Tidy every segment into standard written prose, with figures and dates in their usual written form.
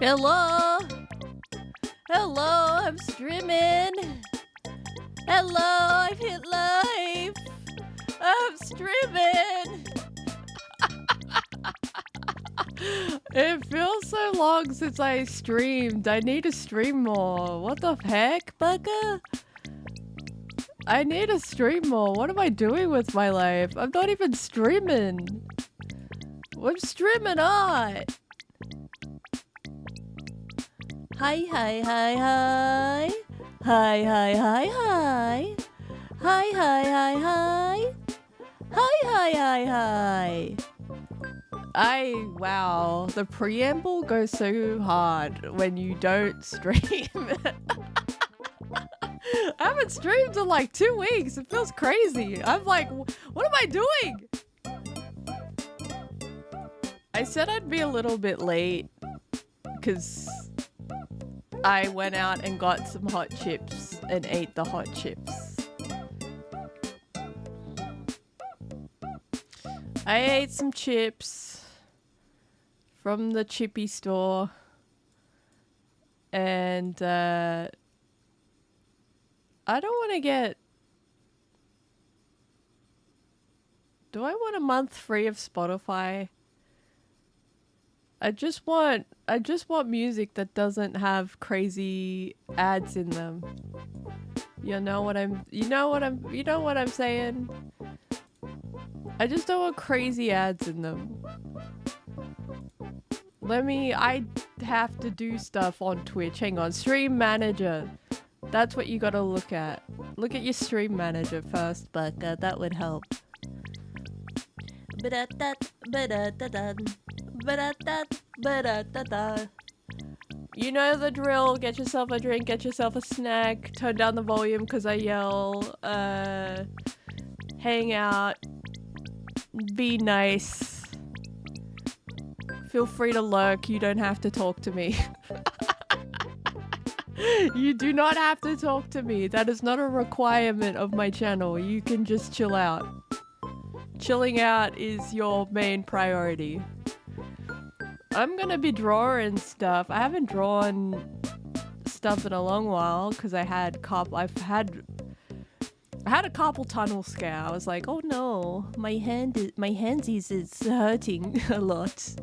Hello? Hello, I'm streaming. Hello, I've hit live. I'm streaming. It feels so long since I streamed. I need to stream more. What the heck, bugger? I need to stream more. What am I doing with my life? I'm not even streaming. I'm streaming on. Hi, hi, hi, hi. Hi, hi, hi, hi. Hi, hi, hi, hi. Hi, hi, hi, hi. Wow, the preamble goes so hard when you don't stream. I haven't streamed in like 2 weeks. It feels crazy. I'm like, what am I doing? I said I'd be a little bit late because I went out and got some hot chips and ate the hot chips. I ate some chips from the chippy store and I don't want to get... Do I want a month free of Spotify? I just want music that doesn't have crazy ads in them. You know what I'm saying? I just don't want crazy ads in them. I have to do stuff on Twitch. Hang on, stream manager. That's what you gotta look at. Look at your stream manager first, but that would help. You know the drill. Get yourself a drink, get yourself a snack, turn down the volume because I yell, hang out, be nice. Feel free to lurk, you don't have to talk to me. You do not have to talk to me. That is not a requirement of my channel. You can just chill out. Chilling out is your main priority. I'm gonna be drawing stuff. I haven't drawn stuff in a long while because I had a carpal tunnel scare. I was like, oh no, my handsies is hurting a lot.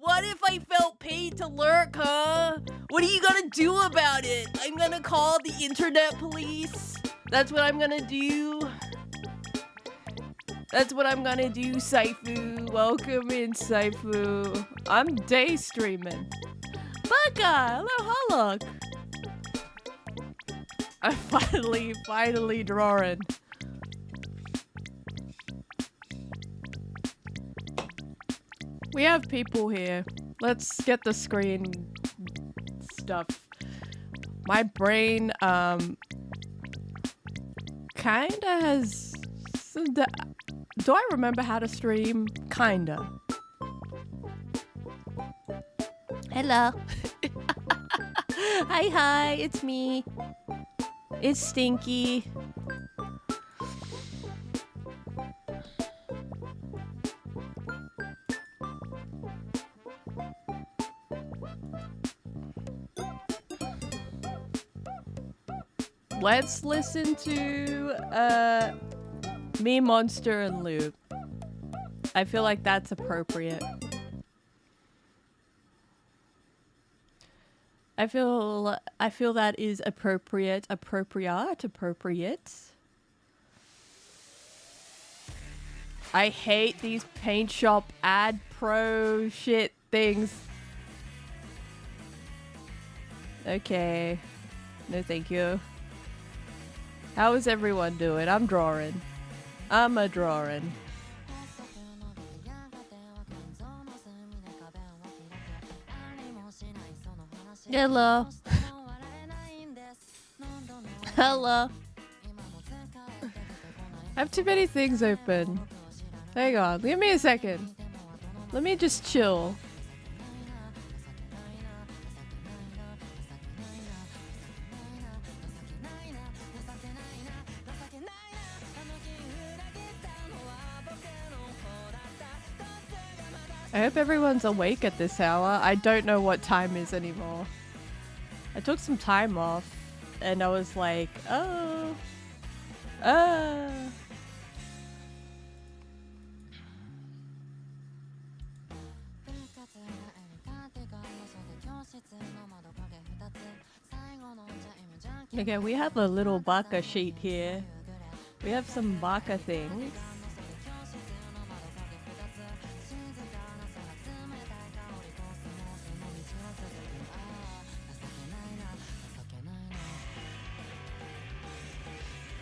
What if I felt paid to lurk, huh? What are you gonna do about it? I'm gonna call the internet police. That's what I'm gonna do. That's what I'm gonna do, Saifu. Welcome in, Saifu. I'm day streaming. Baka! Hello, Hollock! I'm finally drawing. We have people here. Let's get the screen stuff. My brain, kinda has... Do I remember how to stream? Kinda. Hello. Hi, it's me. It's Stinky. Let's listen to Me, Monster, and Loop. I feel like that's appropriate. I feel that is appropriate. I hate these paint shop ad pro shit things. Okay. No thank you. How is everyone doing? I'm drawing. I'm a drawing. Hello. Hello. I have too many things open. Hang on, give me a second. Let me just chill. I hope everyone's awake at this hour. I don't know what time is anymore. I took some time off and I was like, oh, uh. Okay, we have a little baka sheet here. We have some baka things.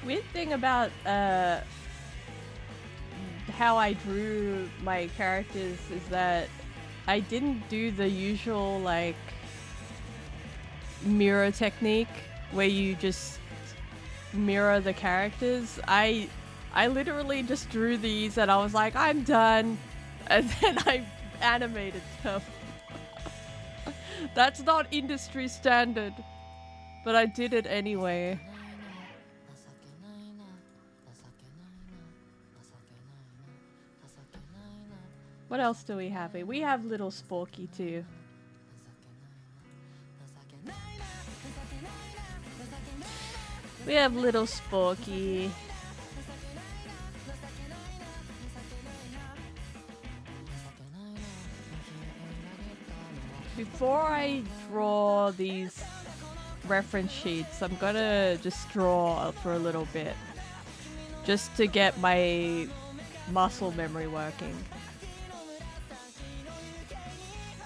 Weird thing about how I drew my characters is that I didn't do the usual like mirror technique where you just mirror the characters. I literally just drew these and I was like, I'm done, and then I animated them. That's not industry standard, but I did it anyway. What else do we have here? We have little Sporky too. We have little Sporky. Before I draw these reference sheets, I'm gonna just draw for a little bit. Just to get my muscle memory working.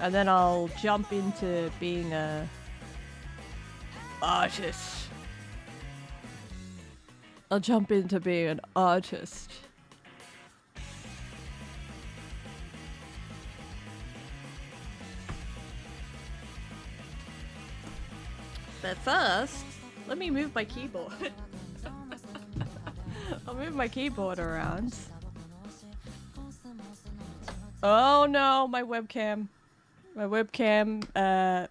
And then I'll jump into being a artist. I'll jump into being an artist. But first, let me move my keyboard. I'll move my keyboard around. Oh no, my webcam. My webcam,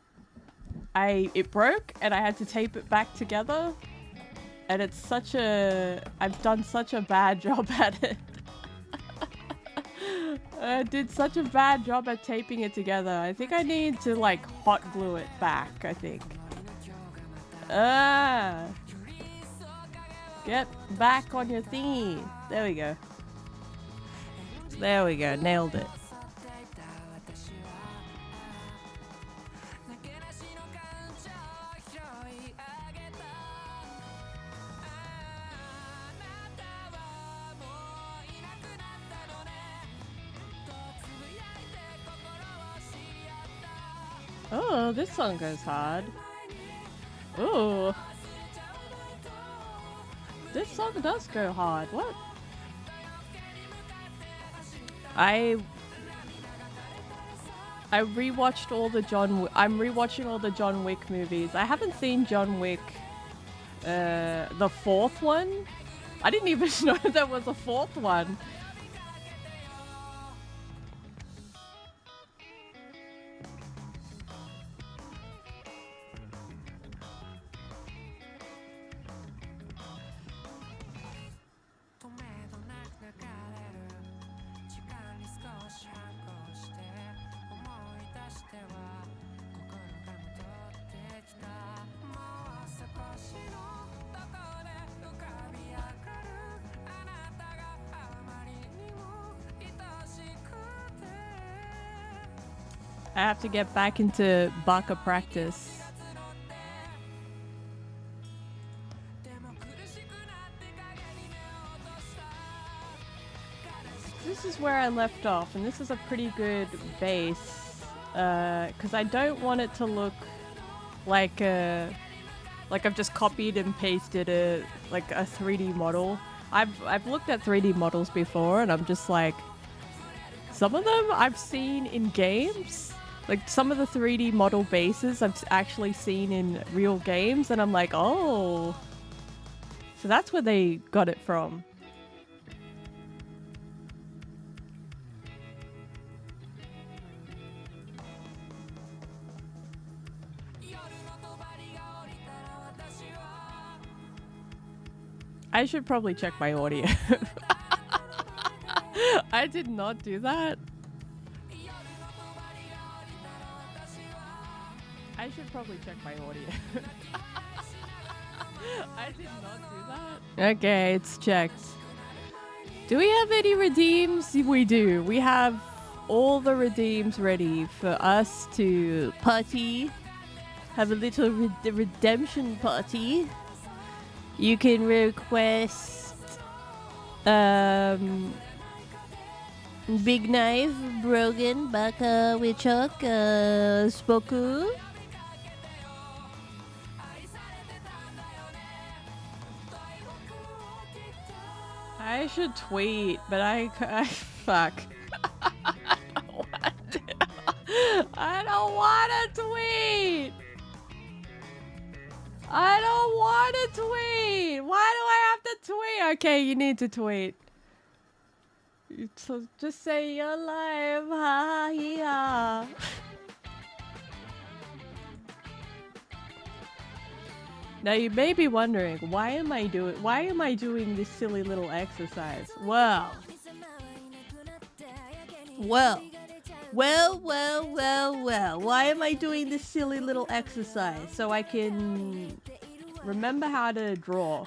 it broke and I had to tape it back together. And it's such a... I've done such a bad job at it. I did such a bad job at taping it together. I think I need to like hot glue it back, I think. Get back on your thingy. There we go. There we go, nailed it. Oh, this song goes hard. Ooh. This song does go hard. What? I rewatched all the I'm rewatching all the John Wick movies. I haven't seen John Wick, the fourth one. I didn't even know there was a fourth one. I have to get back into baka practice. This is where I left off, and this is a pretty good base, because I don't want it to look like I've just copied and pasted a 3D model. I've looked at 3D models before, and I'm just like, some of them I've seen in games. Like, some of the 3D model bases I've actually seen in real games, and I'm like, oh. So that's where they got it from. I should probably check my audio. I did not do that. I should probably check my audio. I did not do that. Okay, it's checked. Do we have any redeems? We do. We have all the redeems ready for us to party. Have a little redemption party. You can request Big Knife, Brogan, Baka, Wichok, Spoku. I should tweet, but I fuck. I don't want to tweet. I don't want to tweet. Why do I have to tweet? Okay, you need to tweet. So just say you're live. Ha ha. Now you may be wondering, why am I doing this silly little exercise? Well, why am I doing this silly little exercise? So I can remember how to draw.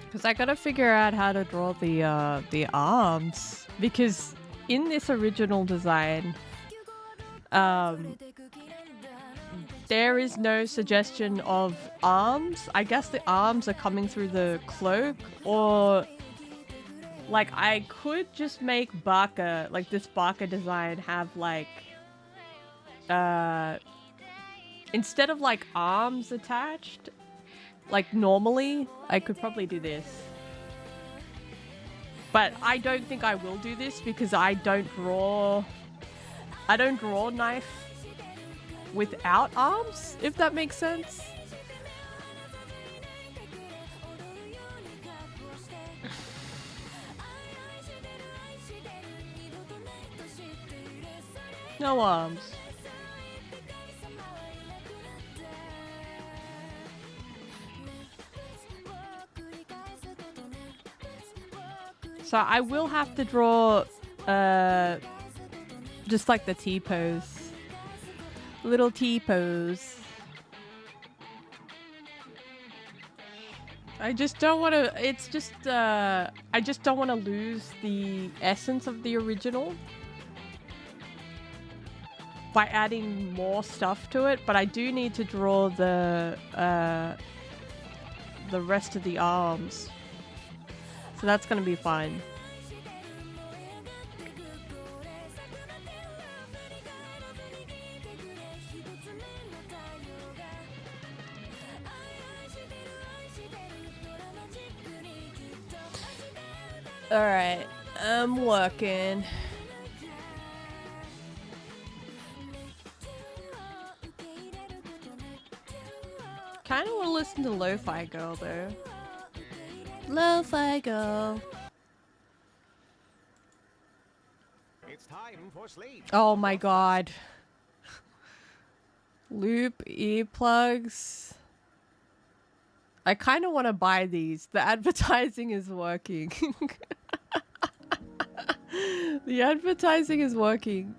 Because I gotta figure out how to draw the arms, because in this original design, there is no suggestion of arms. I guess the arms are coming through the cloak, or like I could just make Baka, like this Baka design, have like instead of like arms attached, like normally, I could probably do this. But I don't think I will do this because I don't draw knife without arms, if that makes sense. No arms. So I will have to draw just like the T-pose. Little T-pose. I just don't want to, it's just, I just don't want to lose the essence of the original by adding more stuff to it, but I do need to draw the rest of the arms. So that's gonna be fine. Alright, I'm working. Kinda wanna listen to Lo-Fi Girl though. Lo-Fi Girl. It's time for sleep. Oh my god. Loop earplugs. I kind of want to buy these. The advertising is working. The advertising is working.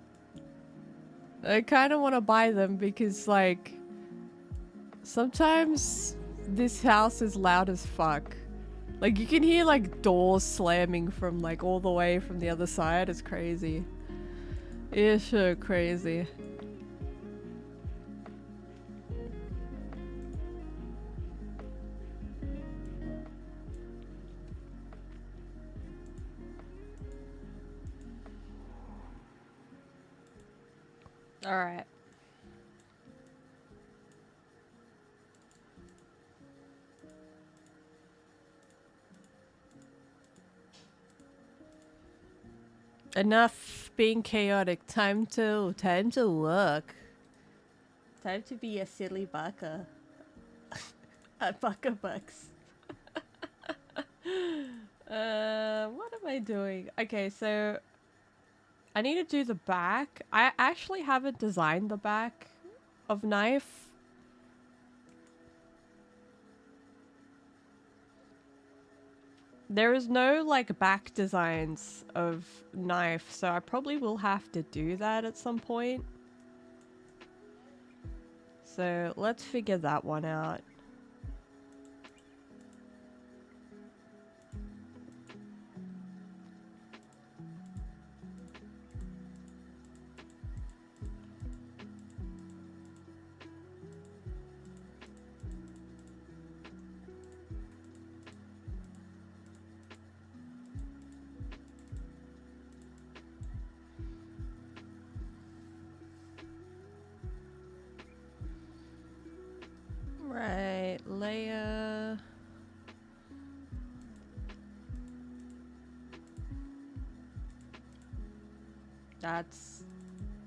I kind of want to buy them because, like, sometimes this house is loud as fuck. Like, you can hear, like, doors slamming from, like, all the way from the other side. It's crazy. It's so crazy. Alright. Enough being chaotic. Time to look. Time to be a silly baka. A baka bucks. What am I doing? Okay, so I need to do the back. I actually haven't designed the back of knife. There is no like back designs of knife, so I probably will have to do that at some point. So let's figure that one out. Right, layer. That's,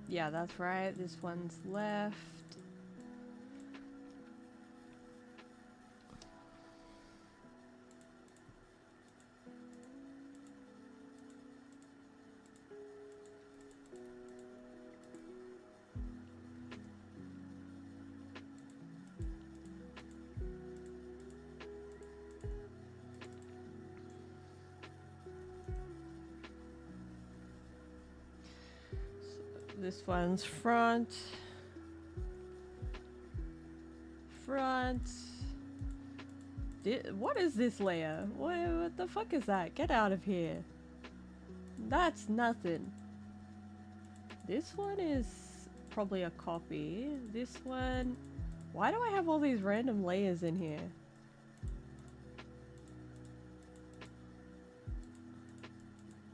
yeah, that's right. This one's left. This one's front. Front. What is this layer? What the fuck is that? Get out of here. That's nothing. This one is probably a copy. This one... Why do I have all these random layers in here?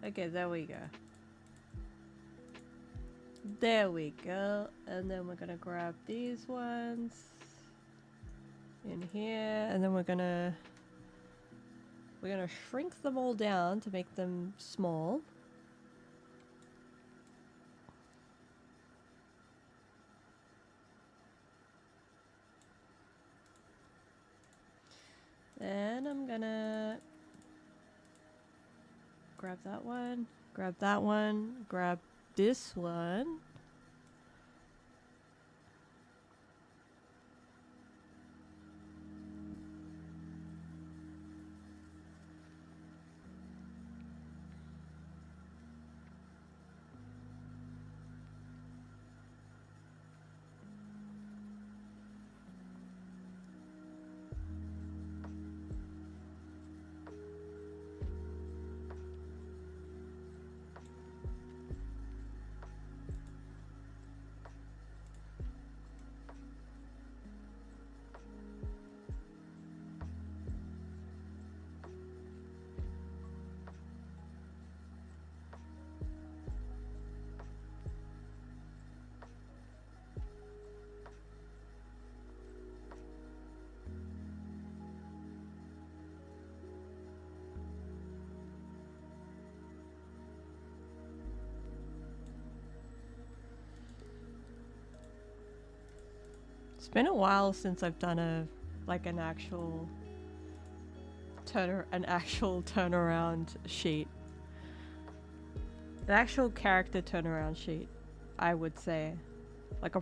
Okay, there we go. There we go. And then we're gonna grab these ones in here, and then we're gonna shrink them all down to make them small. Then I'm gonna grab that one, grab that one, grab this one. It's been a while since I've done an actual turnaround sheet. An actual character turnaround sheet, I would say. Like a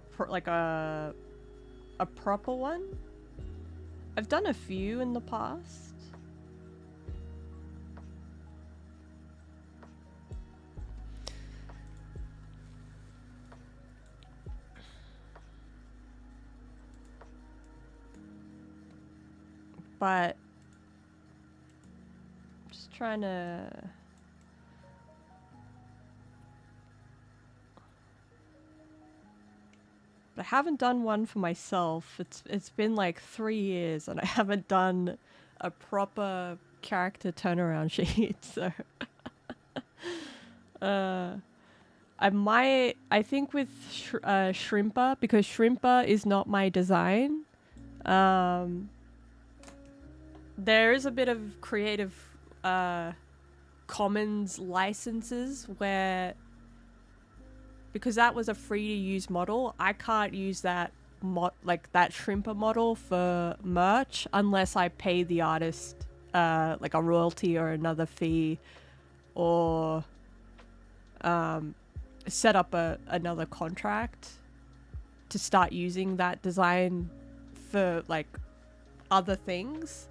proper one. I've done a few in the past. But just trying to I haven't done one for myself. It's been like 3 years and I haven't done a proper character turnaround sheet, so I think with Shrimper, because Shrimper is not my design, there is a bit of creative commons licenses where, because that was a free to use model, I can't use that like that Shrimper model for merch unless I pay the artist like a royalty or another fee, or set up another contract to start using that design for like other things.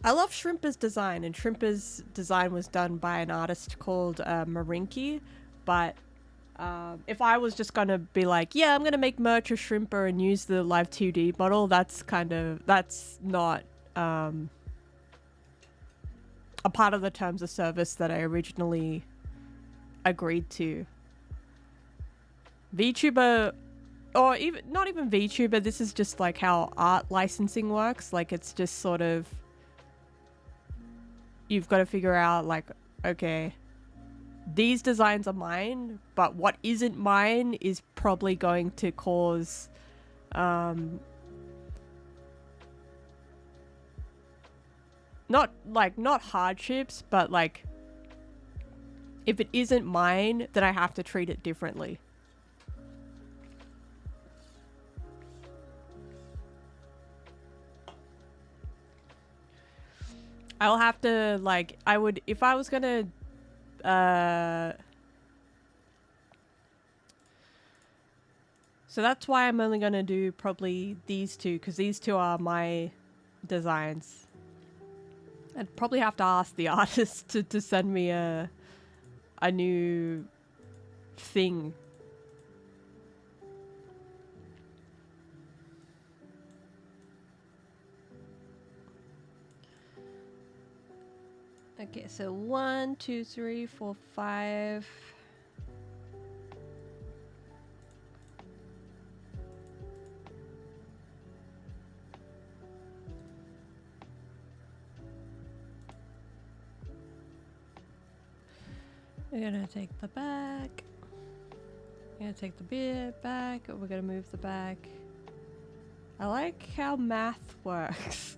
I love Shrimper's design, and Shrimper's design was done by an artist called Marinky, but if I was just gonna be like, yeah, I'm gonna make merch of Shrimper and use the Live 2D model, that's not a part of the terms of service that I originally agreed to. VTuber, or even not even VTuber, this is just like how art licensing works. Like, it's just sort of, you've got to figure out like, okay, these designs are mine, but what isn't mine is probably going to cause not hardships, but like, if it isn't mine, then I have to treat it differently. I'll have to, like, I would, if I was gonna so that's why I'm only gonna do probably these two, because these two are my designs. I'd probably have to ask the artist to send me a new thing. Okay, so 1, 2, 3, 4, 5. We're gonna take the back. We're gonna take the bit back. We're gonna move the back. I like how math works.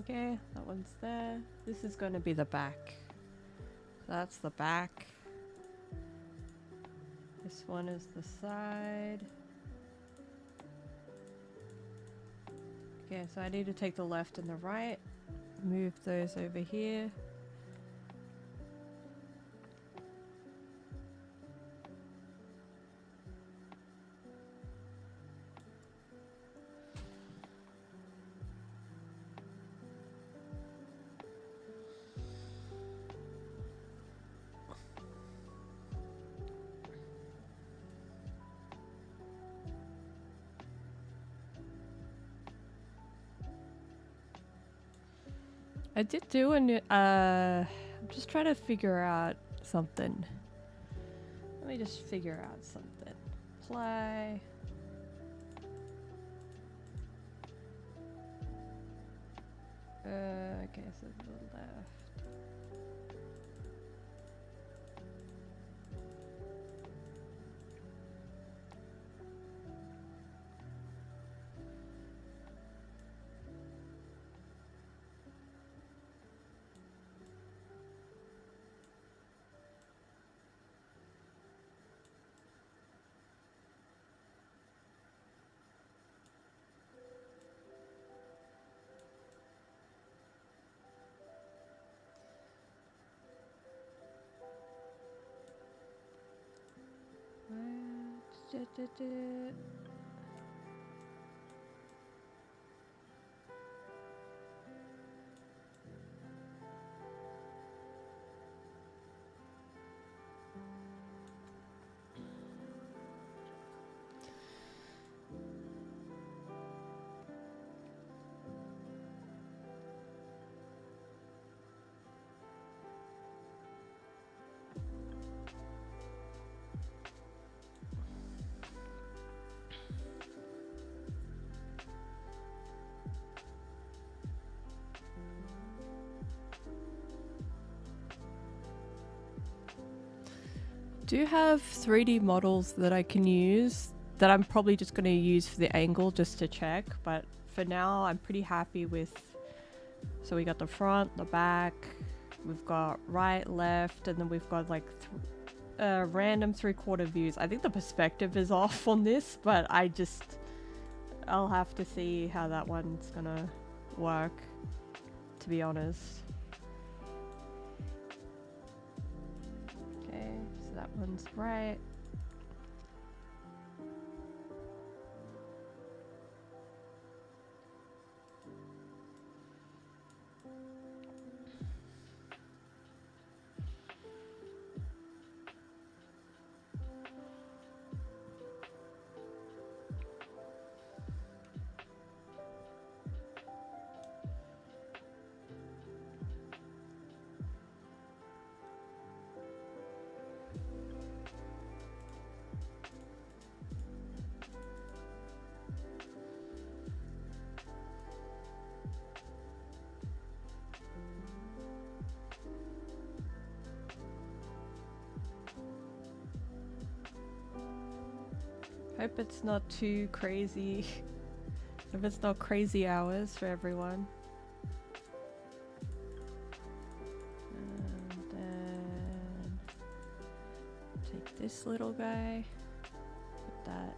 Okay, that one's there. This is gonna be the back. So that's the back. This one is the side. Okay, so I need to take the left and the right. Move those over here. I did do I'm just trying to figure out something. Let me just figure out something. Apply. Okay, so the left. do have 3D models that I can use that I'm probably just going to use for the angle just to check, but for now I'm pretty happy with. So we got the front, the back, we've got right, left, and then we've got like random 3/4 views. I think the perspective is off on this, but I'll have to see how that one's gonna work, to be honest. Okay, so that one's right. Hope it's not too crazy. If it's not crazy hours for everyone. And then take this little guy, put that.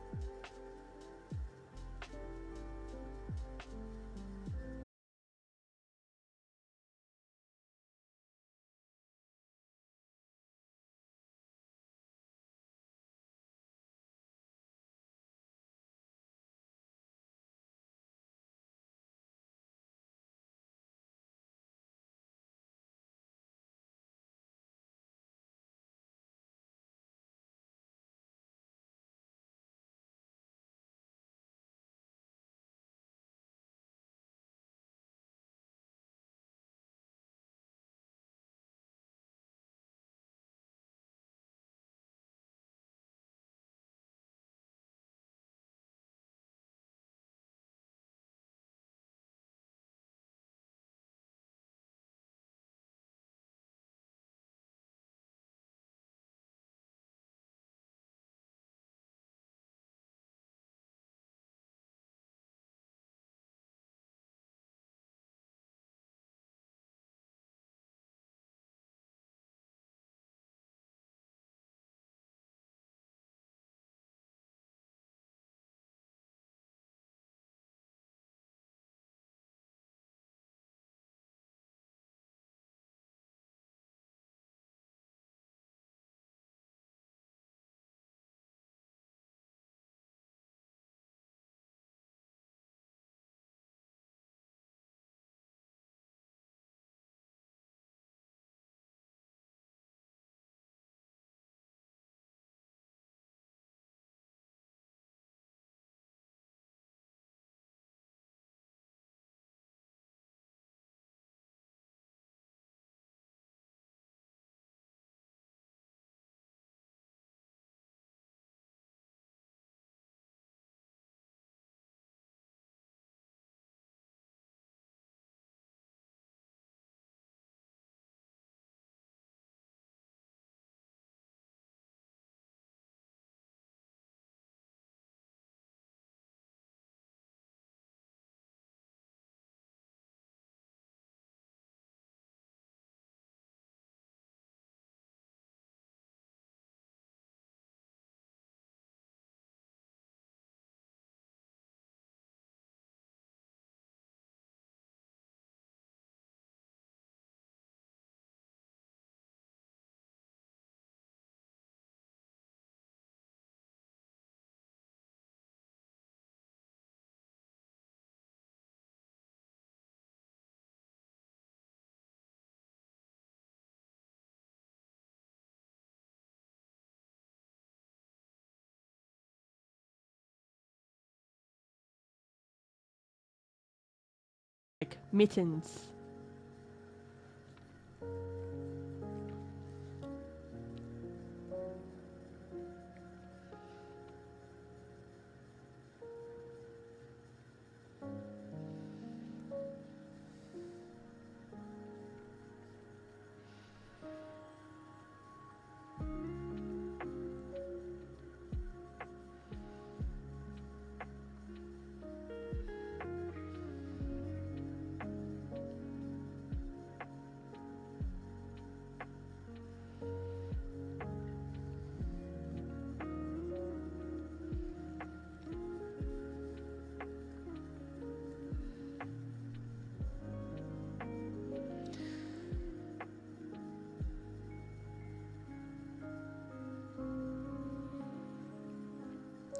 Like mittens.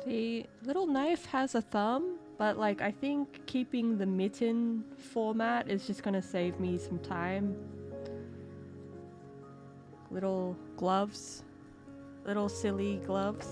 The little knife has a thumb, but like I think keeping the mitten format is just gonna save me some time. Little gloves. Little silly gloves.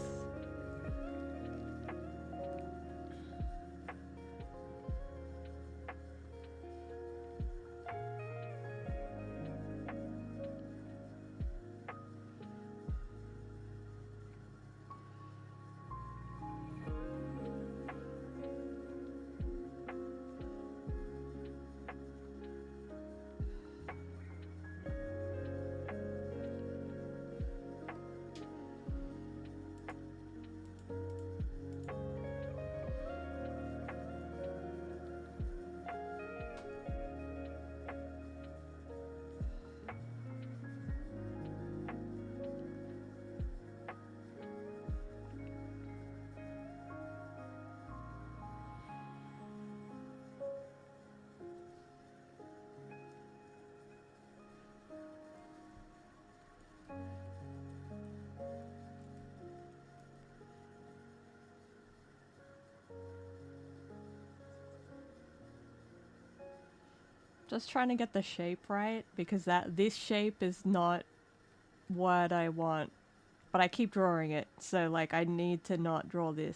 Just trying to get the shape right because this shape is not what I want. But I keep drawing it, so like I need to not draw this.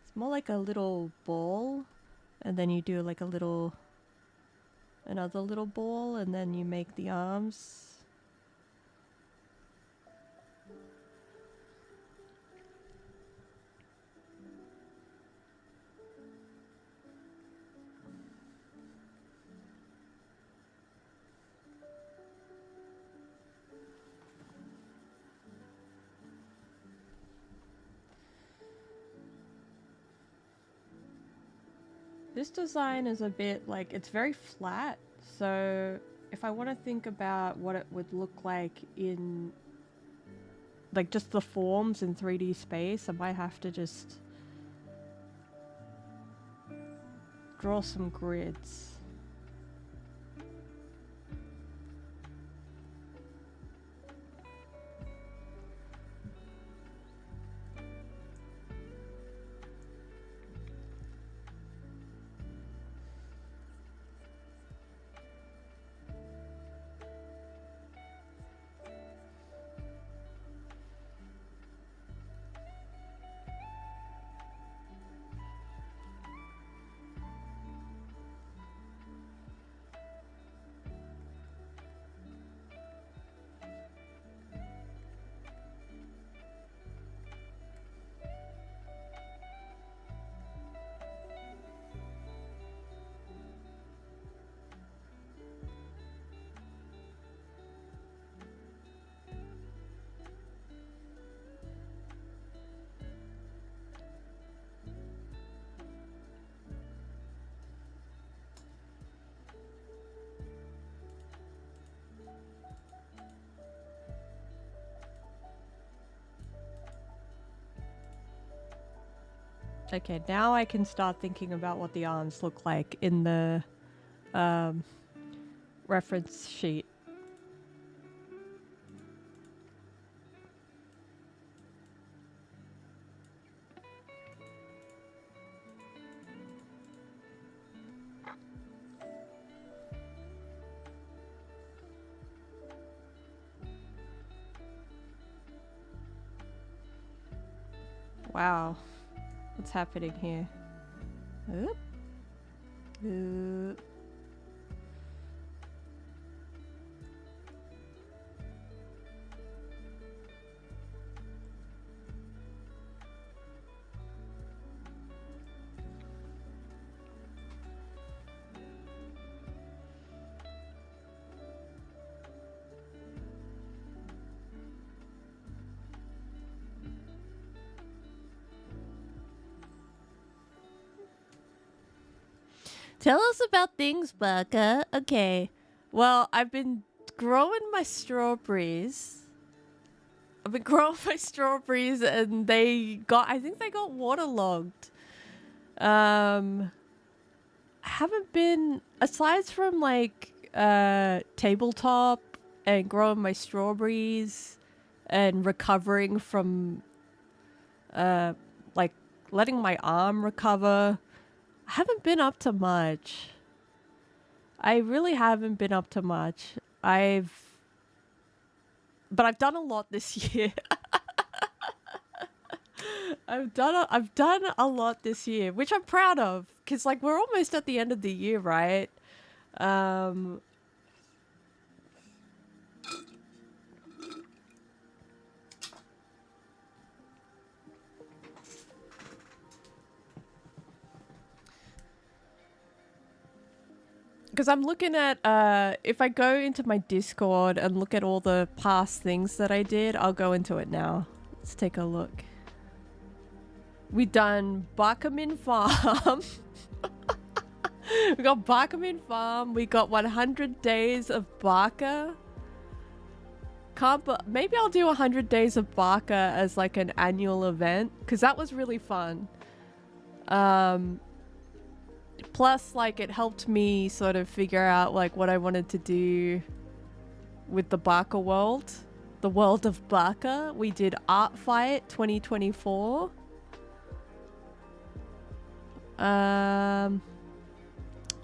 It's more like a little ball, and then you do like another little ball, and then you make the arms. This design is a bit like, it's very flat, so if I want to think about what it would look like in like just the forms in 3D space, I might have to just draw some grids. Okay, now I can start thinking about what the arms look like in the reference sheet. Wow. What's happening here? Oop. Oop. Tell us about things, Baka. Okay. Well, I've been growing my strawberries. And I think they got waterlogged. Haven't been, aside from like tabletop and growing my strawberries and recovering from like letting my arm recover. I haven't been up to much. I really haven't been up to much. But I've done a lot this year. I've done a lot this year, which I'm proud of, because like we're almost at the end of the year, right? Because I'm looking at, if I go into my Discord and look at all the past things that I did, I'll go into it now. Let's take a look. We done Bakamin Farm. We got Bakamin Farm. We got 100 days of Baka. Maybe I'll do 100 days of Baka as like an annual event, because that was really fun. Plus, like, it helped me sort of figure out like what I wanted to do with the Baka world. The world of Baka. We did Art Fight 2024.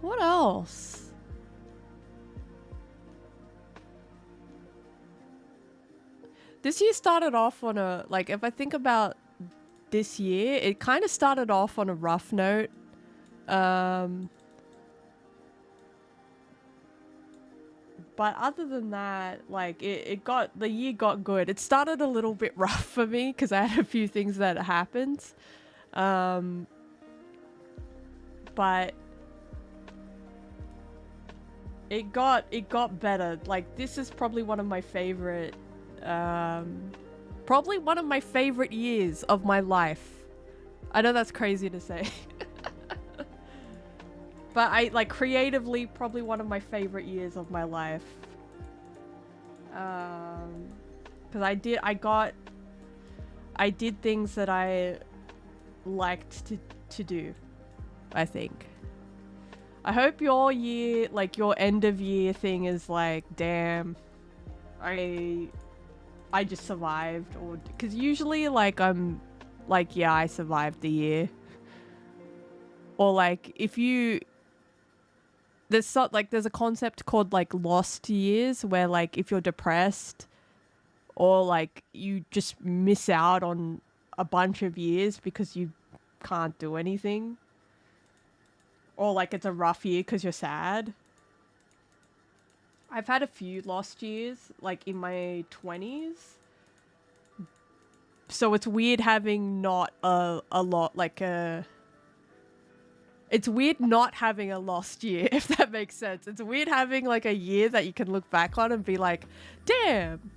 What else? This year started off on a, like, if I think about this year, it kind of started off on a rough note. But other than that, like, the year got good. It started a little bit rough for me because I had a few things that happened. But it got better. Like, this is probably one of my favorite, years of my life. I know that's crazy to say. But I, like, creatively, probably one of my favorite years of my life. Because I did things that I liked to do, I think. I hope your year, like, your end of year thing is like, damn, I just survived. Or, because usually, like, I'm like, yeah, I survived the year. Or, like, if you... There's a concept called like lost years where like if you're depressed or like you just miss out on a bunch of years because you can't do anything, or like it's a rough year because you're sad. I've had a few lost years like in my 20s, so it's weird having not a lot like a... It's weird not having a lost year, if that makes sense. It's weird having like a year that you can look back on and be like, damn,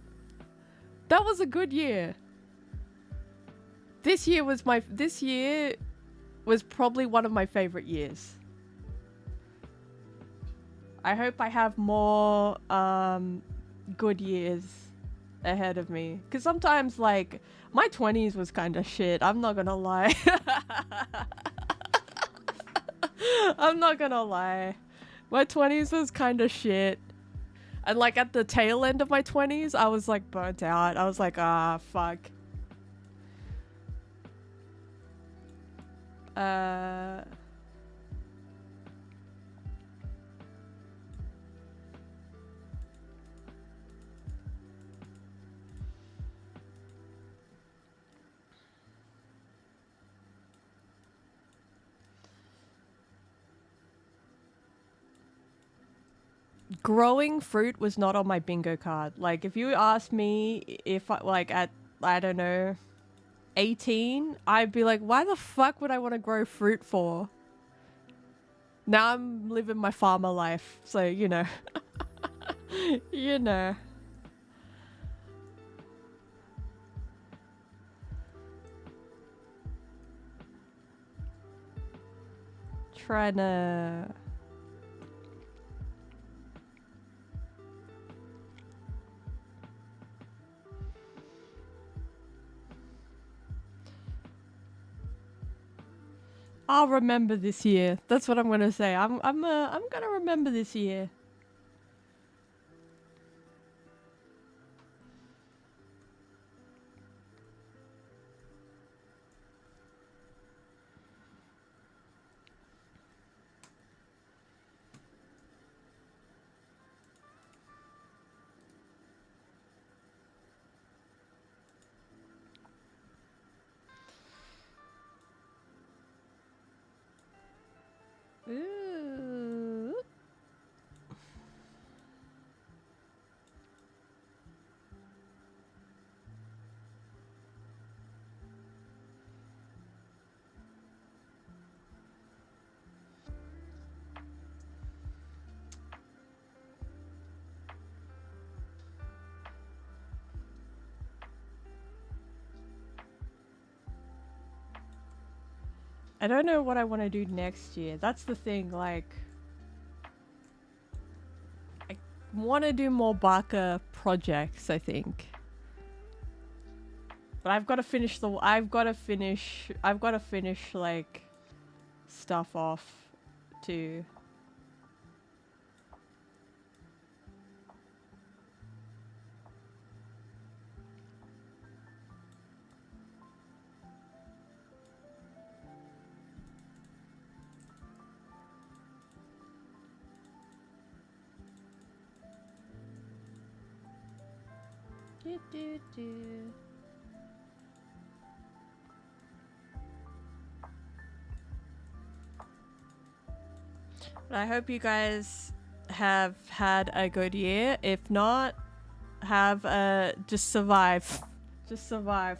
that was a good year. This year was probably one of my favorite years. I hope I have more good years ahead of me. Because sometimes like my 20s was kind of shit. I'm not gonna lie. I'm not gonna lie. My 20s was kind of shit. And like at the tail end of my 20s, I was like burnt out. I was like, ah, fuck. Growing fruit was not on my bingo card. Like, if you asked me if I, like, at, I don't know, 18, I'd be like, why the fuck would I want to grow fruit for? Now I'm living my farmer life, so, you know. You know. Trying to... I'll remember this year. That's what I'm gonna say. I'm gonna remember this year. I don't know what I want to do next year. That's the thing, like... I want to do more Baka projects, I think. But I've got to finish like stuff off too. But I hope you guys have had a good year. If not, have just survive. Just survive.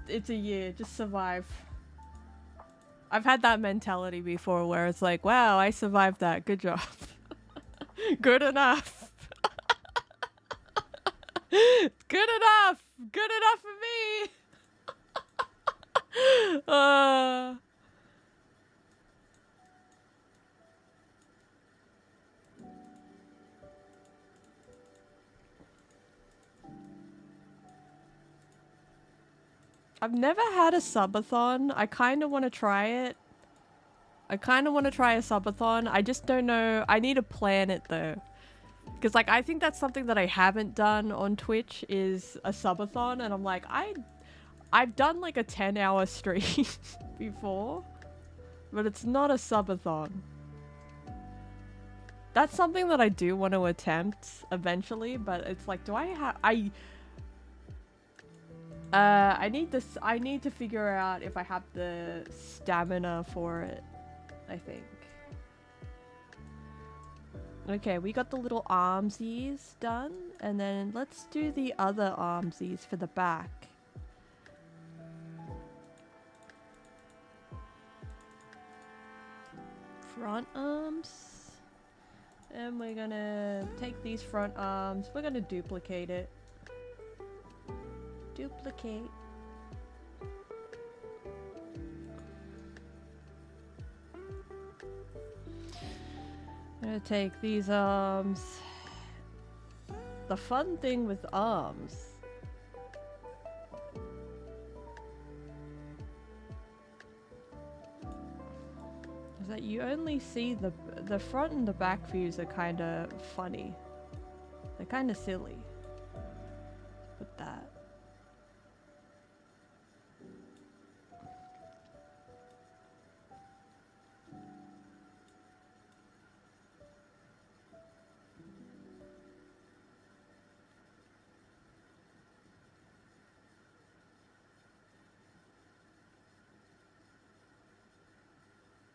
It's a year. Just survive. I've had that mentality before where it's like, wow, I survived that. Good job. Good enough. Good enough. Good enough for me. I've never had a subathon. I kind of want to try it. I kind of want to try a subathon. I just don't know. I need to plan it though. Because like I think that's something that I haven't done on Twitch is a subathon, and I'm like I've done like a 10-hour stream before, but it's not a subathon. That's something that I do want to attempt eventually, but it's like, do I have I need to figure out if I have the stamina for it, I think. Okay, we got the little armsies done, and then let's do the other armsies for the back. Front arms. And we're gonna take these front arms, we're gonna duplicate it. Duplicate. I'm gonna take these arms. The fun thing with arms is that you only see the front and the back views are kind of funny. They're kind of silly. Put that.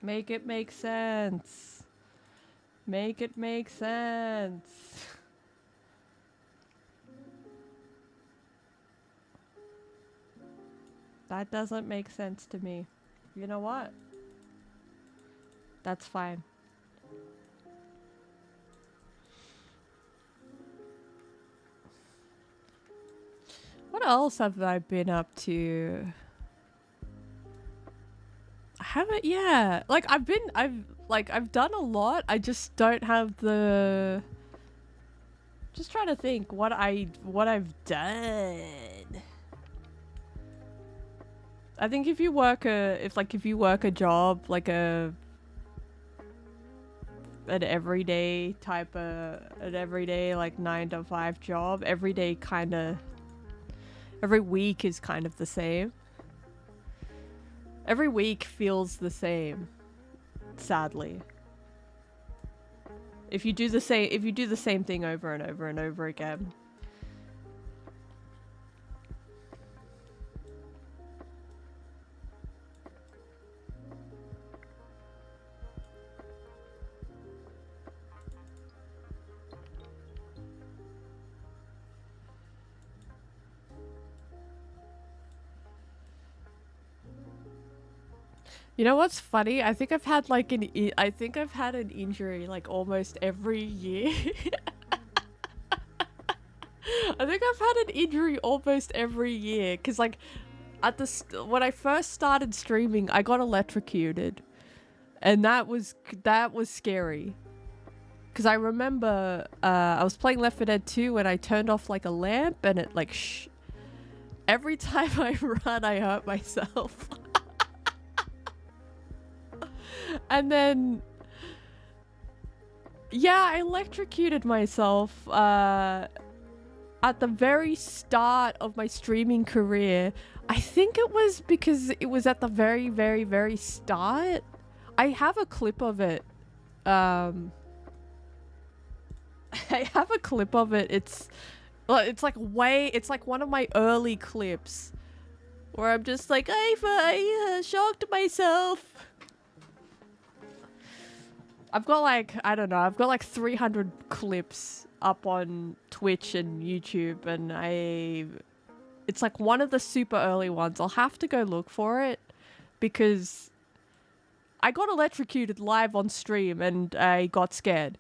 Make it make sense. Make it make sense. That doesn't make sense to me. You know what? That's fine. What else have I been up to? Haven't, yeah, like I've done a lot. I just don't have the, just trying to think what I've done. I think if you work a job, like an everyday like 9 to 5 job, every week is kind of the same. Every week feels the same, sadly. If you do the same thing over and over and over again. You know what's funny? I think I've had like an injury like almost every year. I think I've had an injury almost every year, cause like when I first started streaming, I got electrocuted, and that was scary. Cause I remember I was playing Left 4 Dead 2 and I turned off like a lamp and it like every time I run I hurt myself. And then yeah, I electrocuted myself at the very start of my streaming career. I think it was because it was at the very, very, very start. I have a clip of it. I have a clip of it. It's like one of my early clips where I'm just like, I shocked myself. I've got like, I don't know, I've got like 300 clips up on Twitch and YouTube, and it's like one of the super early ones. I'll have to go look for it because I got electrocuted live on stream and I got scared.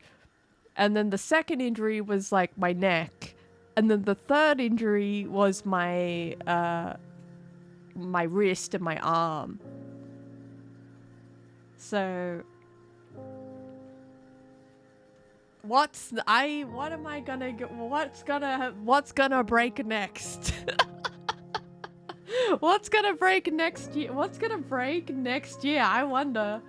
And then the second injury was like my neck. And then the third injury was my my wrist and my arm. So what am I gonna what's gonna break next? What's gonna break next year? What's gonna break next year? I wonder.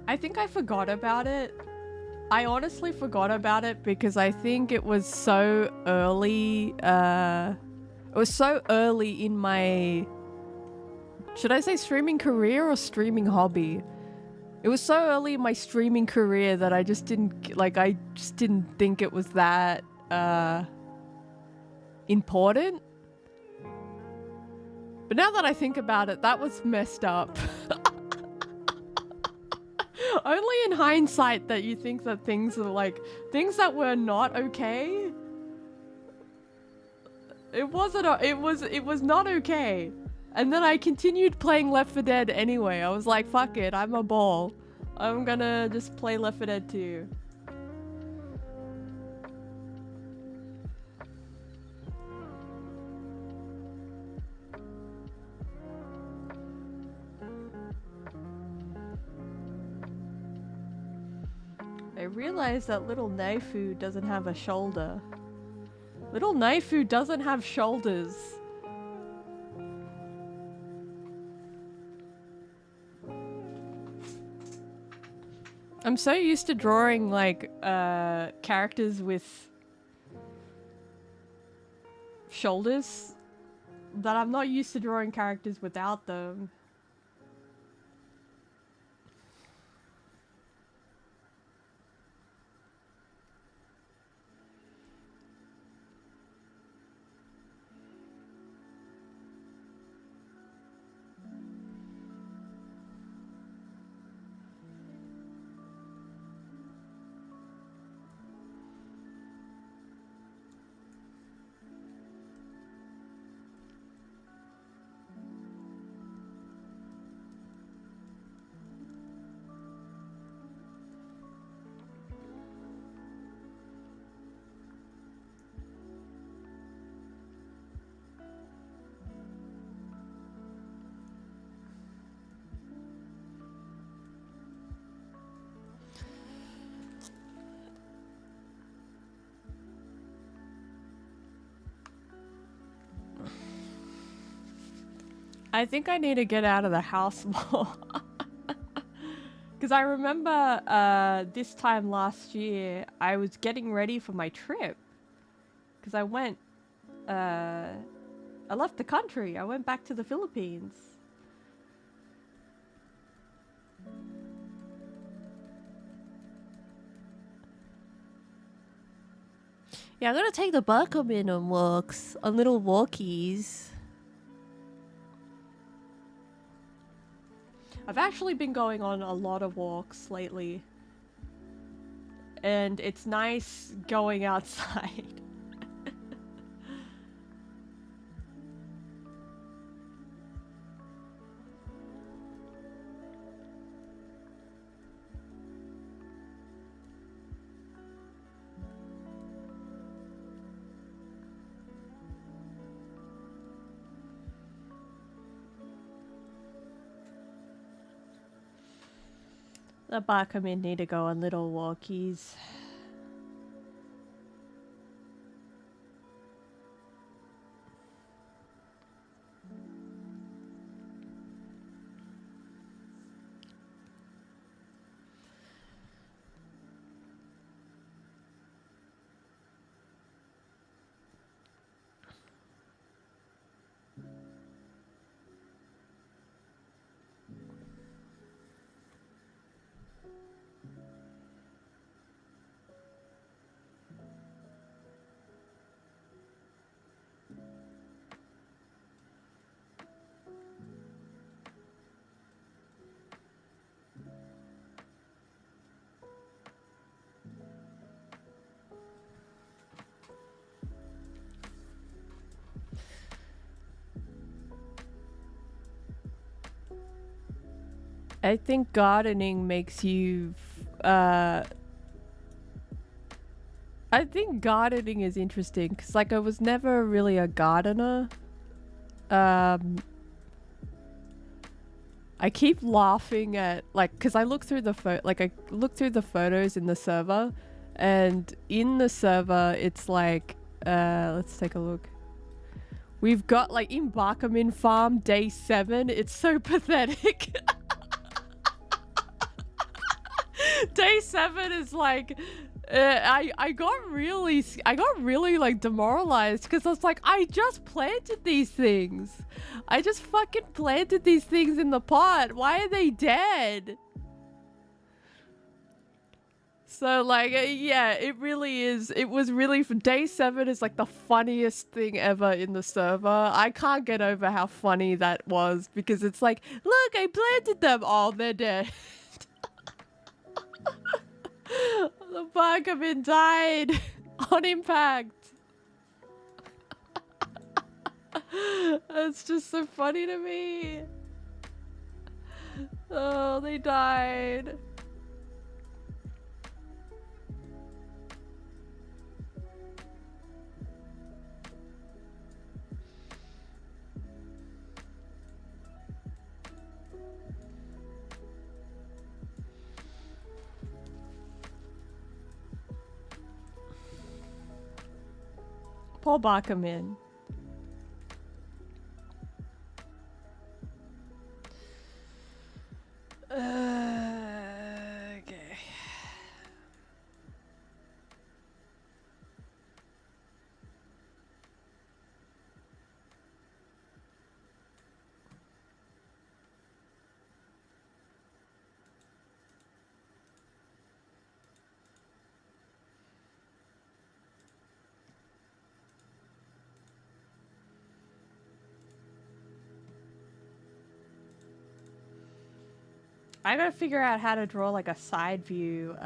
I think I forgot about it. I honestly forgot about it because I think it was so early. It was so early in my, should I say streaming career or streaming hobby? It was so early in my streaming career that I just didn't think it was that important. But now that I think about it, that was messed up. Only in hindsight that you think that things are like, things that were not okay. It was not okay. And then I continued playing Left 4 Dead anyway. I was like, fuck it, I'm a ball. I'm gonna just play Left 4 Dead 2. I realized that little Naifu doesn't have a shoulder. Little Naifu doesn't have shoulders. I'm so used to drawing like characters with shoulders that I'm not used to drawing characters without them. I think I need to get out of the house more. Because I remember this time last year, I was getting ready for my trip. Because I left the country. I went back to the Philippines. Yeah, I'm gonna take the Barcombe on walks, on little walkies. I've actually been going on a lot of walks lately. and it's nice going outside. The Bakamin need to go on little walkies. I think gardening makes you, I think gardening is interesting because, like, I was never really a gardener. I keep laughing at, like, because I look through the photos in the server, and in the server it's like, let's take a look. We've got, like, in Bakamin Farm day 7. It's so pathetic. Day 7 is like, I got really like demoralized because I was like, I just planted these things. I just fucking planted these things in the pot. Why are they dead? So like, yeah, it really is. It was really, day 7 is like the funniest thing ever in the server. I can't get over how funny that was because it's like, look, I planted them. Oh, they're dead. The Bakamin died on impact. It's just so funny to me. Oh, they died. Poor Bakamin. Okay. I gotta figure out how to draw like a side view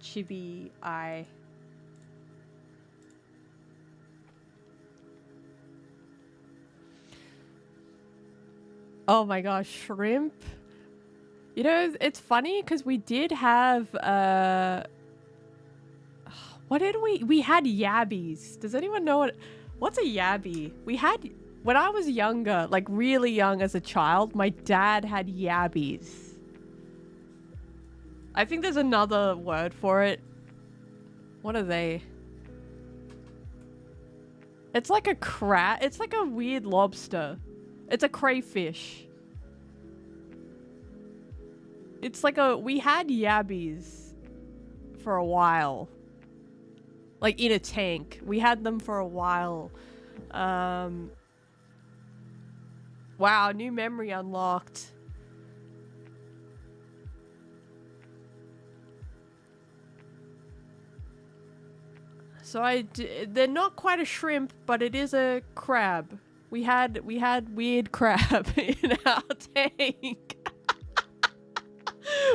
chibi eye. Oh my gosh, shrimp. You know, it's funny because we did have what did we had yabbies. Does anyone know what's a yabby? We had, when I was younger, like really young as a child, my dad had yabbies. I think there's another word for it. What are they? It's like a crab. It's like a weird lobster. It's a crayfish. It's like we had yabbies for a while. Like in a tank. We had them for a while. Wow, new memory unlocked. So they're not quite a shrimp, but it is a crab. We had weird crab in our tank.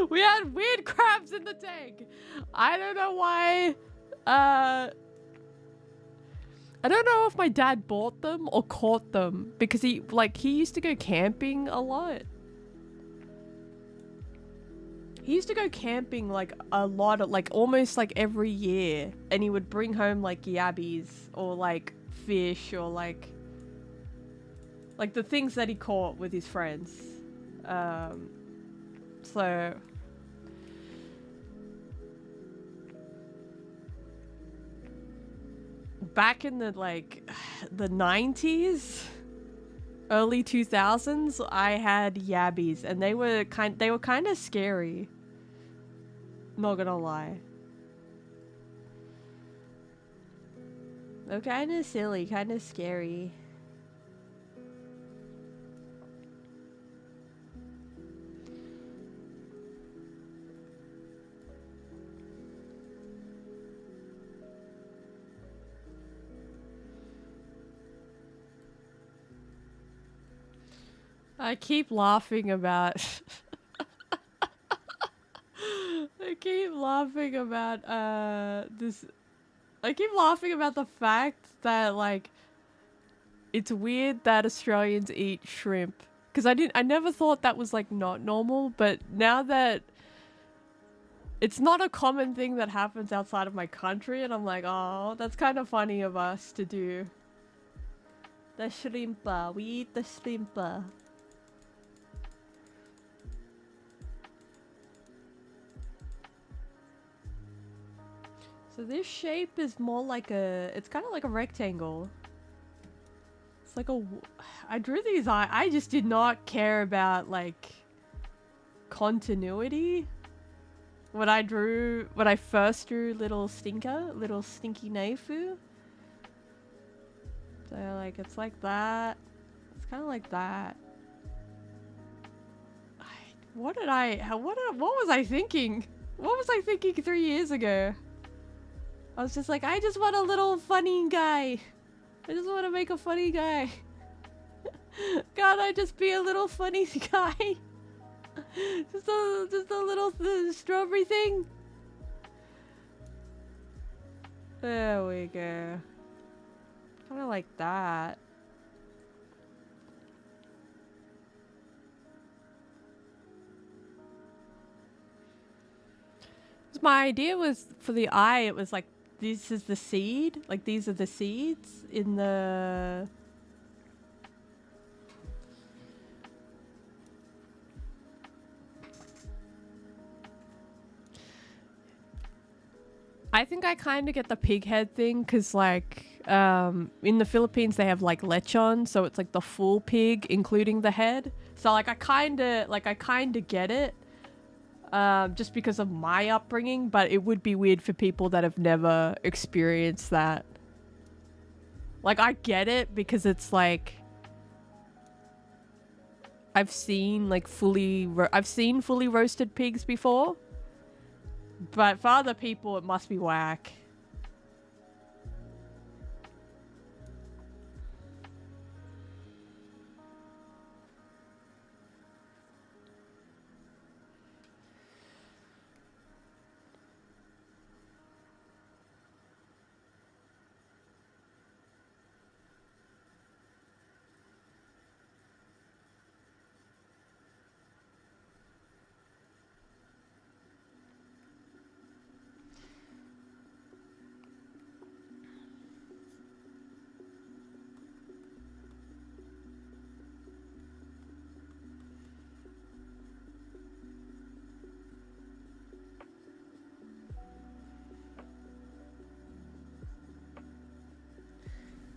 We had weird crabs in the tank. I don't know why. I don't know if my dad bought them or caught them because he used to go camping a lot. He used to go camping like a lot, almost like every year, and he would bring home like yabbies or like fish or like the things that he caught with his friends. So back in the the 90s, early 2000s, I had yabbies and they were kind of scary. Not gonna lie. They're kind of silly, kind of scary. I keep laughing about I keep laughing about this. I keep laughing about the fact that it's weird that Australians eat shrimp, because I never thought that was not normal, but now that it's not a common thing that happens outside of my country, and I'm like, oh, that's kind of funny of us to do. The shrimpa, we eat the shrimpa. So this shape is more it's kind of like a rectangle. It's like I drew these I just did not care about continuity. When I first drew little stinky Neifu. So it's like that. It's kind of like that. What was I thinking? What was I thinking 3 years ago? I was just like, I just want a little funny guy. I just want to make a funny guy. Can't I just be a little funny guy? just a little strawberry thing. There we go. Kind of like that. My idea was for the eye, it was this is the seed. These are the seeds in the... I think I kind of get the pig head thing because in the Philippines they have lechon, so it's the full pig including the head. So I kind of get it. Just because of my upbringing, but it would be weird for people that have never experienced that. I get it because it's I've seen fully roasted pigs before, but for other people it must be whack.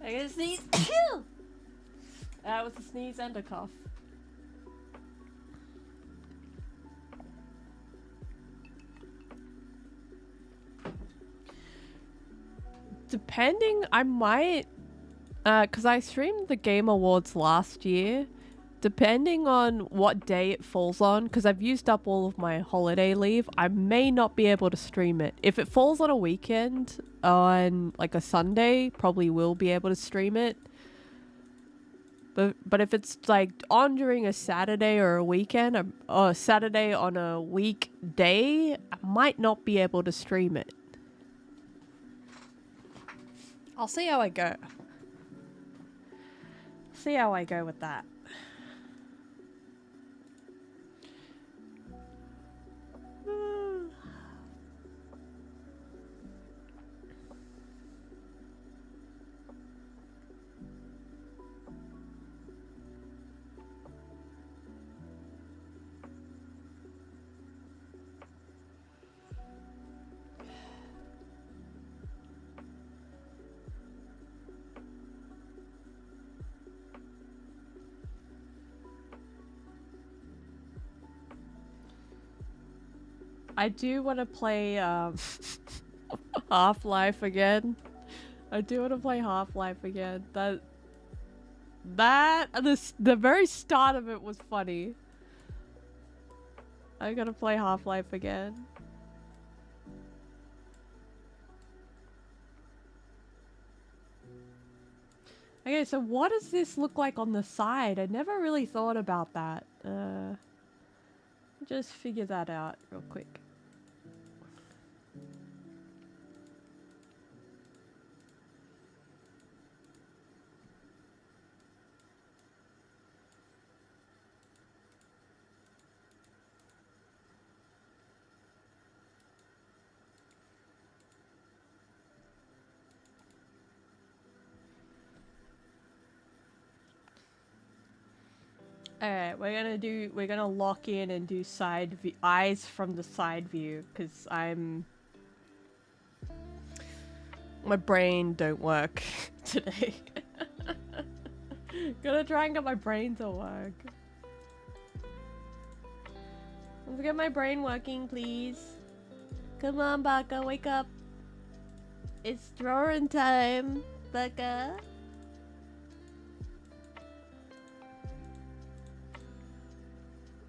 I gotta sneeze. That was a sneeze and a cough. Depending, I might, because I streamed the Game Awards last year. Depending on what day it falls on, because I've used up all of my holiday leave, I may not be able to stream it. If it falls on a weekend, on a Sunday, probably will be able to stream it. But if it's like on during a Saturday or a weekend, or a Saturday on a weekday, I might not be able to stream it. I'll see how I go. See how I go with that. I do want to play Half-Life again. I do want to play Half-Life again. The very start of it was funny. I gotta play Half-Life again. Okay, so what does this look like on the side? I never really thought about that. Just figure that out real quick. Alright, we're gonna lock in and do eyes from the side view, because my brain don't work today. Gonna try and get my brain to work. Let's get my brain working, please. Come on, Baka, wake up. It's drawing time, Baka.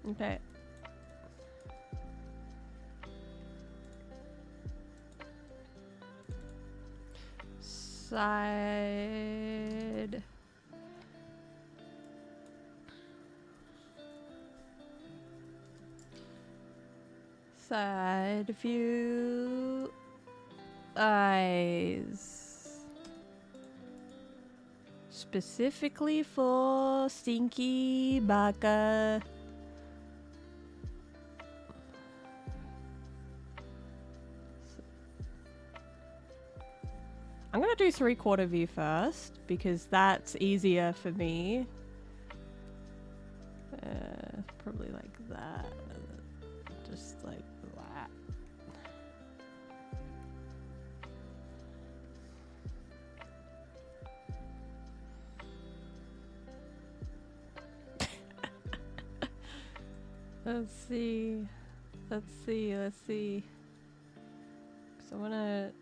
Okay. Side. Side view. Eyes. Specifically for Stinky Baka. I'm gonna do 3/4 view first, because that's easier for me. Probably like that. Just like that. Let's see. Let's see. So I wanna...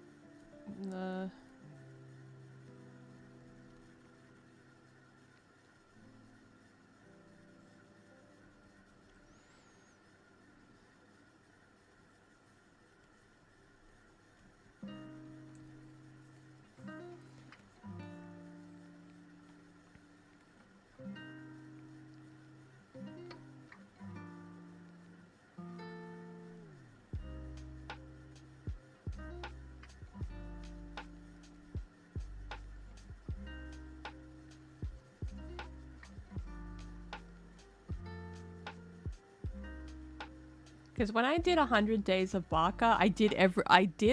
Because when I did 100 Days of Baka, I did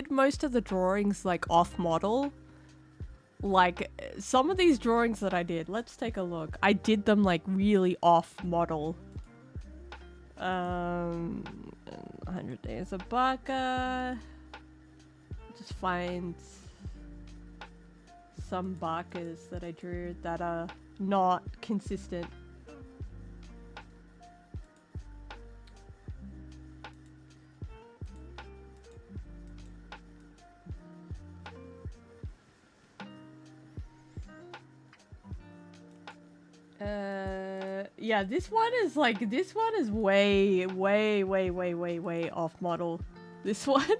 most of the drawings like off model. Like some of these drawings that I did, let's take a look. I did them like really off model. 100 Days of Baka. Just find some Bakas that I drew that are not consistent. Yeah, this one is way off model. This one.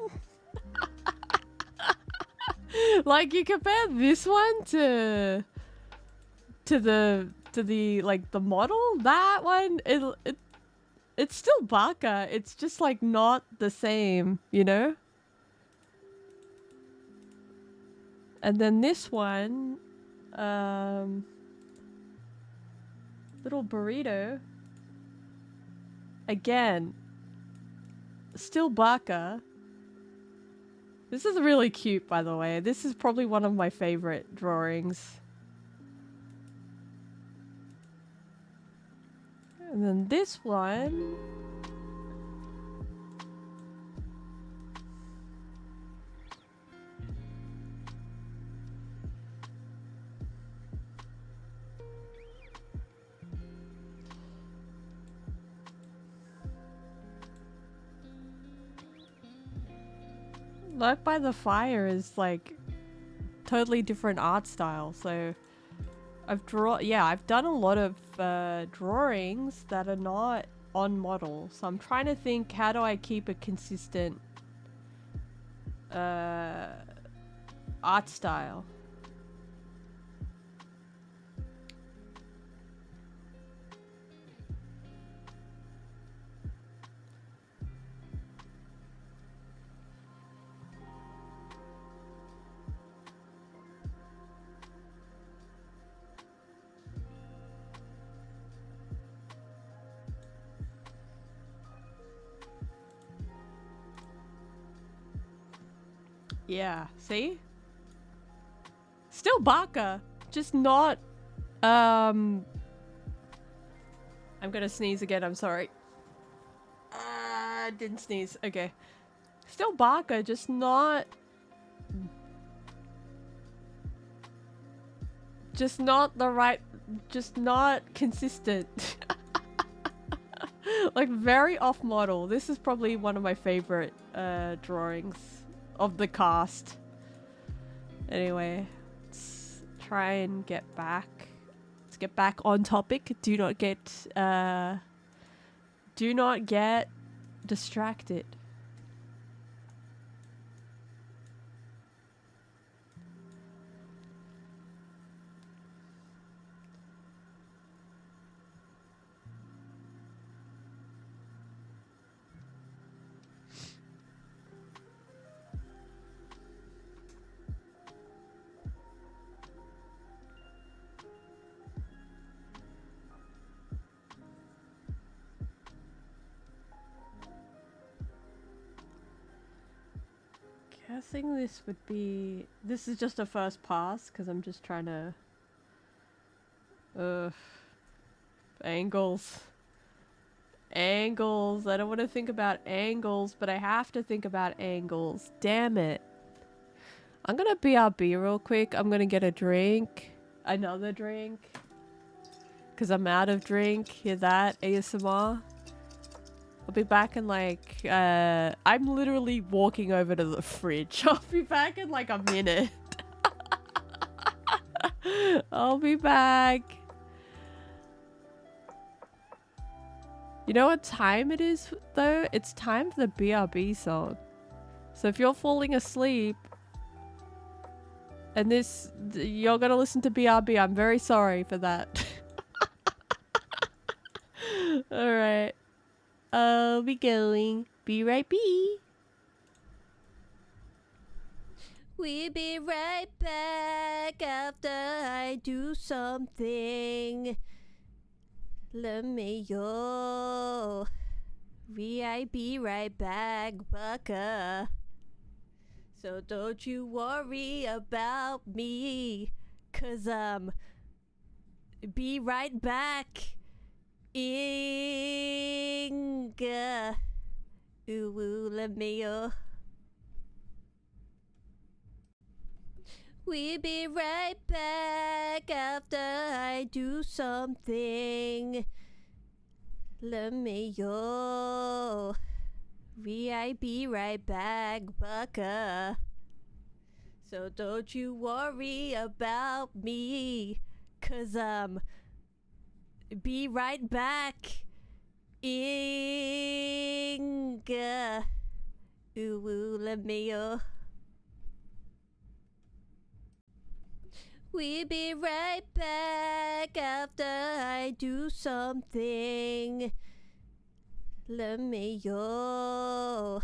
Like you compare this one to the to the like the model. That one, it's still Baka. It's just like not the same, you know? And then this one, little burrito. Again, still Baka. This is really cute, by the way. This is probably one of my favorite drawings. And then this one. Lurk by the Fire is like totally different art style. So I've done a lot of drawings that are not on model. So I'm trying to think, how do I keep a consistent art style? Yeah, see? Still Baka, just not, I'm gonna sneeze again, I'm sorry. Didn't sneeze, okay. Still Baka, just not the right, just not consistent. Like very off model. This is probably one of my favorite drawings of the cast. Anyway, let's try and get back. Let's get back on topic. Do not get distracted. Guessing this would be... This is just a first pass, because I'm just trying to... Angles. Angles. I don't want to think about angles, but I have to think about angles. Damn it. I'm gonna BRB real quick. I'm gonna get a drink. Another drink. Because I'm out of drink. Hear that? ASMR. I'll be back in like, I'm literally walking over to the fridge. I'll be back in like a minute. I'll be back. You know what time it is though? It's time for the BRB song. So if you're falling asleep and you're gonna listen to BRB, I'm very sorry for that. Alright. I'll be going. Be right be. We'll be right back after I do something. Let me go. I be right back, Baka. So don't you worry about me, 'cause be right back. Inga. Ooh, let me We'll be right back after I do something. Let me go. I be right back, Baka. So don't you worry about me, 'cause be right back. Inga. Ooh, let me We'll be right back after I do something. Let me go.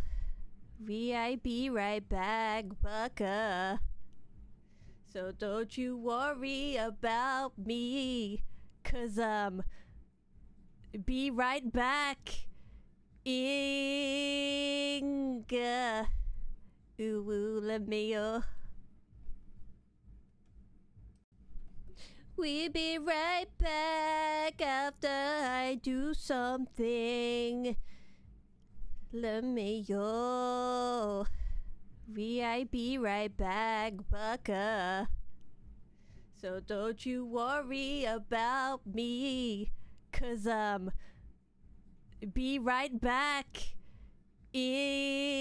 I be right back, Bucka. So don't you worry about me, 'cause be right back. Inga. Ooh, let me go. We'll be right back after I do something. Let me go. I be right back, Bucka. So don't you worry about me, 'cause be right back. Inga.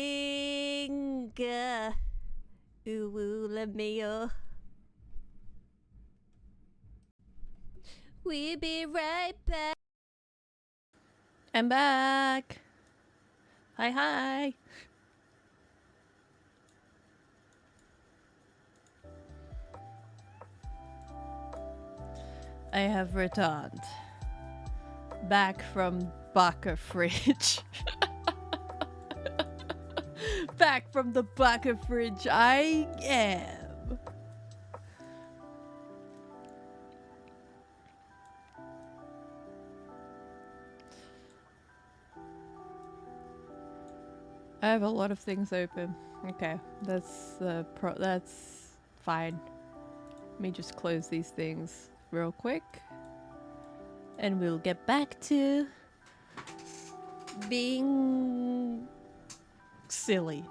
Ooh, let me go. We'll be right back. I'm back. Hi, hi. I have returned. Back from Baka fridge. Back from the Baka fridge I am. I have a lot of things open. Okay, that's fine. Let me just close these things real quick. And we'll get back to being silly.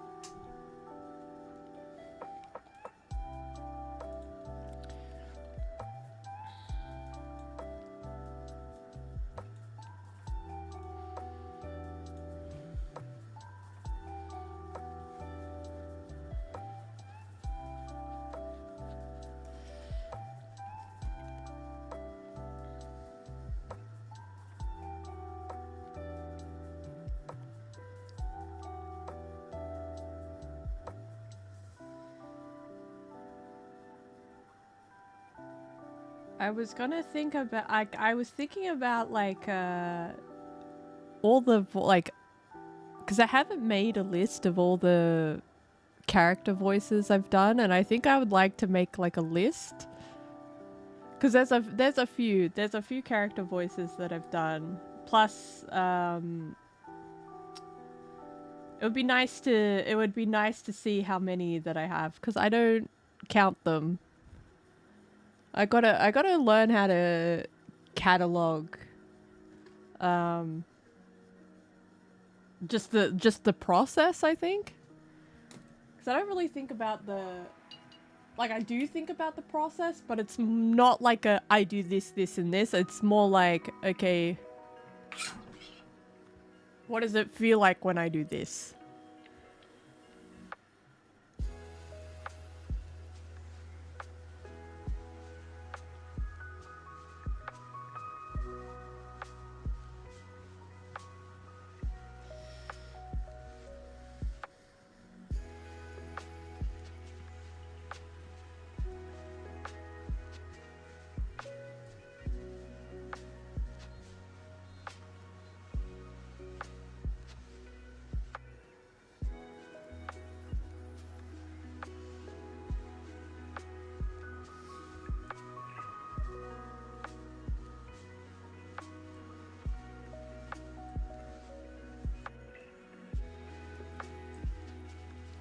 I was gonna think about, I was thinking about like all the like, because I haven't made a list of all the character voices I've done, and I think I would like to make like a list, because there's a few character voices that I've done. Plus, it would be nice to see how many that I have, because I don't count them. I gotta learn how to catalog just the process, I think, because I don't really think about like, I do think about the process, but it's not like I do this and this. It's more like, okay, what does it feel like when I do this?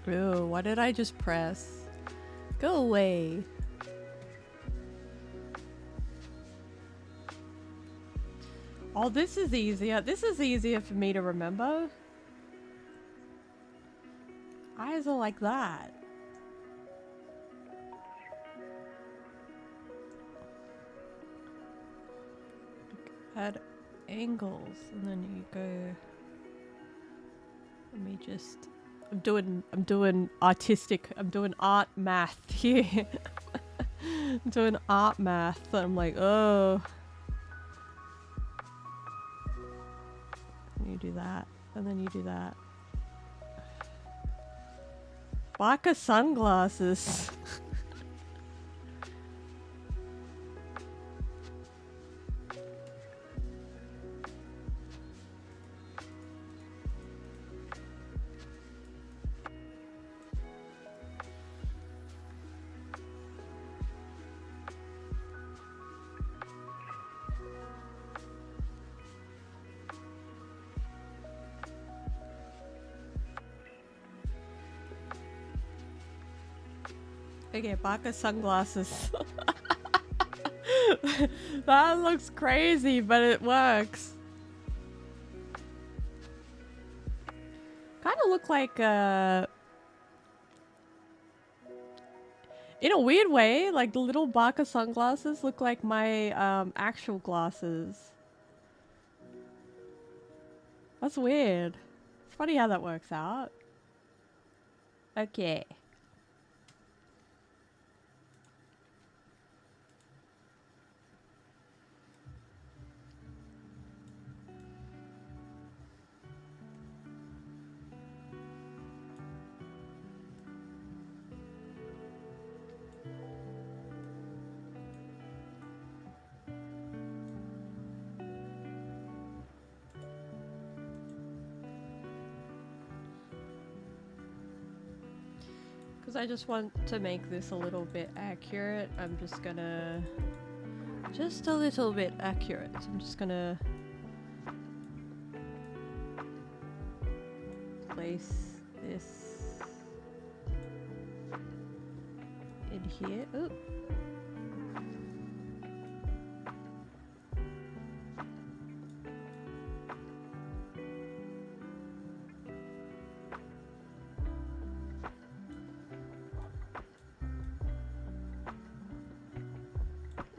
Ew, what did I just press? Go away. Oh, this is easier. This is easier for me to remember. Eyes are like that. Add angles, and then you go. Let me just. I'm doing artistic. I'm doing art math here. I'm doing art math. I'm like, oh. And you do that, and then you do that. Baka sunglasses. Okay, Baka sunglasses. That looks crazy, but it works. Kind of look like in a weird way, like the little Baka sunglasses look like my actual glasses. That's weird. It's funny how that works out. Okay. Because I just want to make this a little bit accurate, I'm just gonna... Just a little bit accurate. I'm just gonna... place this in here. Ooh.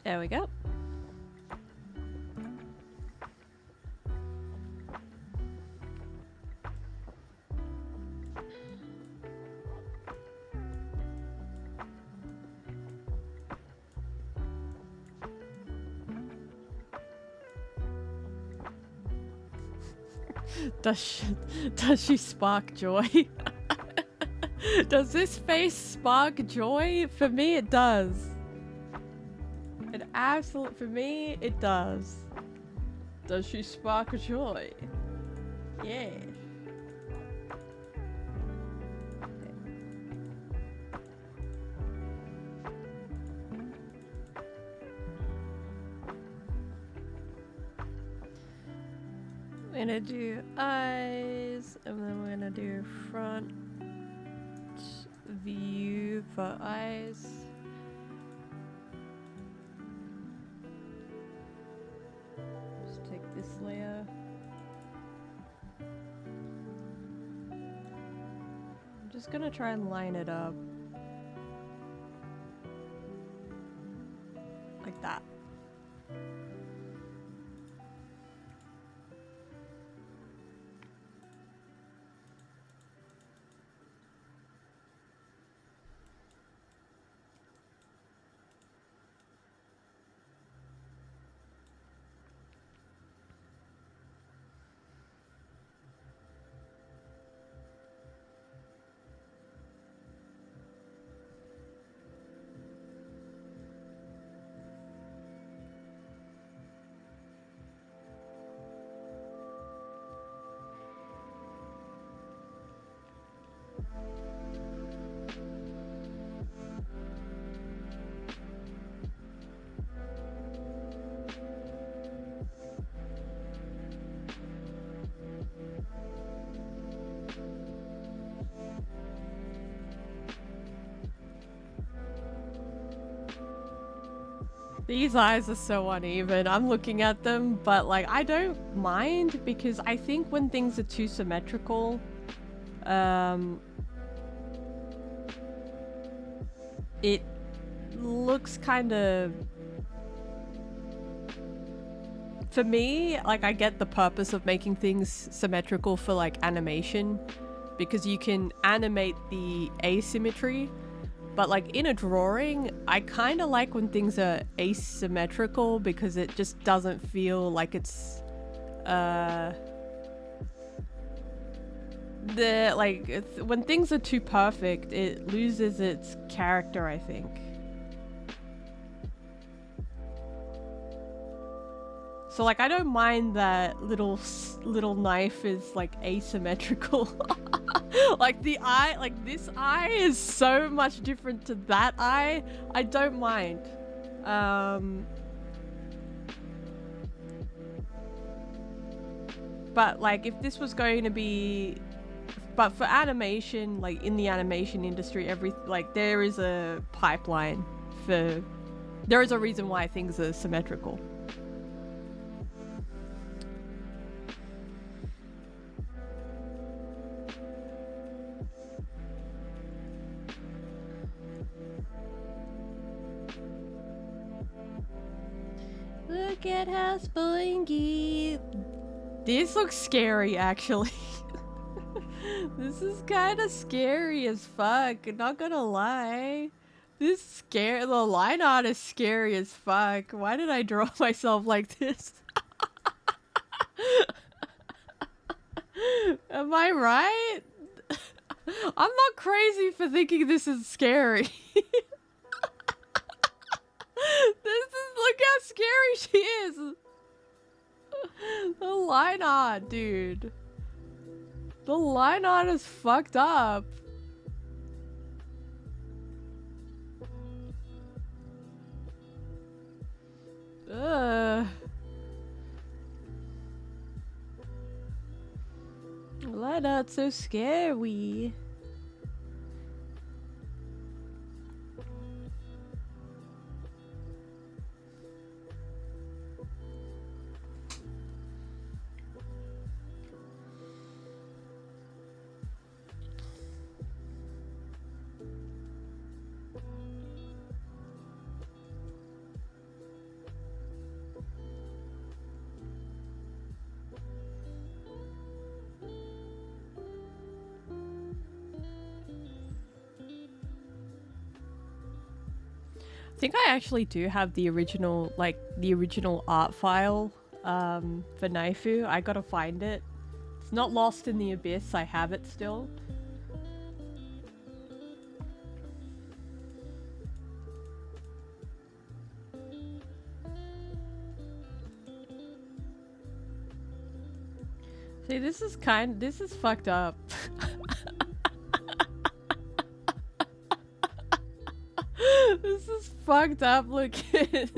There we go. Does she spark joy? Does this face spark joy? For me, it does. For me, it does. Does she spark joy? Yeah. We're gonna do eyes, and then we're gonna do front view for eyes. Just take this layer. I'm just gonna try and line it up. Like that. These eyes are so uneven. I'm looking at them, but like I don't mind because I think when things are too symmetrical, it looks kind of... For me, like I get the purpose of making things symmetrical for like animation because you can animate the asymmetry. But like in a drawing, I kind of like when things are asymmetrical because it just doesn't feel like it's when things are too perfect, it loses its character, I think. So like I don't mind that little knife is like asymmetrical. Like the eye, like this eye is so much different to that eye. I don't mind. But like if this was going to be but for animation, like in the animation industry, there is a pipeline for. There is a reason why things are symmetrical. Look at how springy. This looks scary, actually. This is kind of scary as fuck. Not gonna lie. The line art is scary as fuck. Why did I draw myself like this? Am I right? I'm not crazy for thinking this is scary. Look how scary she is. The line art, dude. The line art is fucked up. Ugh. Line art's so scary. I think I actually do have the original, art file for Naifu. I gotta find it. It's not lost in the abyss. I have it still. See, this is fucked up. This is fucked up looking.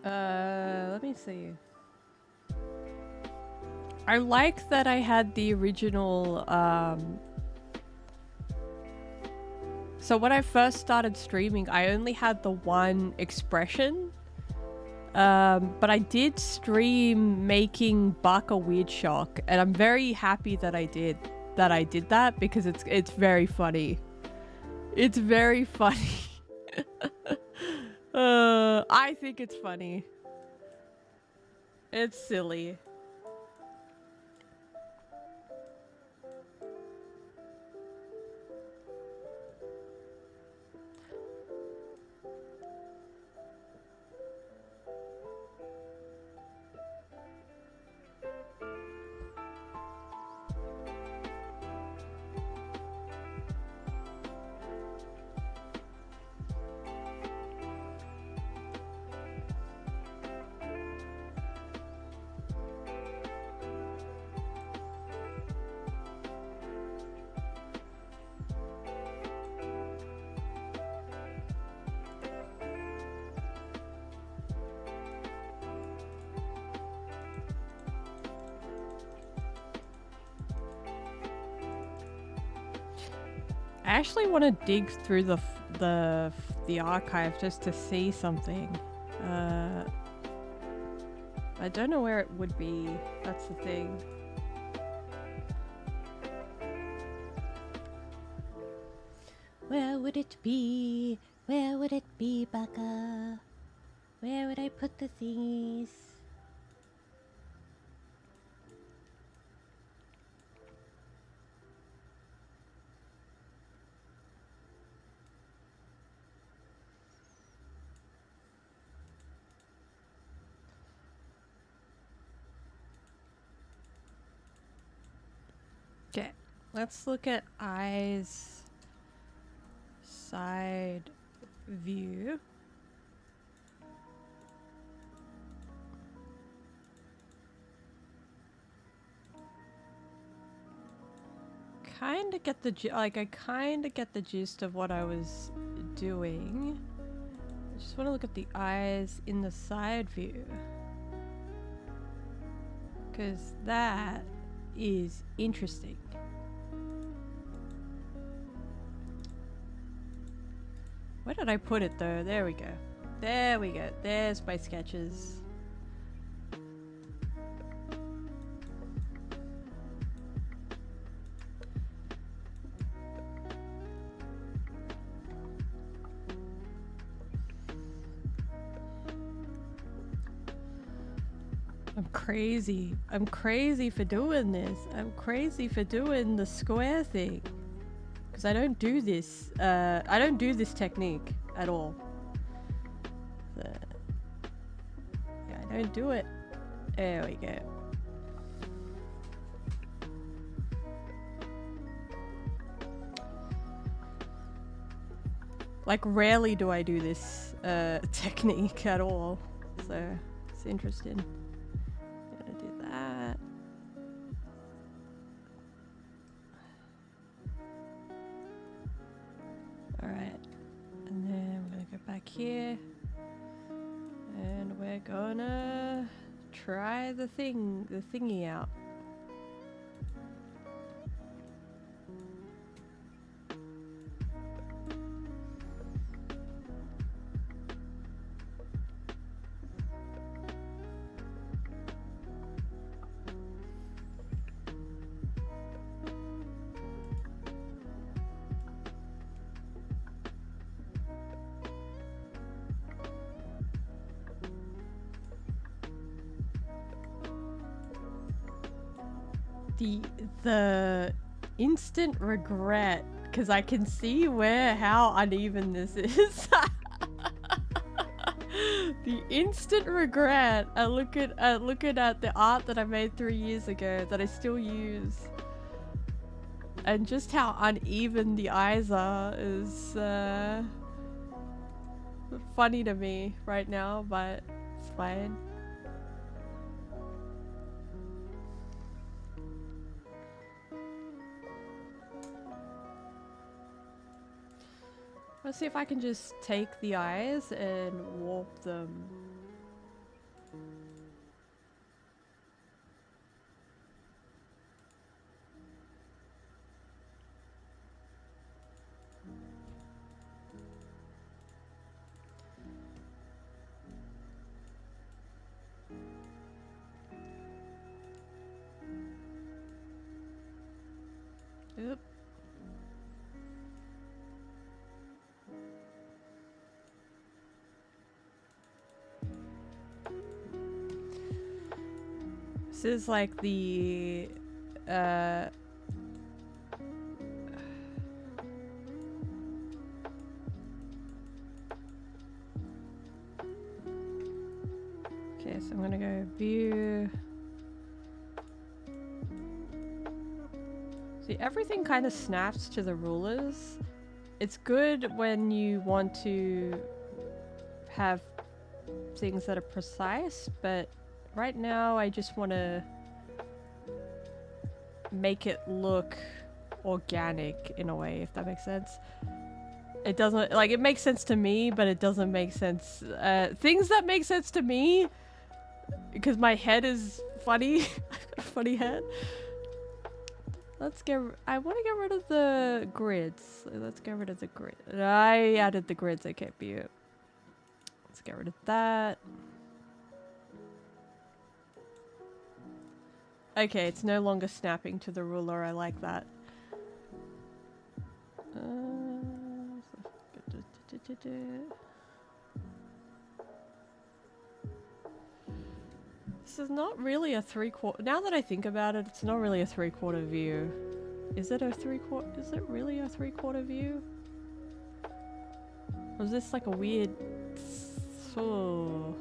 Let me see. I like that I had the original, so when I first started streaming, I only had the one expression. But I did stream making Baka Weird Shock, and I'm very happy that I did that because it's very funny. It's very funny. I think it's funny. It's silly. I actually want to dig through the archive just to see something. I don't know where it would be. That's the thing. Where would it be? Where would it be, Baka? Where would I put the thingies? Okay, let's look at eyes side view. Kind of get the I kind of get the gist of what I was doing. I just want to look at the eyes in the side view, because that is interesting. Where did I put it though? There we go. There we go. There's my sketches. I'm crazy. I'm crazy for doing this. I'm crazy for doing the square thing. Because I don't do this. I don't do this technique at all. So, yeah, I don't do it. There we go. Like, rarely do I do this technique at all. So, it's interesting. Here, and we're gonna try the thingy out. The instant regret, because I can see how uneven this is. The instant regret at looking at the art that I made 3 years ago that I still use, and just how uneven the eyes are is funny to me right now, but it's fine. Let's see if I can just take the eyes and warp them. Oop. This is like the okay, so I'm gonna go view. See, everything kind of snaps to the rulers. It's good when you want to have things that are precise, but right now I just want to make it look organic in a way, if that makes sense. It doesn't, like, it makes sense to me, but it doesn't make sense. Things that make sense to me, because my head is funny, I've got a funny head. I want to get rid of the grids. Let's get rid of the grid. I added the grids, I can't be it. Let's get rid of that. Okay, it's no longer snapping to the ruler. I like that. It's not really a 3/4. Now that I think about it, it's not really a 3/4 view. Is it a 3/4? Is it really a 3/4 view? Or is this like a weird? Oh.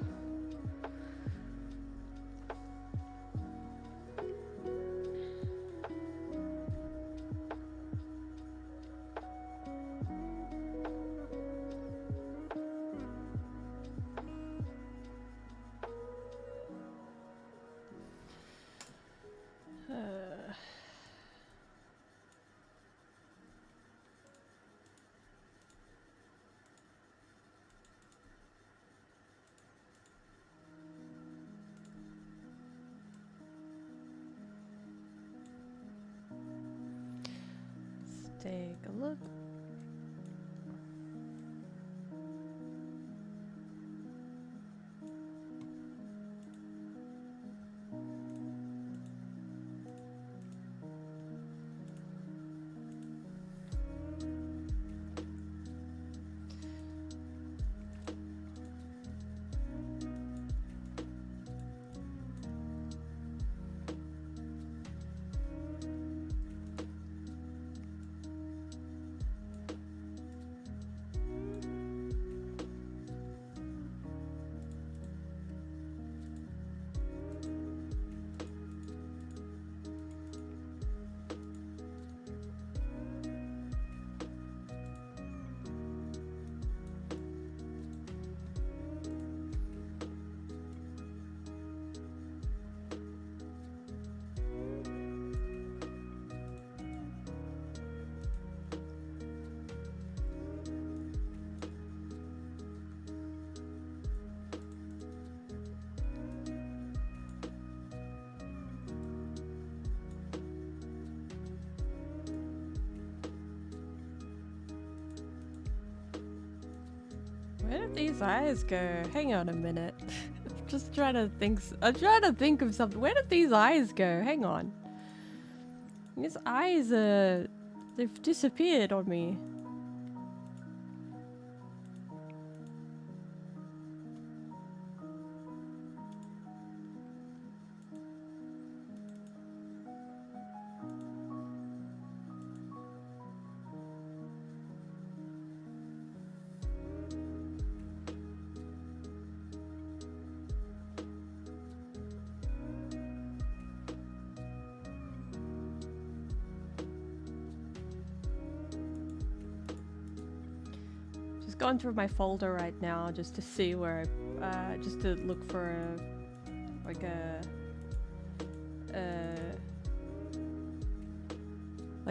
Take a look. Where did these eyes go? Hang on a minute. Just trying to think. I'm trying to think of something. Where did these eyes go? Hang on. These eyes, they've disappeared on me. Going through my folder right now just to see where I, just to look for like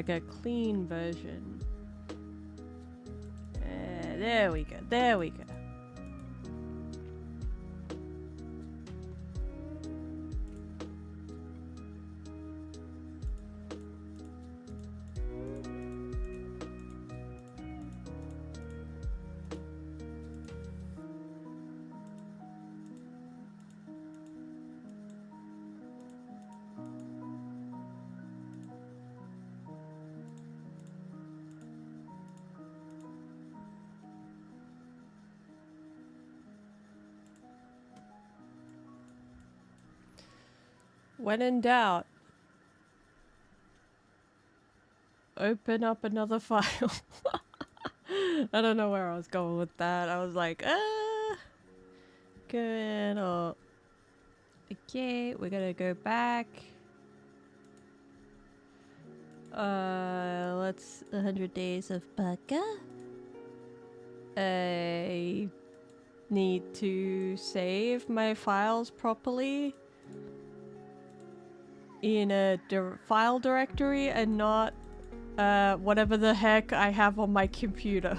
a clean version. There we go. There we go. When in doubt, open up another file. I don't know where I was going with that. I was like, good. Oh. Okay, we're gonna go back. Let's 100 days of Baka. I need to save my files properly in a file directory and not whatever the heck I have on my computer.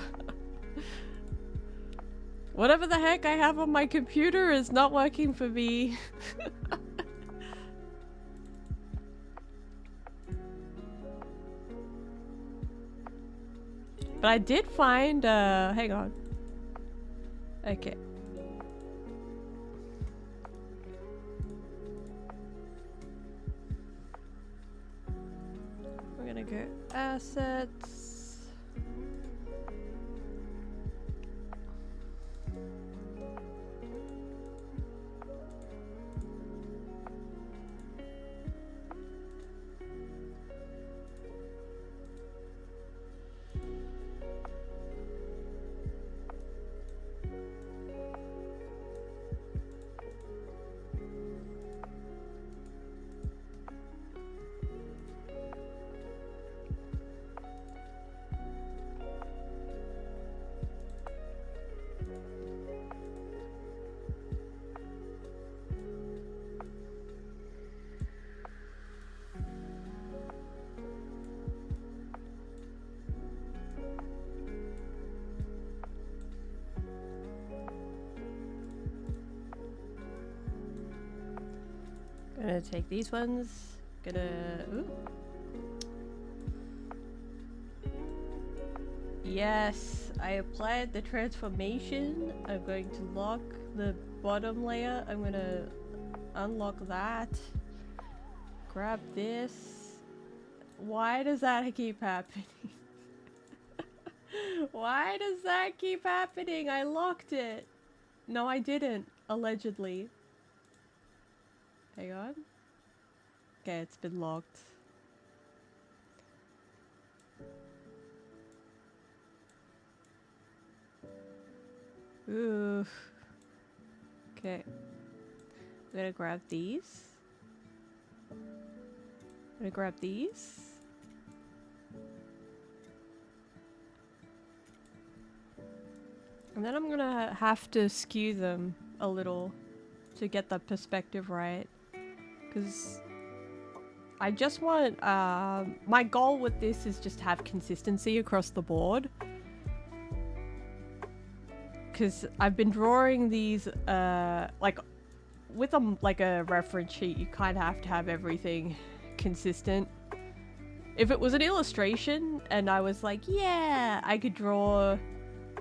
Whatever the heck I have on my computer is not working for me. But I did find, hang on. Okay. We're gonna go assets. gonna take these ones. Ooh. Yes, I applied the transformation. I'm going to lock the bottom layer. I'm gonna unlock that. Grab this. Why does that keep happening? Why does that keep happening? I locked it. No, I didn't. Allegedly. Hang on. Okay, it's been locked. Ooh. Okay. I'm gonna grab these. I'm gonna grab these. And then I'm gonna have to skew them a little to get the perspective right. Because I just want, my goal with this is just have consistency across the board. Because I've been drawing these, like, with a reference sheet, you kind of have to have everything consistent. If it was an illustration and I was like, yeah, I could draw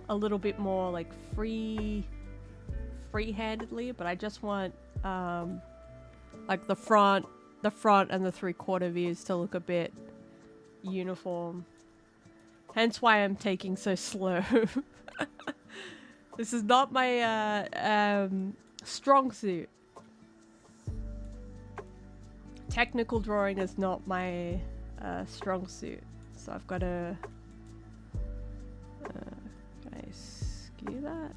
a little bit more like free-handedly, but I just want, like the front and the 3/4 views to look a bit uniform. Hence why I'm taking so slow. This is not my strong suit. Technical drawing is not my strong suit, so I've got to. Can I skew that?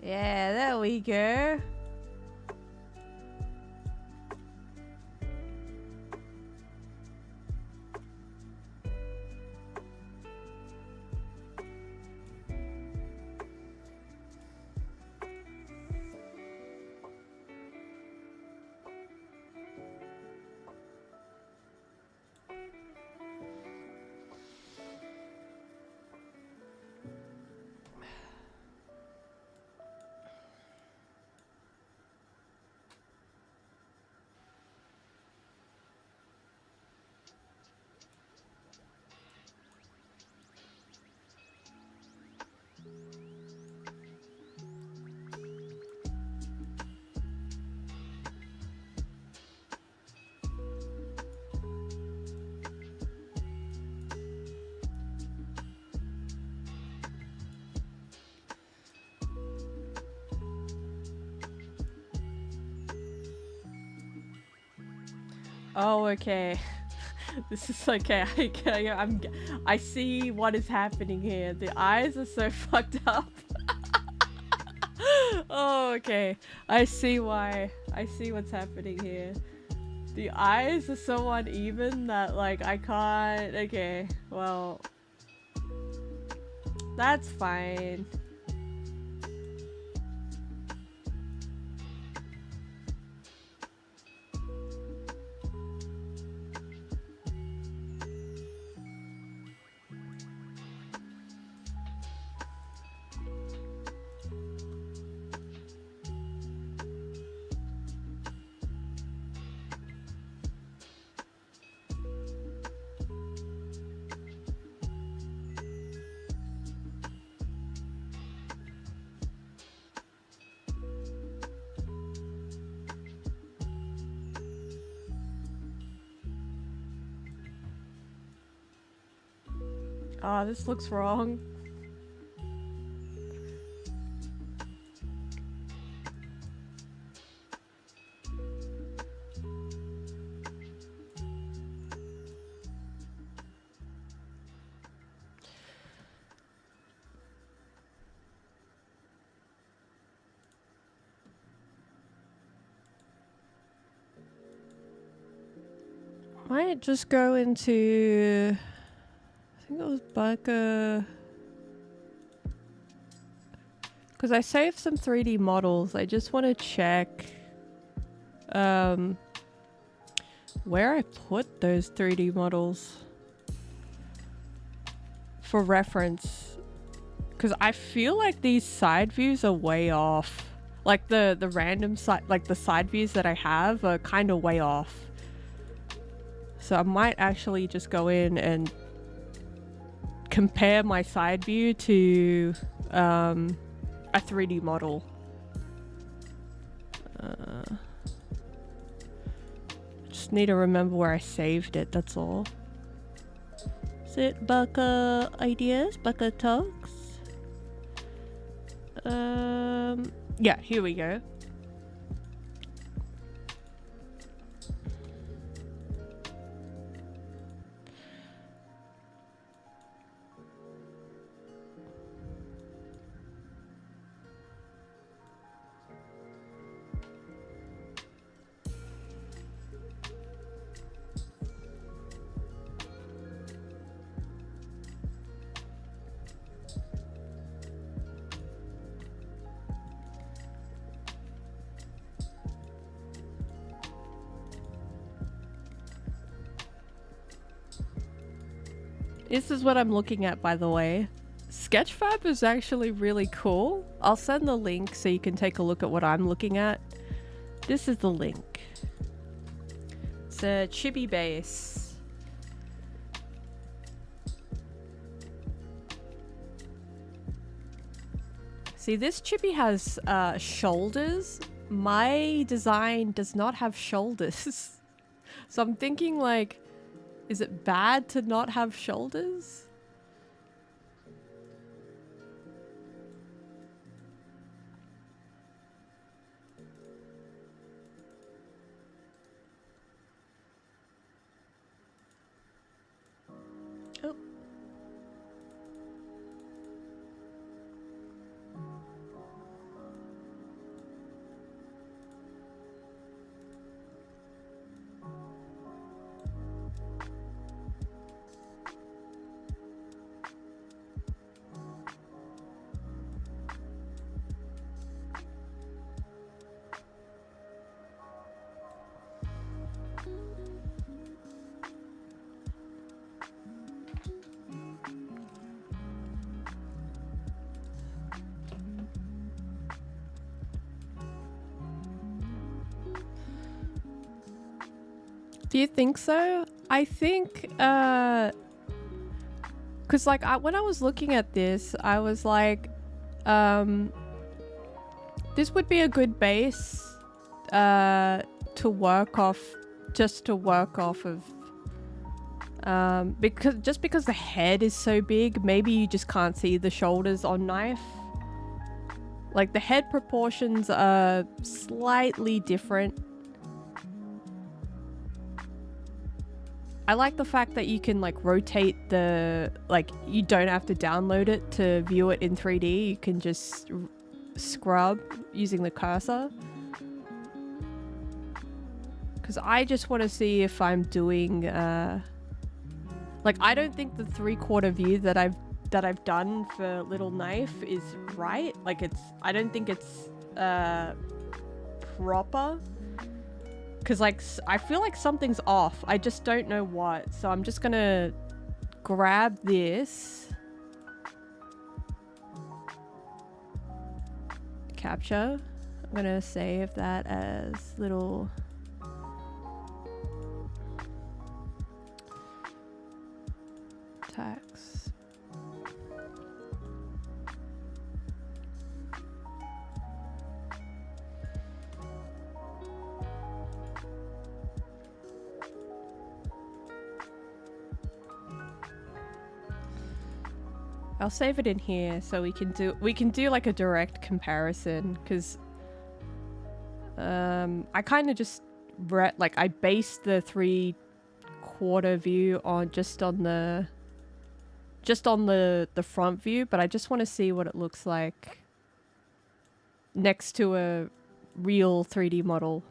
Yeah, there we go. Oh, okay. This is okay. I see what is happening here. The eyes are so fucked up. Oh, okay. I see why. I see what's happening here. The eyes are so uneven that, like, I can't. Okay, well, that's fine. Oh, this looks wrong. Might just go into, I think it was Barker, because I saved some 3D models. I just want to check Where I put those 3D models for reference, because I feel like these side views are way off. Like the random side, like the side views that I have are kind of way off. So I might actually just go in and compare my side view to a 3D model. Just need to remember where I saved it, that's all. Is it Baka Ideas? Baka Talks? Yeah, here we go. This is what I'm looking at, by the way. Sketchfab is actually really cool. I'll send the link so you can take a look at what I'm looking at. This is the link. It's a chibi base. See, this chibi has shoulders. My design does not have shoulders. So I'm thinking, like, is it bad to not have shoulders? Oh. Do you think so? I think, cause like when I was looking at this, I was like, this would be a good base, to work off, just to work off of, because the head is so big, maybe you just can't see the shoulders on knife. Like the head proportions are slightly different. I like the fact that you can like rotate like you don't have to download it to view it in 3D. You can just scrub using the cursor. Because I just want to see if I'm doing, like I don't think the 3/4 view that I've done for Little Knife is right. Like I don't think it's proper. Because, like, I feel like something's off. I just don't know what. So I'm just going to grab this. Capture. I'm going to save that as little... text. I'll save it in here so we can do like a direct comparison, because I kind of just I based the 3/4 view on the front view, but I just want to see what it looks like next to a real 3D model.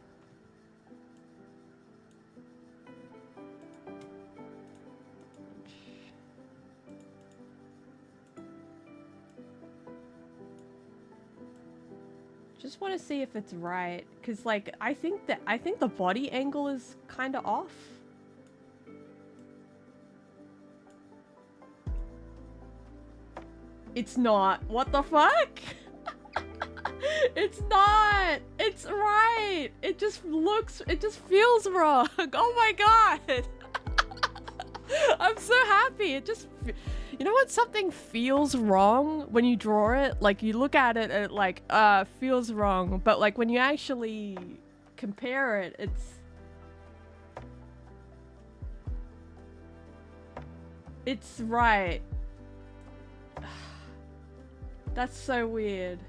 Just want to see if it's right, cause like I think the body angle is kind of off. It's not. What the fuck? It's not. It's right. It just feels wrong. Oh my god. I'm so happy. You know when something feels wrong when you draw it? Like you look at it and it like, feels wrong. But like when you actually compare it, it's right. That's so weird.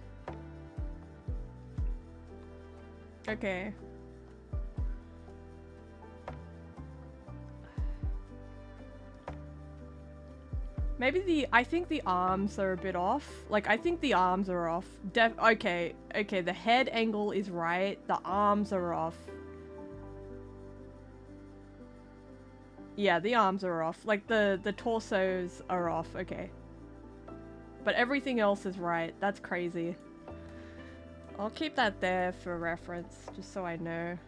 Okay. Maybe I think the arms are a bit off. Like, I think the arms are off. Okay, the head angle is right. The arms are off. Yeah, the arms are off. Like, the torsos are off. Okay. But everything else is right. That's crazy. I'll keep that there for reference, just so I know.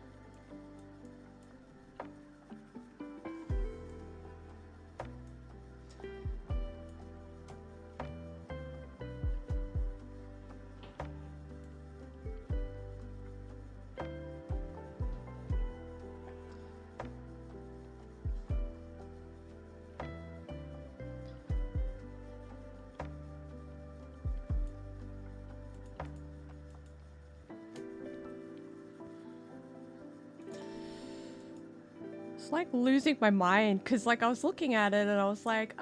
It's like losing my mind, because like I was looking at it and I was like,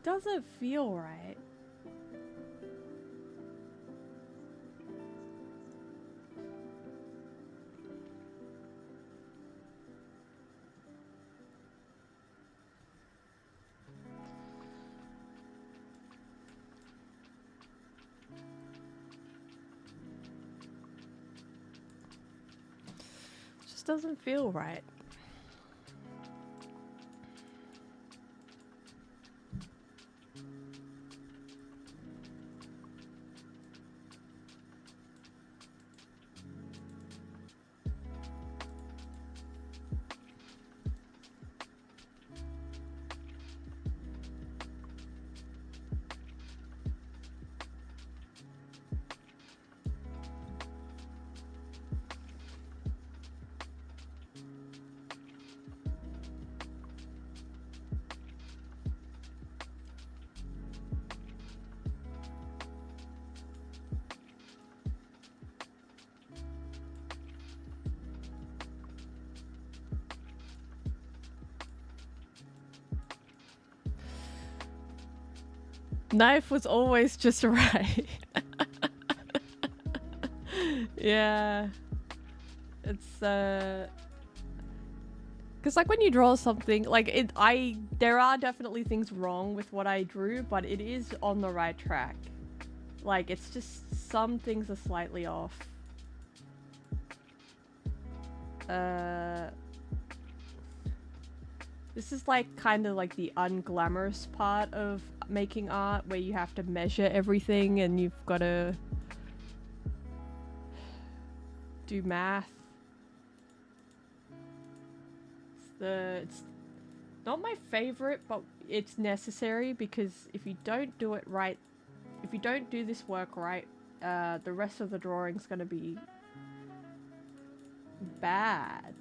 doesn't feel right. Just doesn't feel right. Knife was always just right. Yeah. It's because like when you draw something, like there are definitely things wrong with what I drew, but it is on the right track. Like it's just some things are slightly off. This is like kind of like the unglamorous part of making art, where you have to measure everything and you've got to do math. It's not my favorite, but it's necessary, because if you don't do it right, if you don't do this work right, the rest of the drawing's gonna be bad.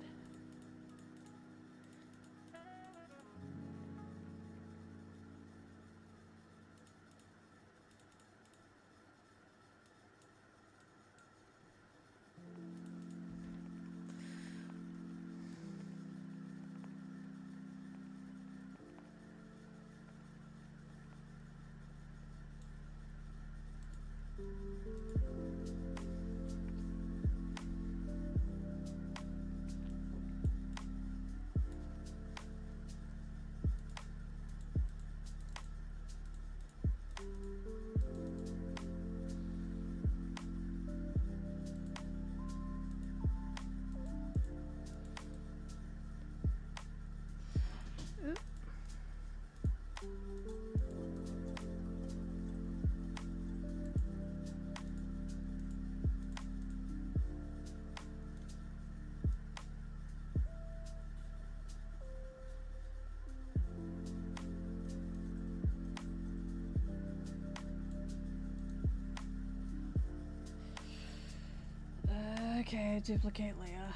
Okay, duplicate layer.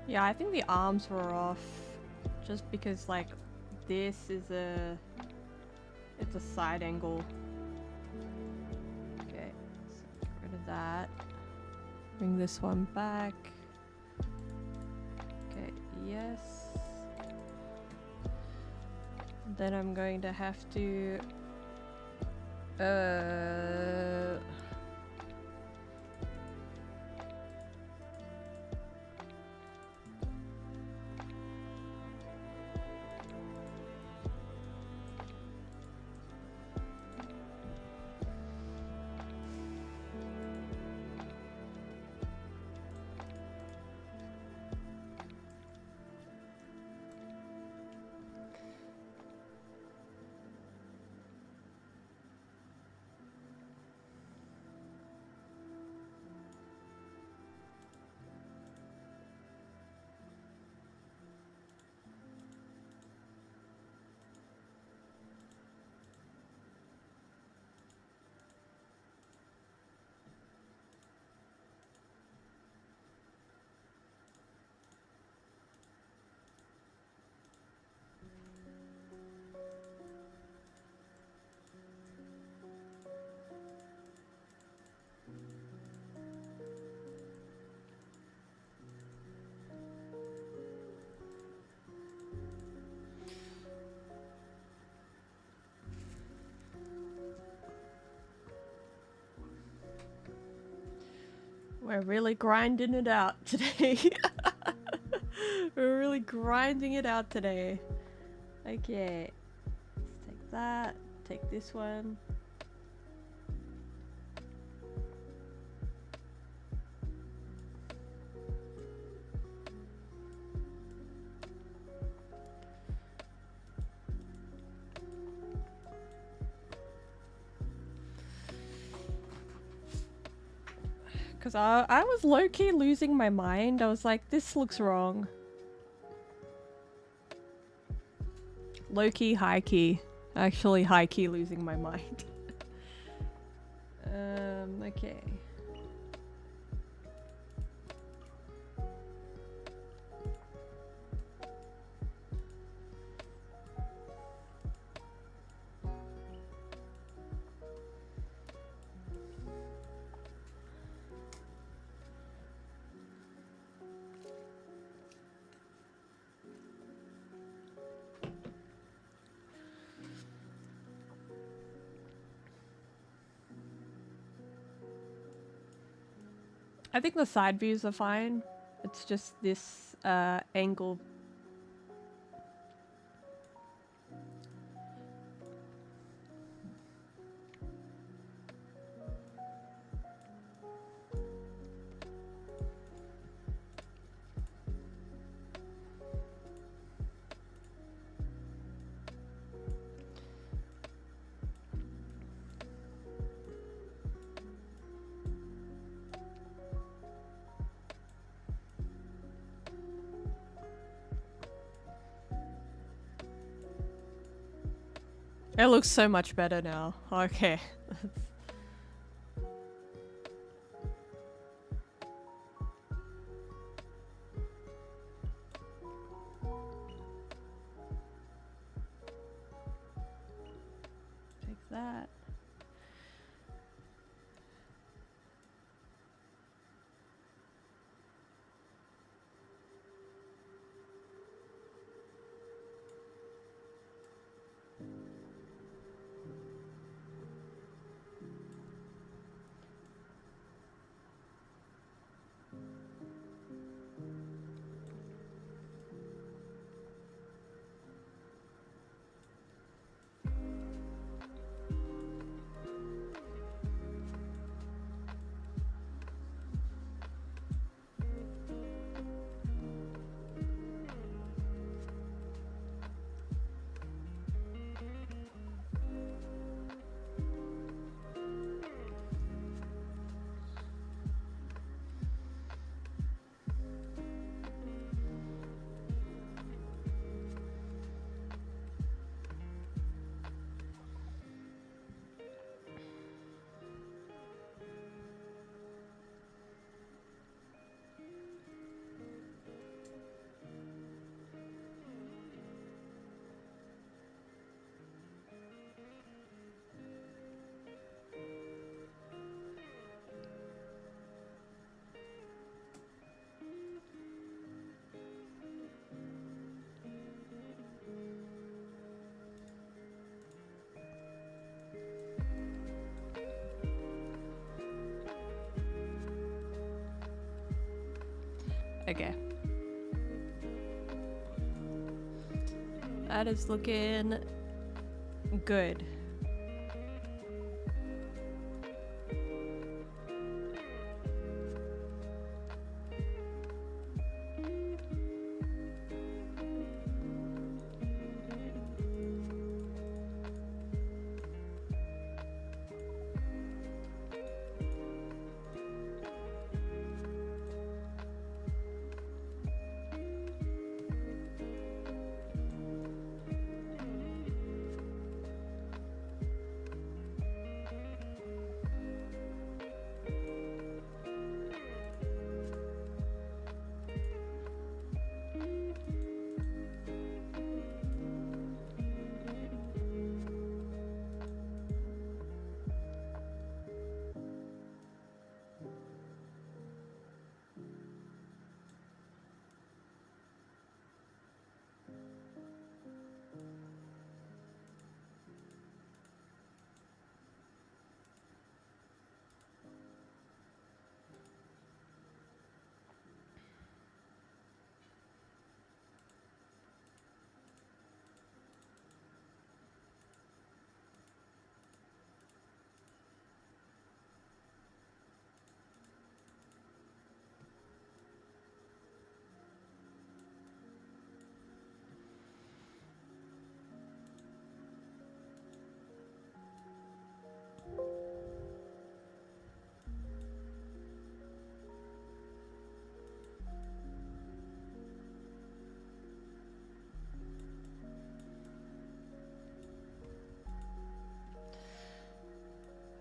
Yeah, I think the arms were off just because like this is it's a side angle. Okay, so get rid of that. Bring this one back. Okay, yes. Then I'm going to have to we're really grinding it out today. We're really grinding it out today. Okay. Let's take that. Take this one. Because I was low-key losing my mind. I was like, this looks wrong. Low-key, high-key. Actually, high-key losing my mind. Okay. I think the side views are fine. It's just this angle. It looks so much better now. Okay. Take that. Okay. That is looking good.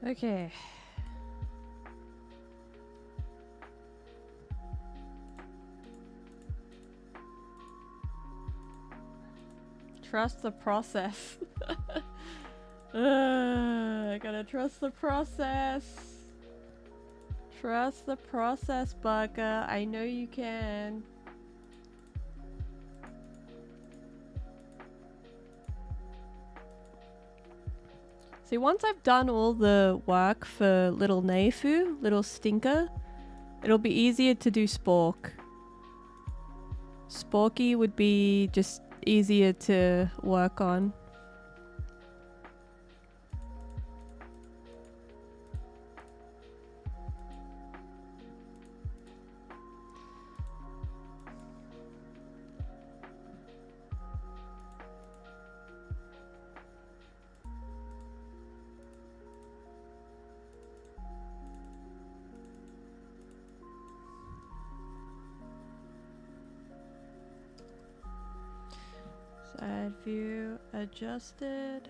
Okay. Trust the process. I gotta trust the process. Trust the process, Barker. I know you can. See, once I've done all the work for little Neifu, little Stinker, it'll be easier to do Spork. Sporky would be just easier to work on. Side view adjusted.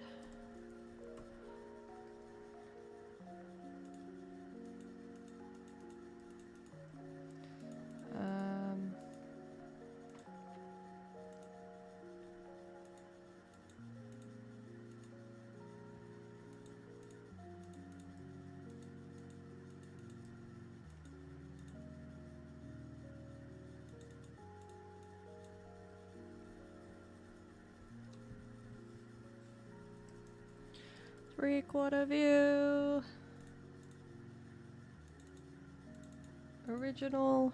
3/4 view. Original.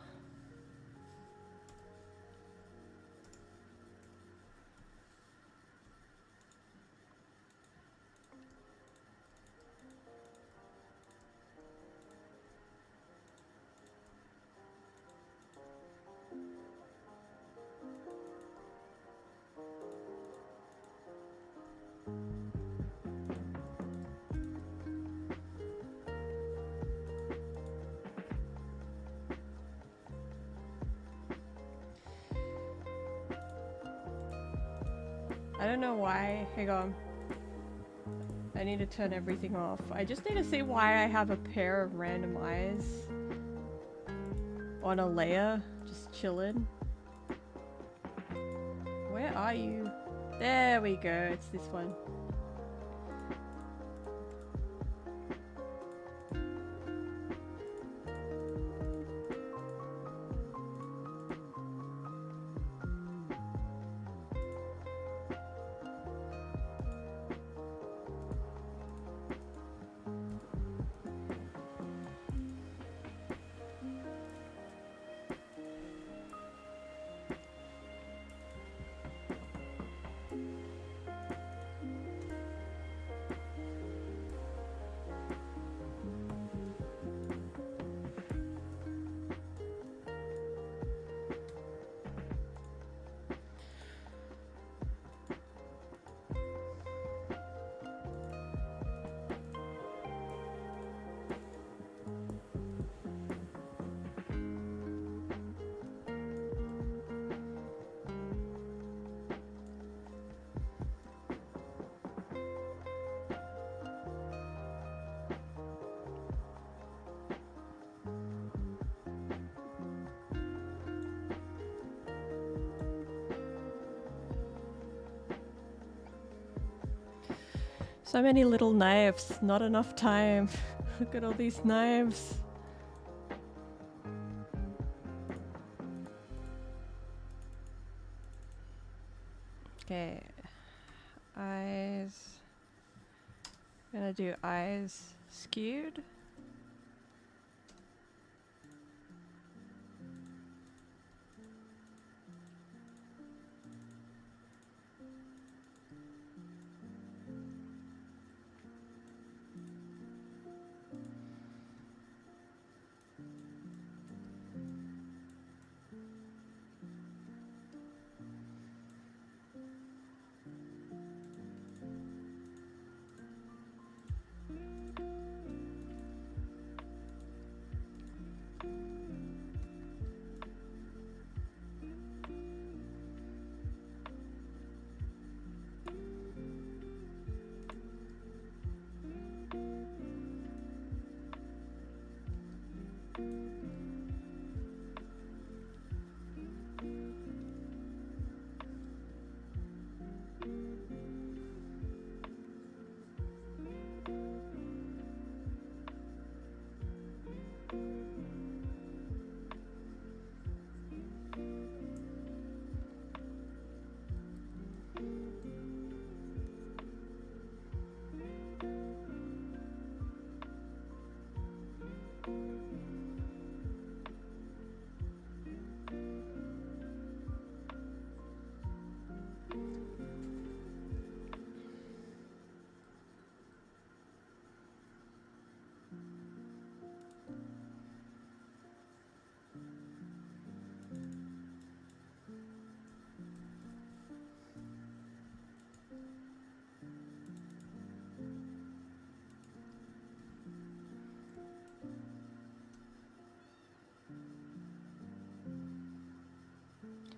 I don't know why. Hang on. I need to turn everything off. I just need to see why I have a pair of random eyes on a layer, just chilling. Where are you? There we go, it's this one. So many little knives, not enough time. Look at all these knives. Okay. Eyes. Gonna do eyes skewed.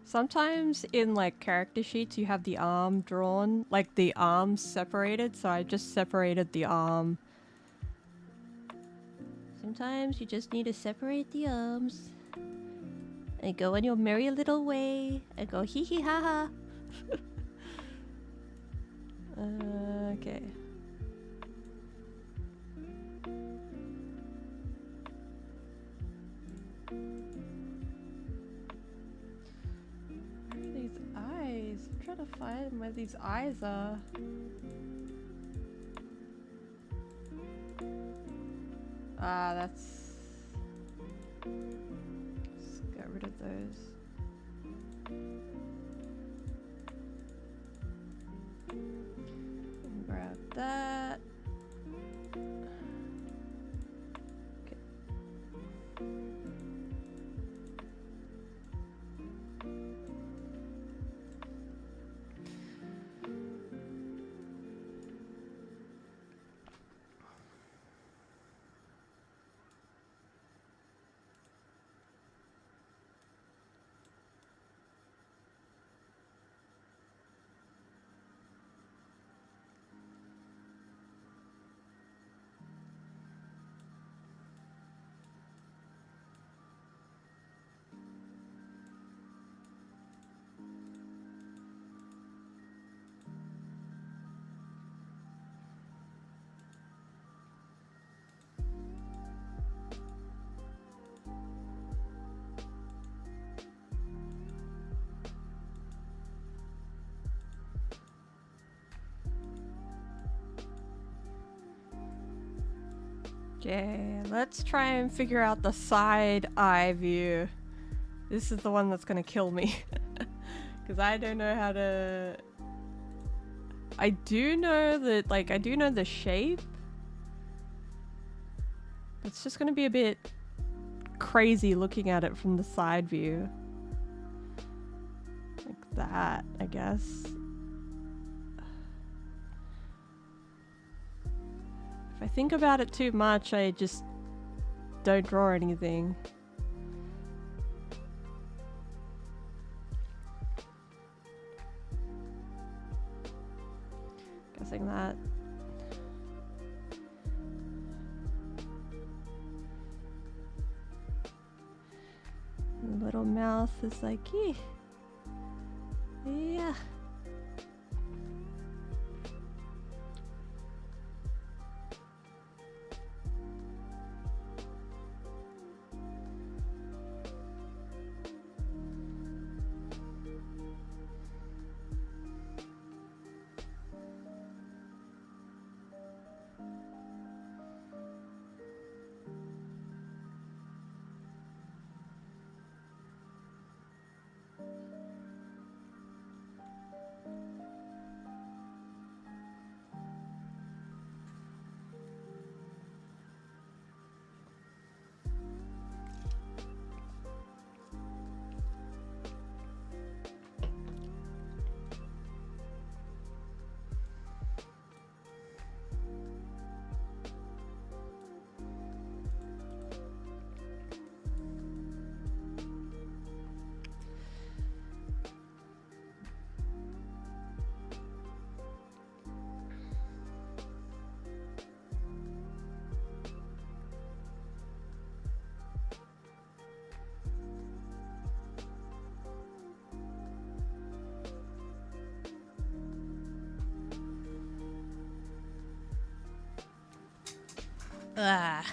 Sometimes in like character sheets you have the arm drawn, like the arms separated, so I just separated the arm. Sometimes you just need to separate the arms and go on your merry little way and go hee hee ha ha. Okay. Where are these eyes? I'm trying to find where these eyes are. That's... Let's get rid of those. And grab that. Okay. Okay, let's try and figure out the side eye view. This is the one that's gonna kill me. Because I don't know how to... I do know that, like, I do know the shape. It's just gonna be a bit crazy looking at it from the side view. Like that, I guess. If I think about it too much, I just don't draw anything. Guessing that. The little mouth is like, yeah. Ah.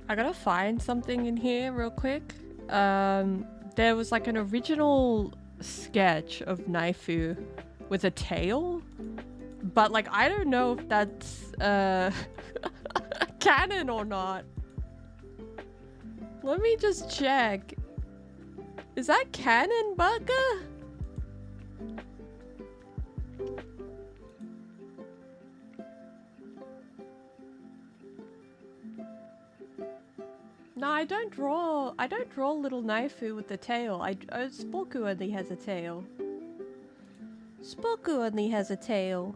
I gotta find something in here real quick. There was like an original sketch of Naifu with a tail, But like, I don't know if that's canon or not. Let me just check. Is that canon, Bugger? No, I don't draw little Naifu with the tail. Sporku only has a tail. Sporku only has a tail.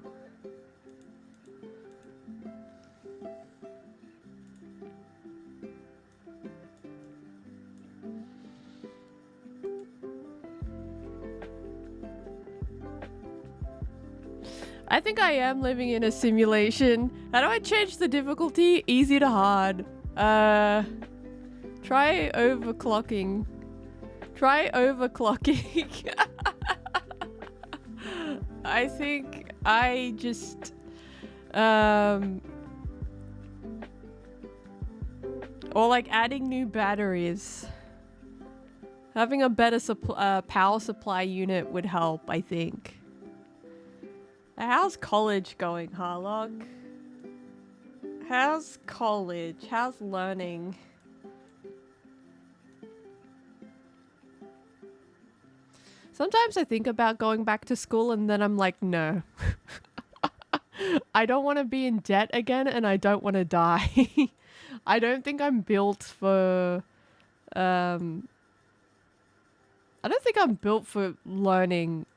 I think I am living in a simulation. How do I change the difficulty? Easy to hard. Try overclocking. Try overclocking. I think I just or like adding new batteries. Having a better power supply unit would help, I think. How's college going, Harlock? How's college? How's learning? Sometimes I think about going back to school and then I'm like, no. I don't want to be in debt again and I don't want to die. I don't think I'm built for... I don't think I'm built for learning,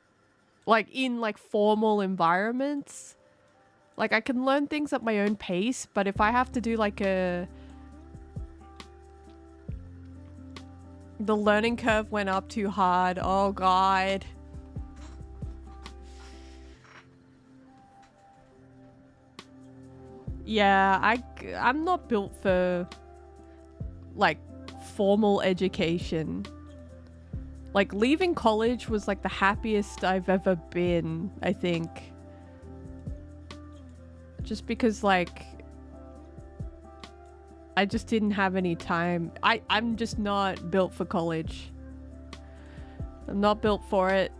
like, in, like, formal environments. Like, I can learn things at my own pace, but if I have to do, like, the learning curve went up too hard. Oh, God. Yeah, I'm not built for, like, formal education. Like, leaving college was, like, the happiest I've ever been, I think. Just because, like, I just didn't have any time. I'm just not built for college. I'm not built for it.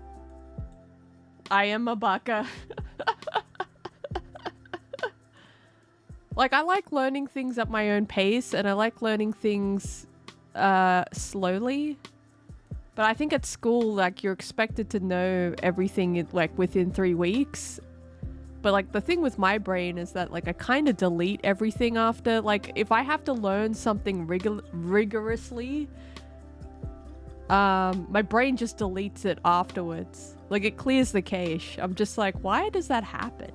I am a baka. Like, I like learning things at my own pace, and I like learning things slowly. But I think at school, like, you're expected to know everything, like, within 3 weeks. But, like, the thing with my brain is that, like, I kind of delete everything after. Like, if I have to learn something rigorously, my brain just deletes it afterwards. Like, it clears the cache. I'm just like, why does that happen?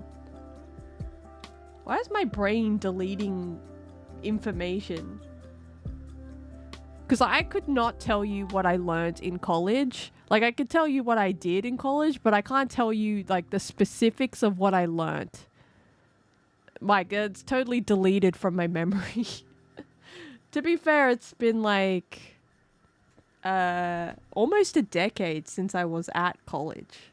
Why is my brain deleting information? Because I could not tell you what I learned in college. Like, I could tell you what I did in college, but I can't tell you, like, the specifics of what I learned. Like, it's totally deleted from my memory. To be fair, it's been, like, almost a decade since I was at college.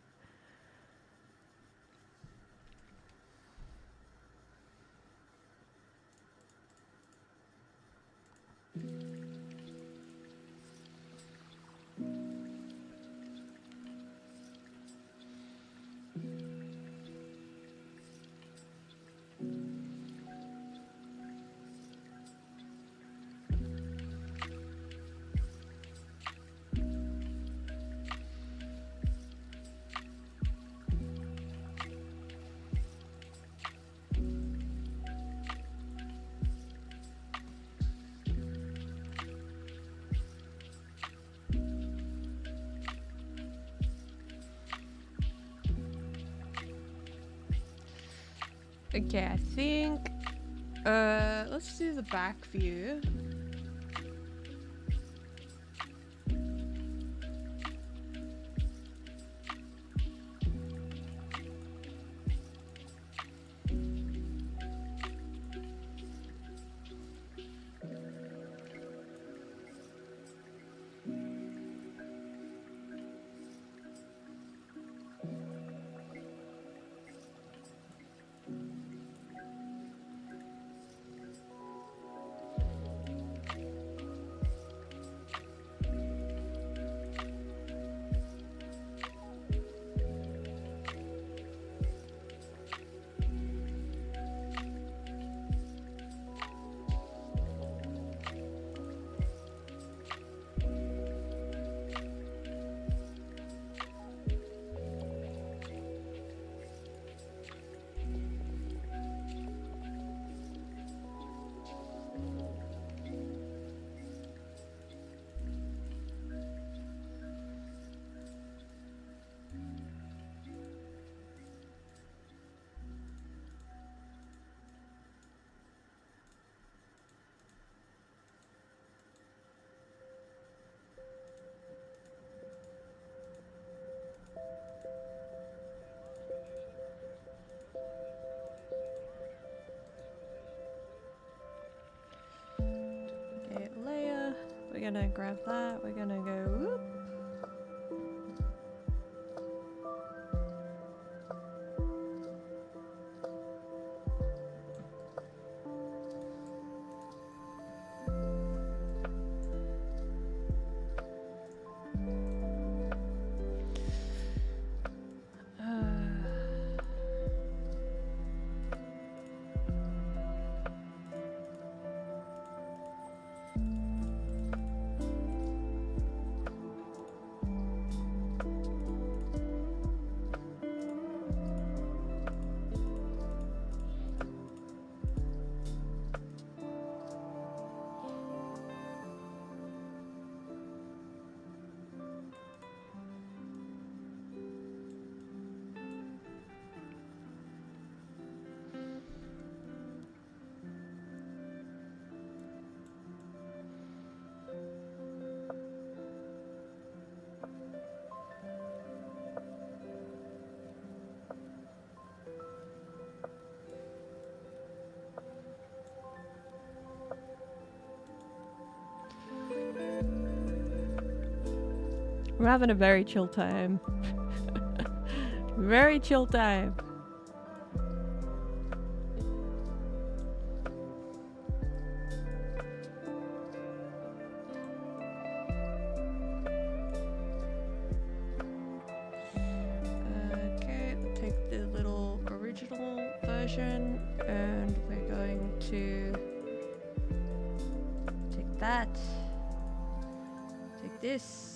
Okay, I think, let's do the back view. grab that. We're gonna go whoop. We're having a very chill time. Very chill time. Okay, we'll take the little original version and we're going to take that. Take this.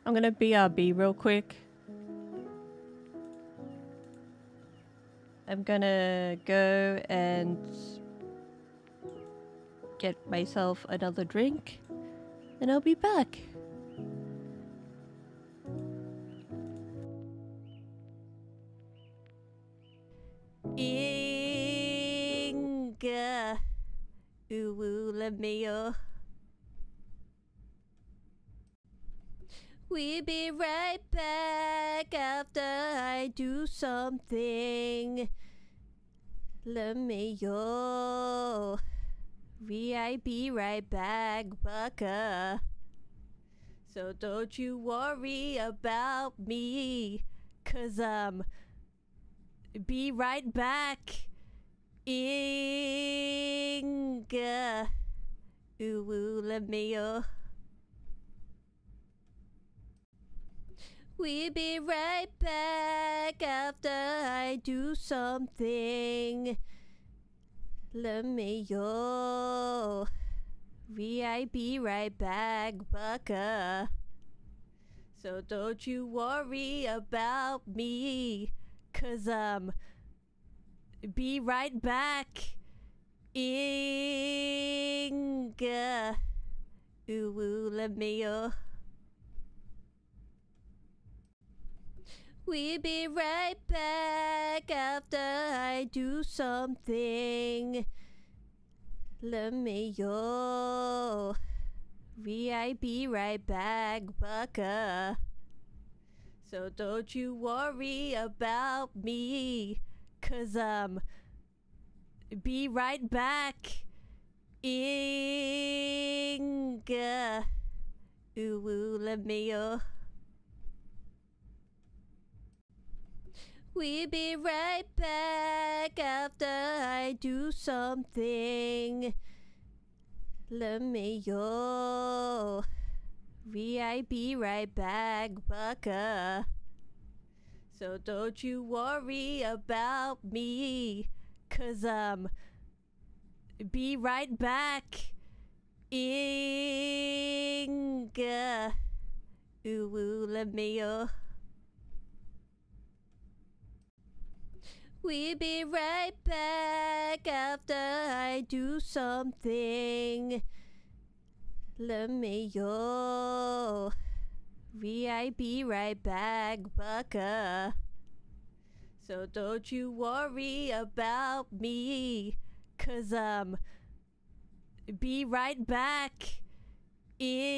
I'm gonna BRB real quick. I'm gonna go and get myself another drink and I'll be back. Inga, let me. We'll be right back after I do something. Let me go. I be right back, Bucka. So don't you worry about me, 'cause be right back. Inga, let me. We'll be right back after I do something. Let me go. I be right back, Bucka. So don't you worry about me, 'cause be right back. Inga. Ooh, let me We'll be right back after I do something. Let me I be right back, bucka. So don't you worry about me, 'cause be right back. Inga. Ooh, let me We'll be right back after I do something. Let me I be right back, bucka. So don't you worry about me, 'cause be right back. Inga. Ooh, let me We'll be right back after I do something. Let me I be right back, bucka. So don't you worry about me, 'cause be right back. Inga.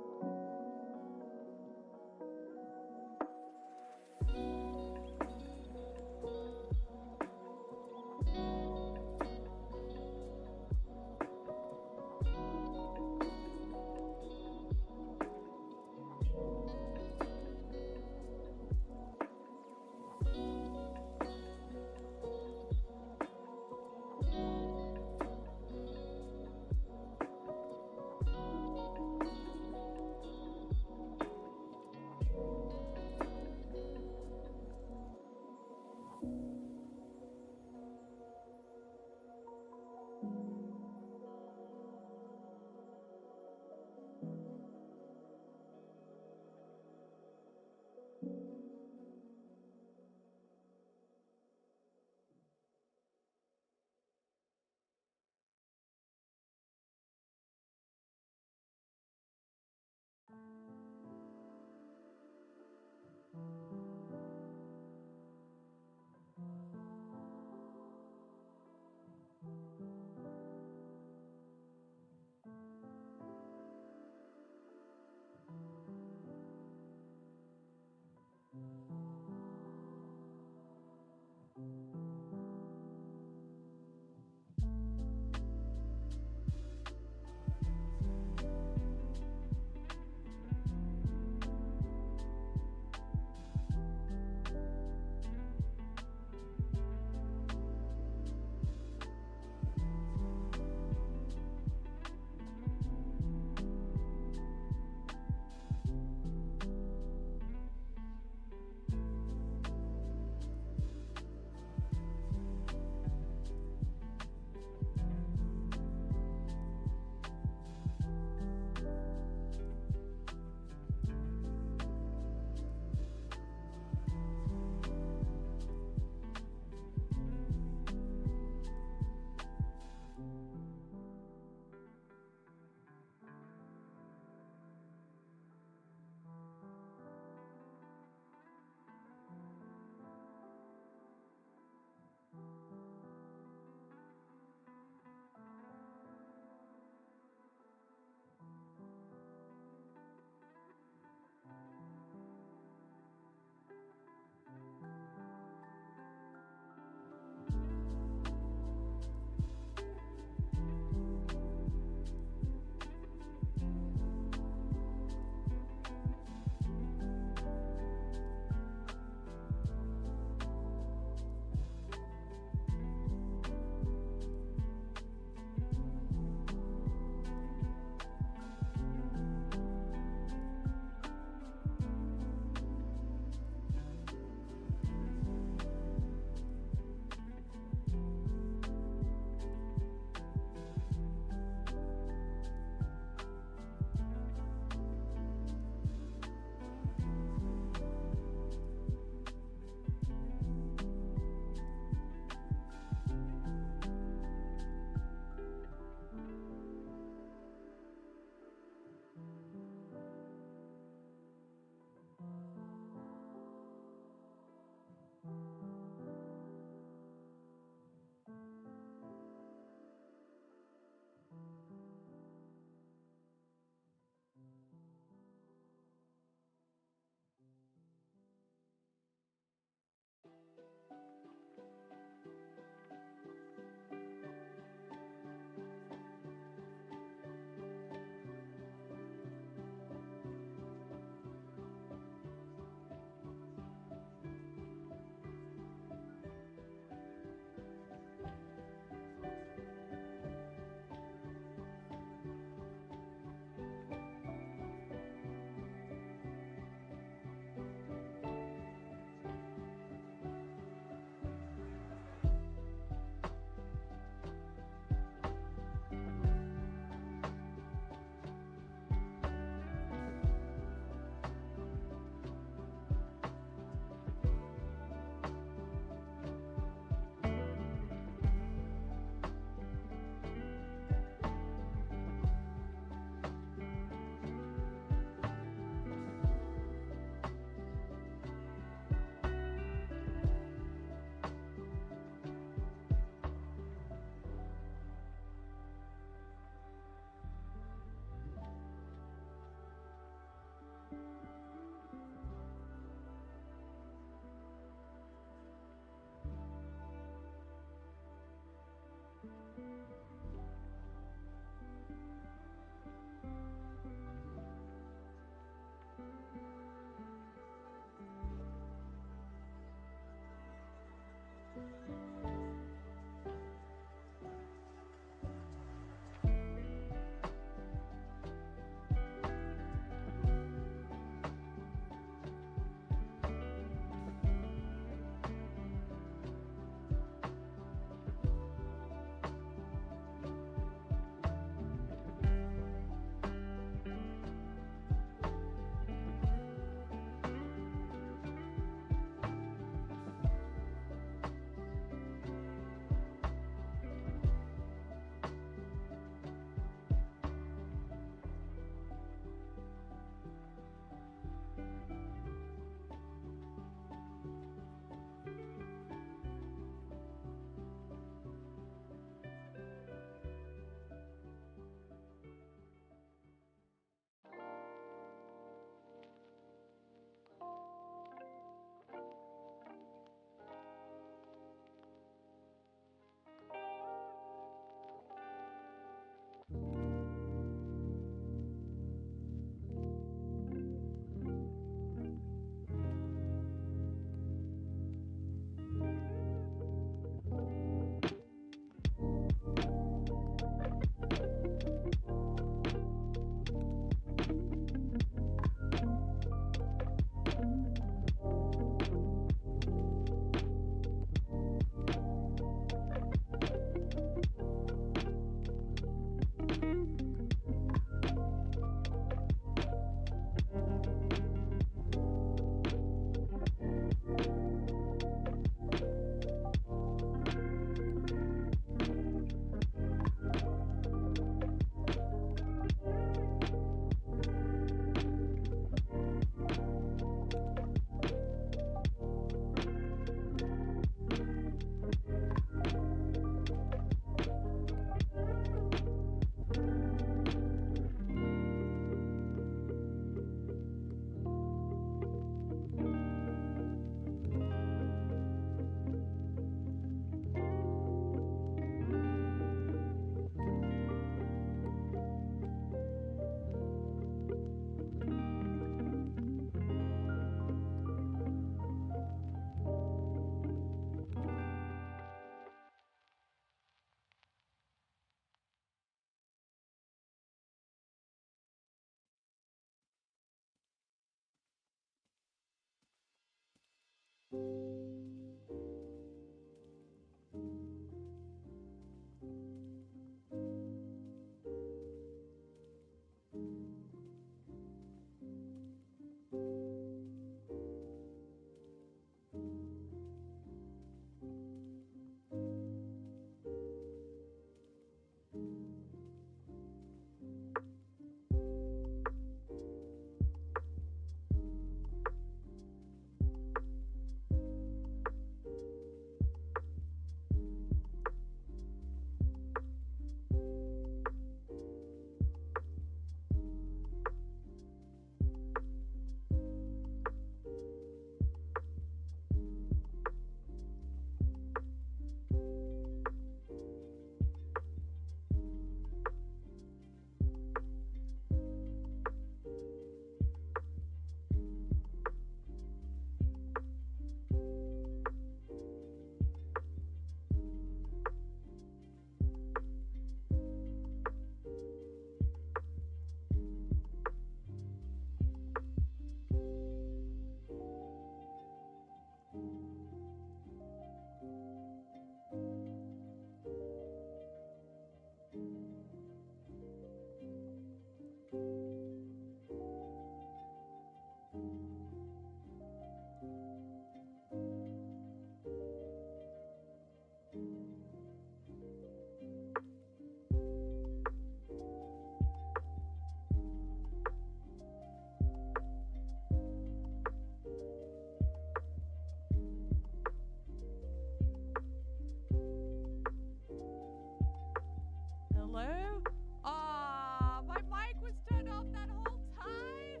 Hello? Ah, my mic was turned off that whole time.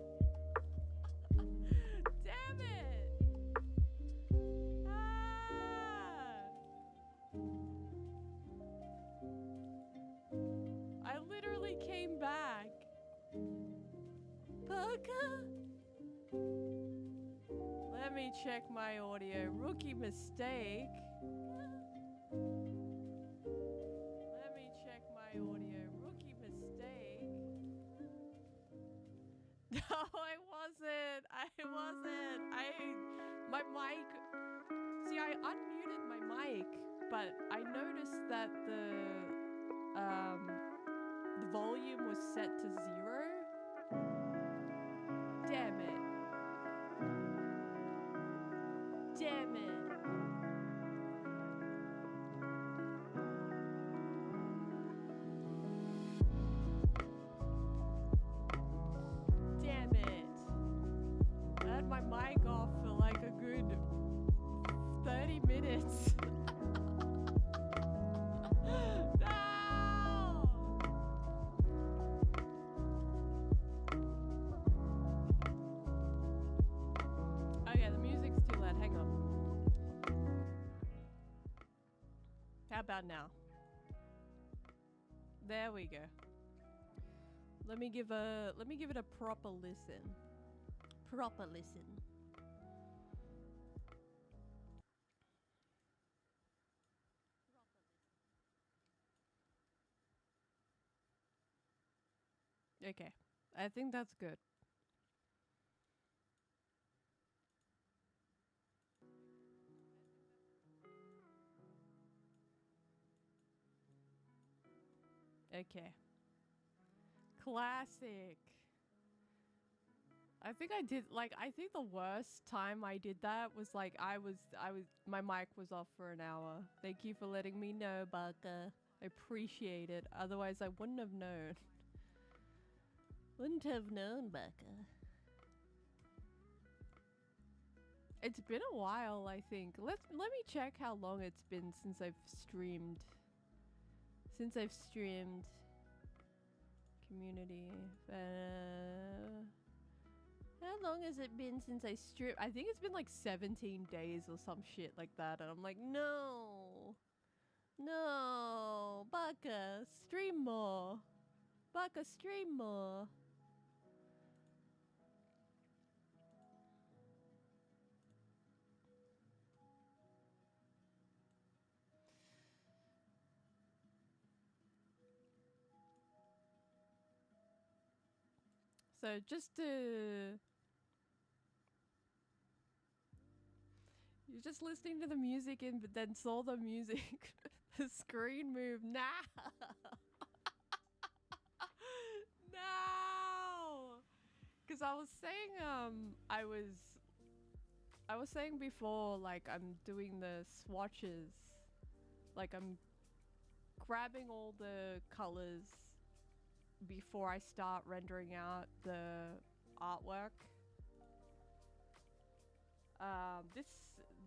Damn it. Ah. I literally came back. Parker? Let me check my audio. Rookie mistake. Let me check my audio. Rookie mistake. No, I wasn't. My mic. See, I unmuted my mic, but I noticed that the volume was set to 0. Damn it. Damn it. Damn it. I had my mic off for like a good 30 minutes. No! Okay, the music's too loud. Hang on. How about now? There we go. Let me give it a proper listen. Proper listen. Okay. I think that's good. Okay. Classic. I think the worst time I did that was like my mic was off for an hour. Thank you for letting me know, Barker. I appreciate it. Otherwise I wouldn't have known. Wouldn't have known, Barker. It's been a while, I think. Let me check how long it's been since I've streamed. Community. How long has it been since I streamed? I think it's been like 17 days or some shit like that. And I'm like, no. No. Baka, stream more. Baka, stream more. So just to You're just listening to the music in, but then saw the music, the screen move. Nah. No. Because I was saying, I was saying before, like, I'm doing the swatches. Like, I'm grabbing all the colors before I start rendering out the artwork.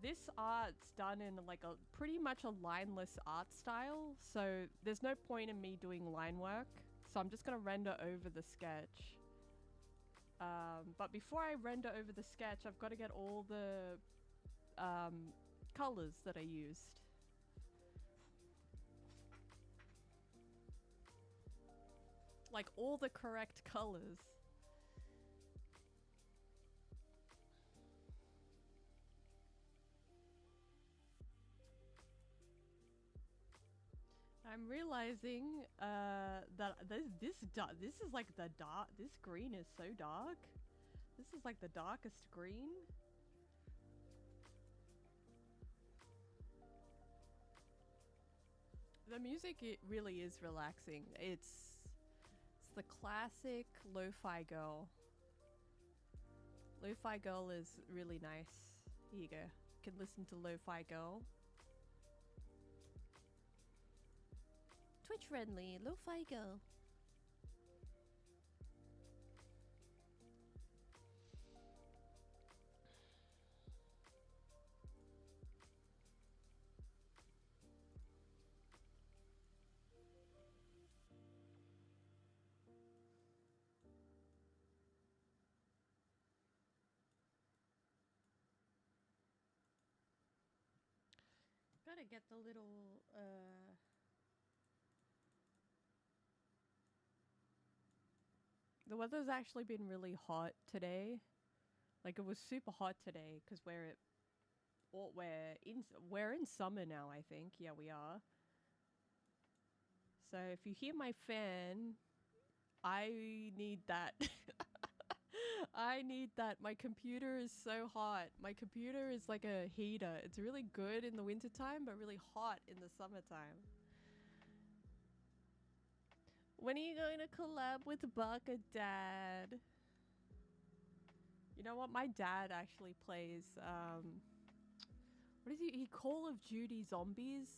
This art's done in like a pretty much a lineless art style, so there's no point in me doing line work. So I'm just gonna render over the sketch. But before I render over the sketch, I've got to get all the colors that I used. Like all the correct colors. I'm realizing that this is like the dark. This green is so dark. This is like the darkest green. The music, it really is relaxing. It's the classic lo-fi girl. Lo-fi girl is really nice. Here you go. You can listen to lo-fi girl. Twitch friendly, lo-fi girl. Gotta get the little The weather's actually been really hot today. Like, it was super hot today because we're in summer now, I think. Yeah, we are. So if you hear my fan, I need that. I need that. My computer is so hot. My computer is like a heater. It's really good in the wintertime, but really hot in the summertime. When are you going to collab with Baka Dad? You know what? My dad actually plays, what is he? Call of Duty Zombies?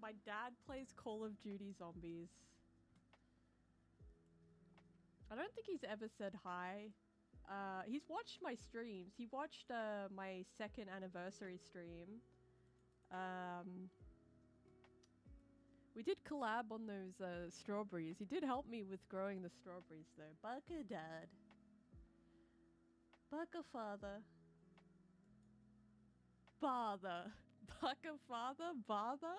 My dad plays Call of Duty Zombies. I don't think he's ever said hi. He's watched my streams. He watched, my 2nd anniversary stream. We did collab on those strawberries. He did help me with growing the strawberries though. Baka Dad. Baka Father. Father. Baka Father? Father?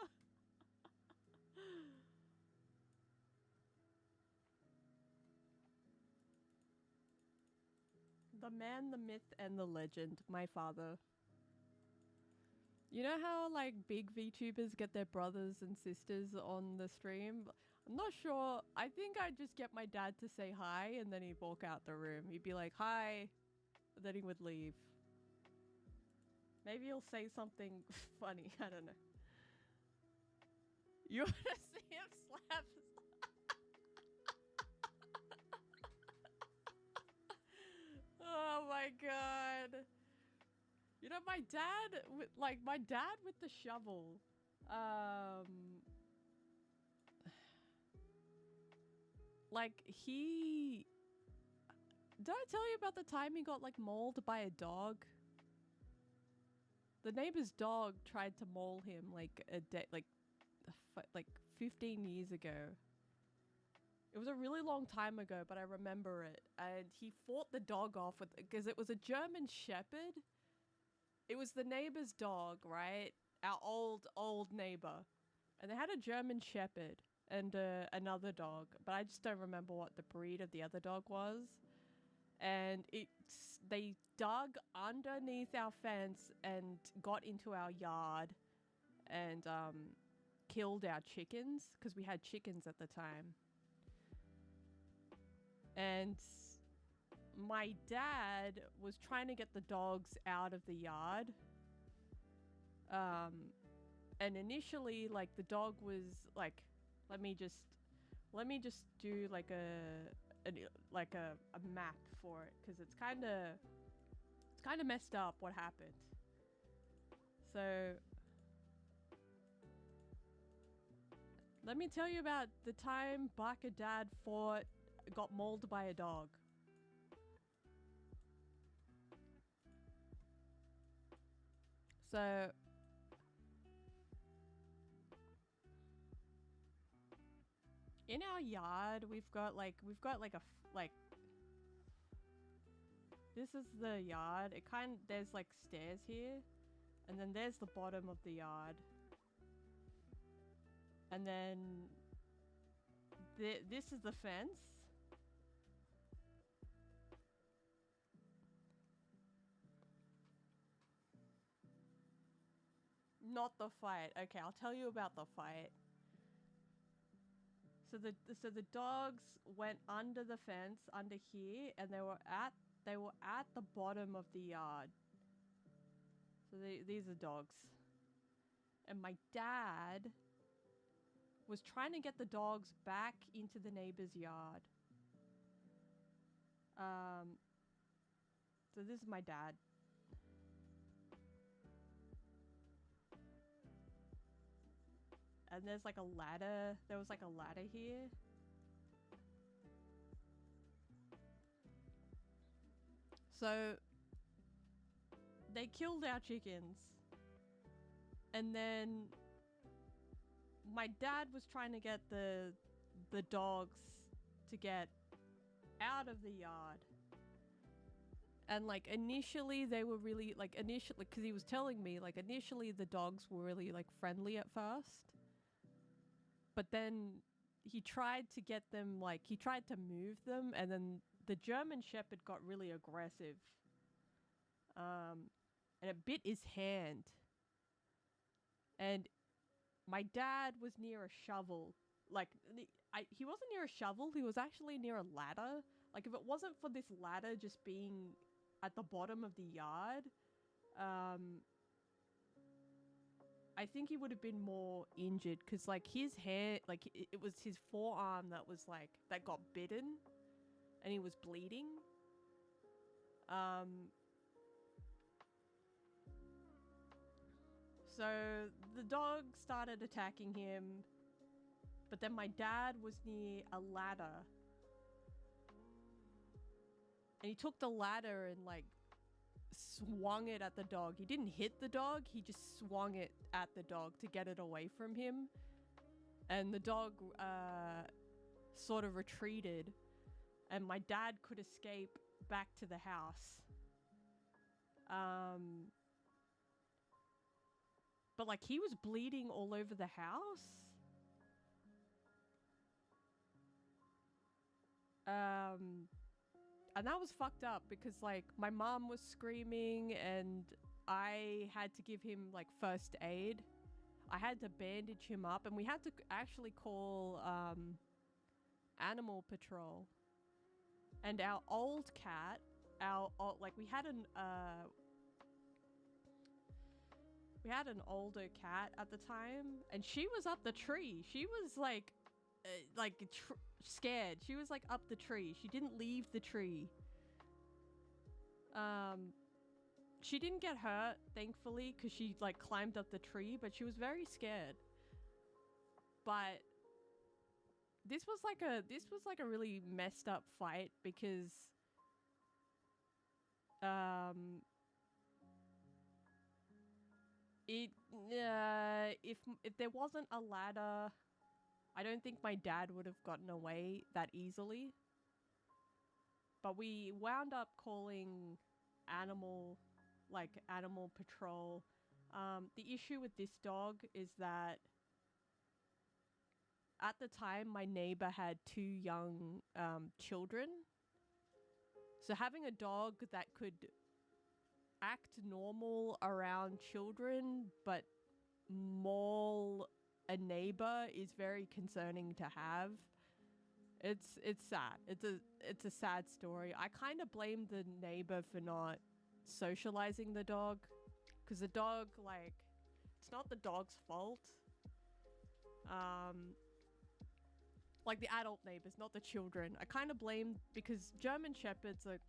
The man, the myth, and the legend. My father. You know how, like, big VTubers get their brothers and sisters on the stream? I'm not sure. I think I'd just get my dad to say hi, and then he'd walk out the room. He'd be like, hi. And then he would leave. Maybe he'll say something funny. I don't know. You want to see him slap? Oh my god. You know, my dad with the shovel. Like, he... Did I tell you about the time he got, like, mauled by a dog? The neighbor's dog tried to maul him, like, a day, like 15 years ago. It was a really long time ago, but I remember it. And he fought the dog off with, because it was a German Shepherd. It was the neighbor's dog, right? Our old neighbor. And they had a German Shepherd and another dog, but I just don't remember what the breed of the other dog was. And they dug underneath our fence and got into our yard and killed our chickens, because we had chickens at the time. And my dad was trying to get the dogs out of the yard. And initially, like, the dog was like, let me just do like a map for it, because it's kind of messed up what happened. So let me tell you about the time Barker Dad got mauled by a dog. So in our yard, we've got like this is the yard. There's like stairs here, and then there's the bottom of the yard. And then this is the fence. Not the fight. Okay, I'll tell you about the fight. So the dogs went under the fence, under here, and they were at the bottom of the yard. So these are dogs. And my dad was trying to get the dogs back into the neighbor's yard. So this is my dad. And there's like a ladder. There was like a ladder here. So they killed our chickens. And then my dad was trying to get the dogs to get out of the yard. And like initially they were really like because he was telling me like initially the dogs were really like friendly at first. But then he tried to get them, like, he tried to move them, and then the German Shepherd got really aggressive. And it bit his hand. And my dad was near a shovel. Like, he wasn't near a shovel, he was actually near a ladder. Like, if it wasn't for this ladder just being at the bottom of the yard, I think he would have been more injured, because like his hair, like it was his forearm that was like, that got bitten and he was bleeding. So the dog started attacking him, but then my dad was near a ladder and he took the ladder and like swung it at the dog. He didn't hit the dog, he just swung it at the dog to get it away from him. And the dog sort of retreated, and my dad could escape back to the house. But like he was bleeding all over the house. And that was fucked up, because like my mom was screaming and I had to give him like first aid. I had to bandage him up, and we had to actually call animal patrol. And our old cat, we had an older cat at the time, and she was up the tree. She was like scared. She was like up the tree. She didn't leave the tree. She didn't get hurt, thankfully, because she like climbed up the tree, but she was very scared. But this was like a really messed up fight, because if there wasn't a ladder, I don't think my dad would have gotten away that easily. But we wound up calling animal patrol. The issue with this dog is that at the time my neighbor had 2 young children. So having a dog that could act normal around children but maul a neighbor is very concerning to have. It's sad. It's a sad story. I kind of blame the neighbor for not socializing the dog, because the dog, like, it's not the dog's fault. Like the adult neighbors, not the children. I kind of blame, because German Shepherds are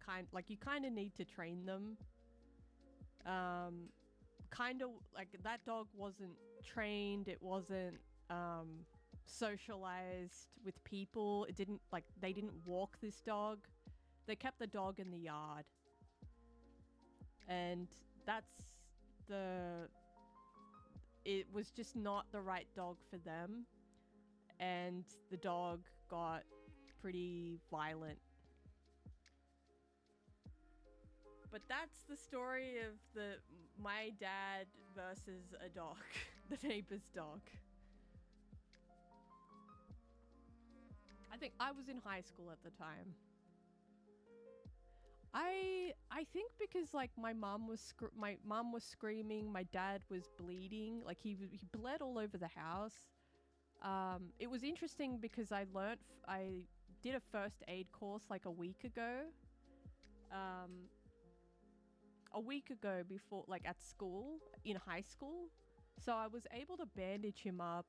you kind of need to train them. Kind of like that dog wasn't trained. It wasn't socialized with people. It didn't, like, they didn't walk this dog. They kept the dog in the yard. And it was just not the right dog for them. And the dog got pretty violent. But that's the story of my dad versus a dog, the neighbor's dog. I think I was in high school at the time. I think because, like, my mom was screaming, my dad was bleeding, like he bled all over the house. It was interesting because I did a first aid course like a week ago. Before, like, at school, in high school. So I was able to bandage him up.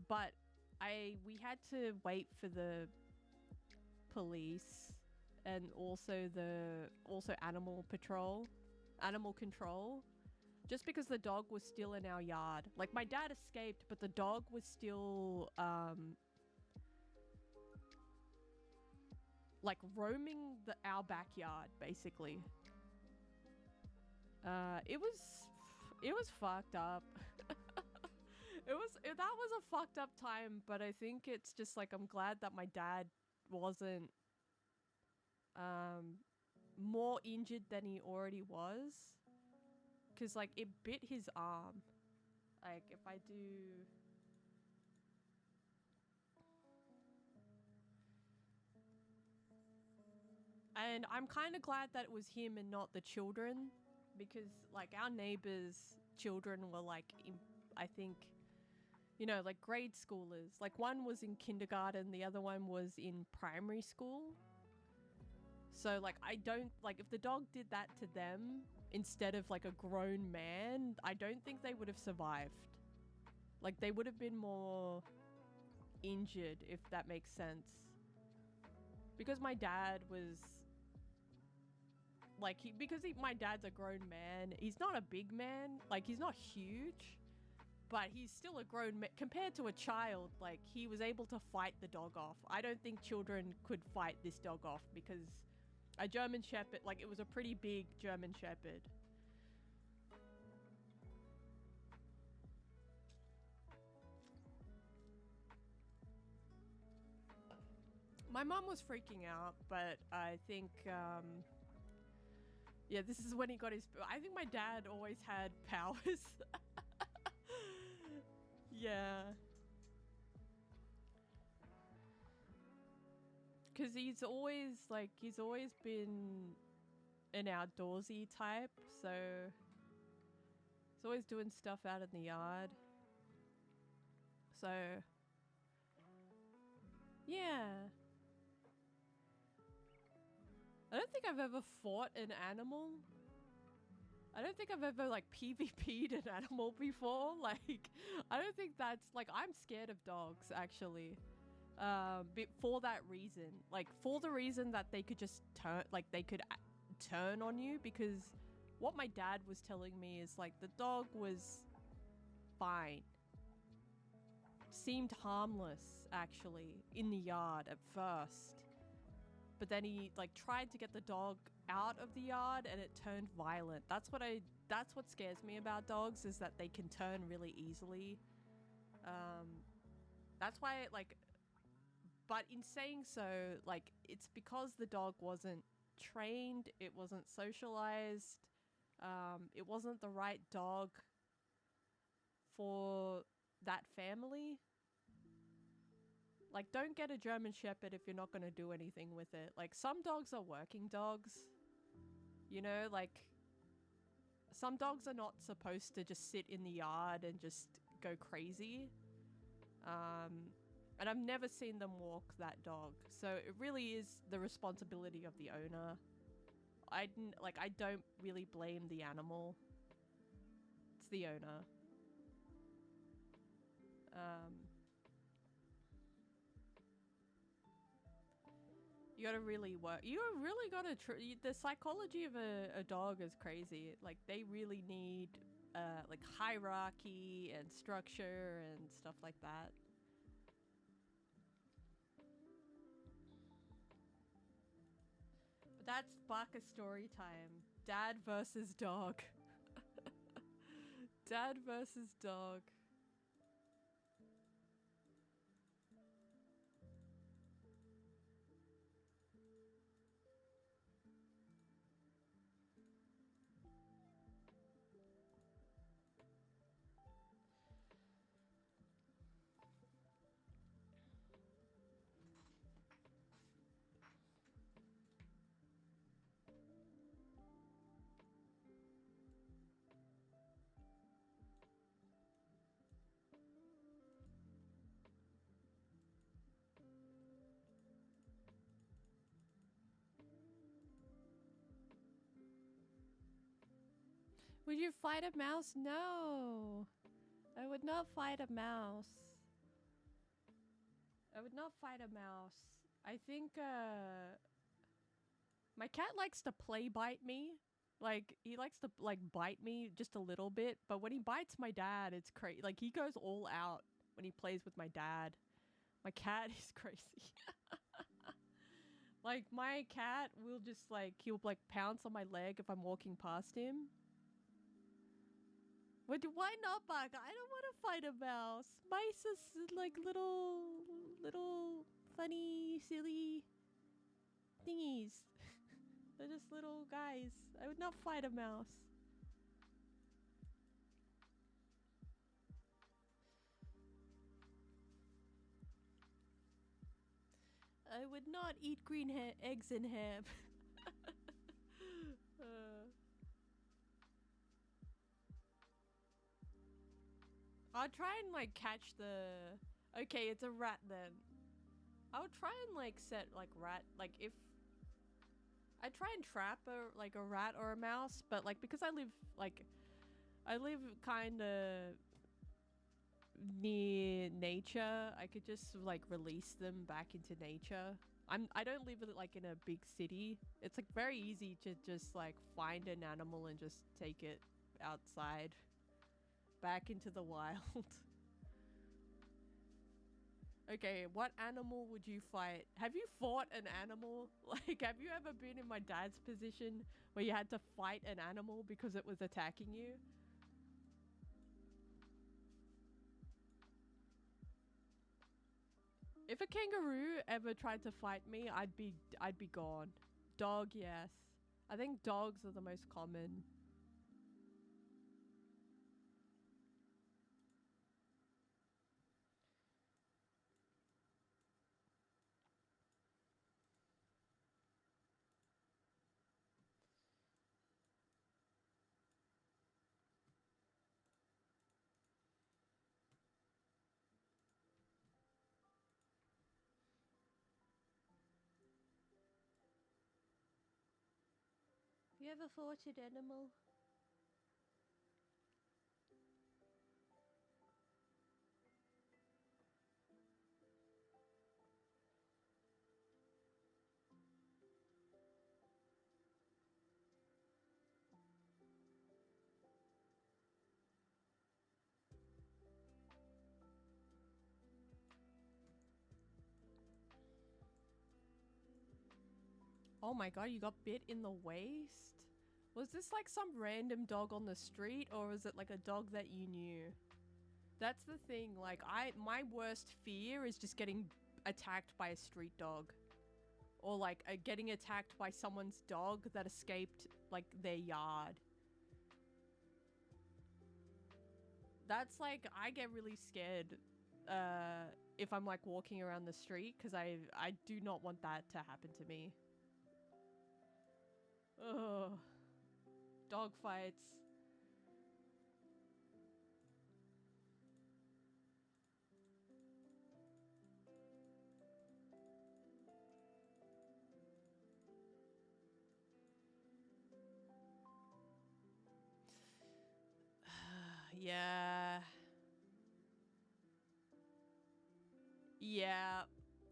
But we had to wait for the police and also animal control, just because the dog was still in our yard. Like, my dad escaped, but the dog was still like roaming our backyard, basically. It was fucked up. That was a fucked up time, but I think it's just like, I'm glad that my dad wasn't more injured than he already was, because, like, it bit his arm. Like, if I do, and I'm kind of glad that it was him and not the children, because, like, our neighbors' children were, like, I think, you know, like, grade schoolers. Like, one was in kindergarten, the other one was in primary school. So, like, I don't, like, if the dog did that to them instead of, like, a grown man, I don't think they would have survived. Like, they would have been more injured, if that makes sense. Because my dad was, like, my dad's a grown man. He's not a big man. Like, he's not huge, but he's still a grown man. Compared to a child, like, he was able to fight the dog off. I don't think children could fight this dog off, because a German Shepherd, like, it was a pretty big German Shepherd. My mom was freaking out, but I think, yeah, this is when he got his, I think my dad always had powers. Yeah. Because he's always been an outdoorsy type, so he's always doing stuff out in the yard. So, yeah. I don't think I've ever fought an animal. I don't think I've ever, like, PvP'd an animal before. Like, I don't think that's, like, I'm scared of dogs, actually. But for that reason, like, for the reason that they could just turn on you, because what my dad was telling me is, like, the dog was fine. Seemed harmless, actually, in the yard at first. But then he, like, tried to get the dog out of the yard and it turned violent. That's what scares me about dogs, is that they can turn really easily. That's why, like, but in saying so, like, it's because the dog wasn't trained, it wasn't socialized, it wasn't the right dog for that family. Like, don't get a German Shepherd if you're not going to do anything with it. Like, some dogs are working dogs. You know, like, some dogs are not supposed to just sit in the yard and just go crazy. And I've never seen them walk that dog. So it really is the responsibility of the owner. I don't really blame the animal. It's the owner. You gotta really work. You really gotta. The psychology of a dog is crazy. Like they really need like hierarchy and structure and stuff like that. But that's Baka story time. Dad versus dog. Dad versus dog. Would you fight a mouse? No. I would not fight a mouse. I would not fight a mouse. I think, my cat likes to play bite me. Like, he likes to, like, bite me just a little bit. But when he bites my dad, it's crazy. Like, he goes all out when he plays with my dad. My cat is crazy. Like, my cat will just, like, he'll, like, pounce on my leg if I'm walking past him. Why not, Bug? I don't want to fight a mouse. Mice are like little funny, silly thingies. They're just little guys. I would not fight a mouse. I would not eat green eggs and ham. I'll try and like catch the... Okay, it's a rat then. I'll try and like set like rat, like if... I try and trap a rat or a mouse, but like because I live kind of near nature, I could just like release them back into nature. I don't live like in a big city. It's like very easy to just like find an animal and just take it outside. Back into the wild. Okay, what animal would you fight? Have you fought an animal? Like, have you ever been in my dad's position where you had to fight an animal because it was attacking you? If a kangaroo ever tried to fight me, I'd be gone. Dog, yes. I think dogs are the most common. Have you ever fought an animal? Oh my god, you got bit in the waist? Was this like some random dog on the street, or was it like a dog that you knew? That's the thing, like my worst fear is just getting attacked by a street dog. Or like getting attacked by someone's dog that escaped like their yard. That's like, I get really scared if I'm like walking around the street because I do not want that to happen to me. Ugh. Dog fights. Yeah. Yeah.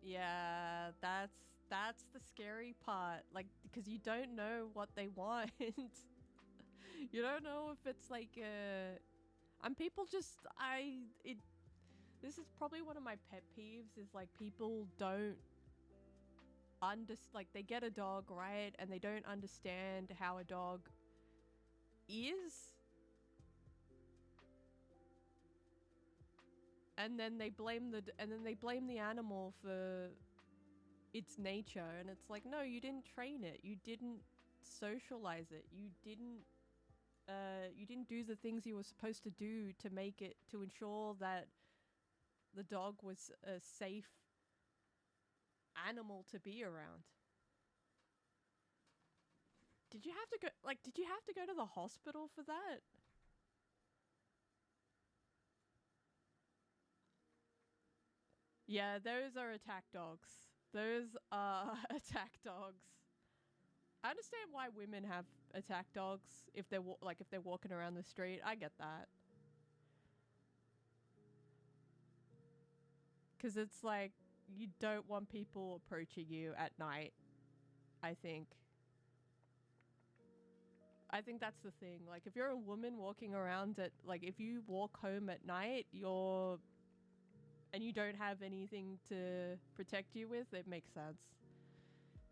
Yeah, that's the scary part. Like, because you don't know what they want. You don't know if it's like and people just this is probably one of my pet peeves is like people don't like they get a dog, right? And they don't understand how a dog is. And then they blame the animal for its nature, and it's like, no, you didn't train it. You didn't socialize it. You didn't do the things you were supposed to do to make it, to ensure that the dog was a safe animal to be around. Did you have to go to the hospital for that? Yeah, those are attack dogs. Those are attack dogs. I understand why women have attack dogs if they're if they're walking around the street. I get that. Cuz it's like you don't want people approaching you at night, I think. I think that's the thing. Like if you're a woman walking around if you walk home at night, and you don't have anything to protect you with, it makes sense.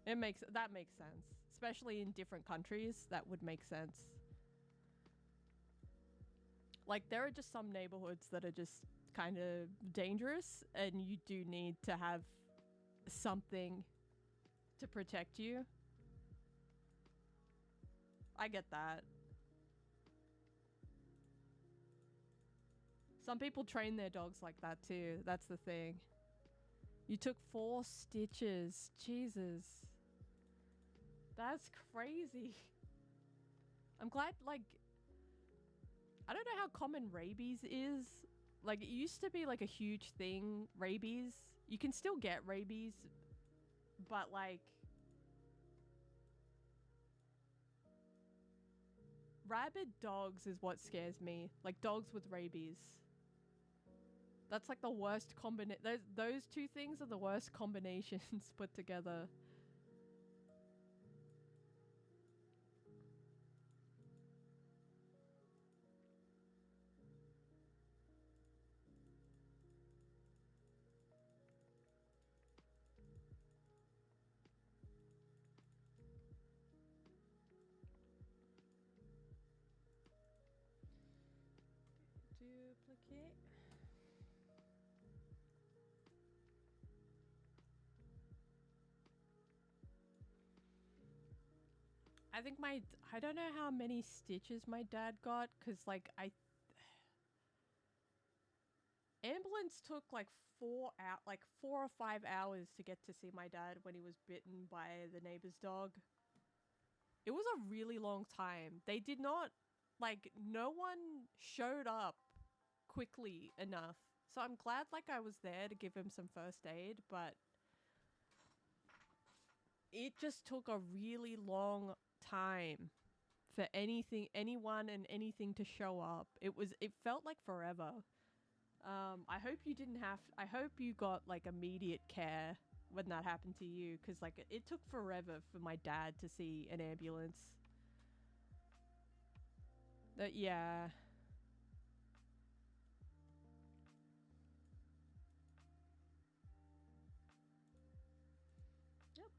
That makes sense. Especially in different countries, that would make sense. Like there are just some neighborhoods that are just kind of dangerous and you do need to have something to protect you. I get that. Some people train their dogs like that too. That's the thing. You took 4 stitches. Jesus. That's crazy. I'm glad, I don't know how common rabies is. Like, it used to be, a huge thing, rabies. You can still get rabies, but, rabid dogs is what scares me. Like, dogs with rabies. That's, the worst combination. Those two things are the worst combinations put together. Duplicate. I think I don't know how many stitches my dad got, because, ambulance took, 4 or 5 hours to get to see my dad when he was bitten by the neighbor's dog. It was a really long time. They did not, no one showed up quickly enough. So I'm glad, I was there to give him some first aid, but it just took a really long time for anyone and anything to show up. It felt like forever. I hope you got immediate care when that happened to you, because it took forever for my dad to see an ambulance. Yeah. Yep.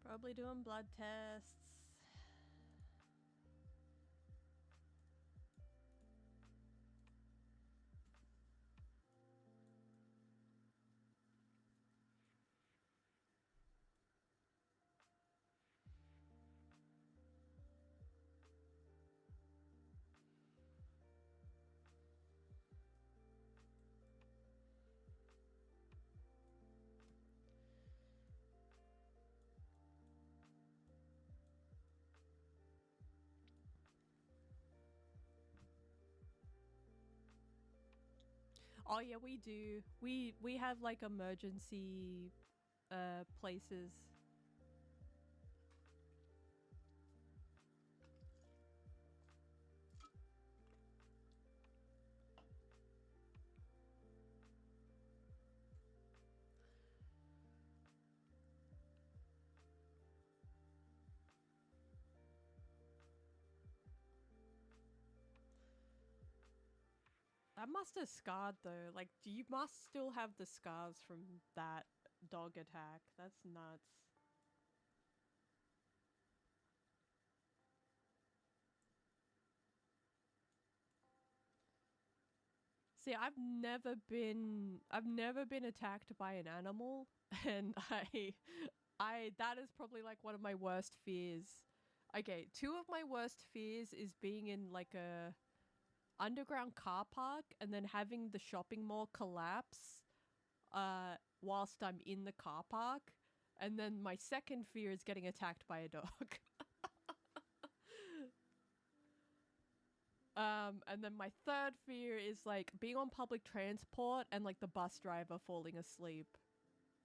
Probably doing blood tests. Oh yeah, we do. We have like emergency places. That must have scarred though. Like, you must still have the scars from that dog attack. That's nuts. See, I've never been attacked by an animal, and that is probably like one of my worst fears. Okay, two of my worst fears is being in like a underground car park and then having the shopping mall collapse whilst I'm in the car park. And then my second fear is getting attacked by a dog. And then my third fear is like being on public transport and like the bus driver falling asleep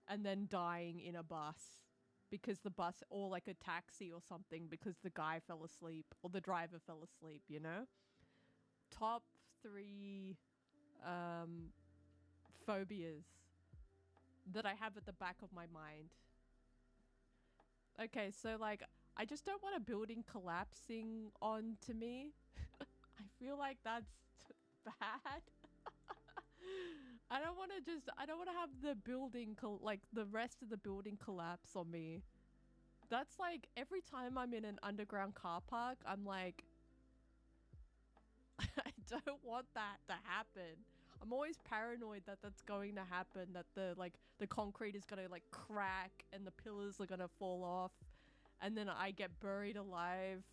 and then dying in a bus because the bus, or like a taxi or something, because the guy fell asleep or the driver fell asleep, you know? Top 3 phobias that I have at the back of my mind. Okay, so like I just don't want a building collapsing onto me. I feel like that's bad. I don't want to have the building like the rest of the building collapse on me. That's like every time I'm in an underground car park, I'm like, I don't want that to happen. I'm always paranoid that that's going to happen, that the concrete is going to like crack and the pillars are going to fall off and then I get buried alive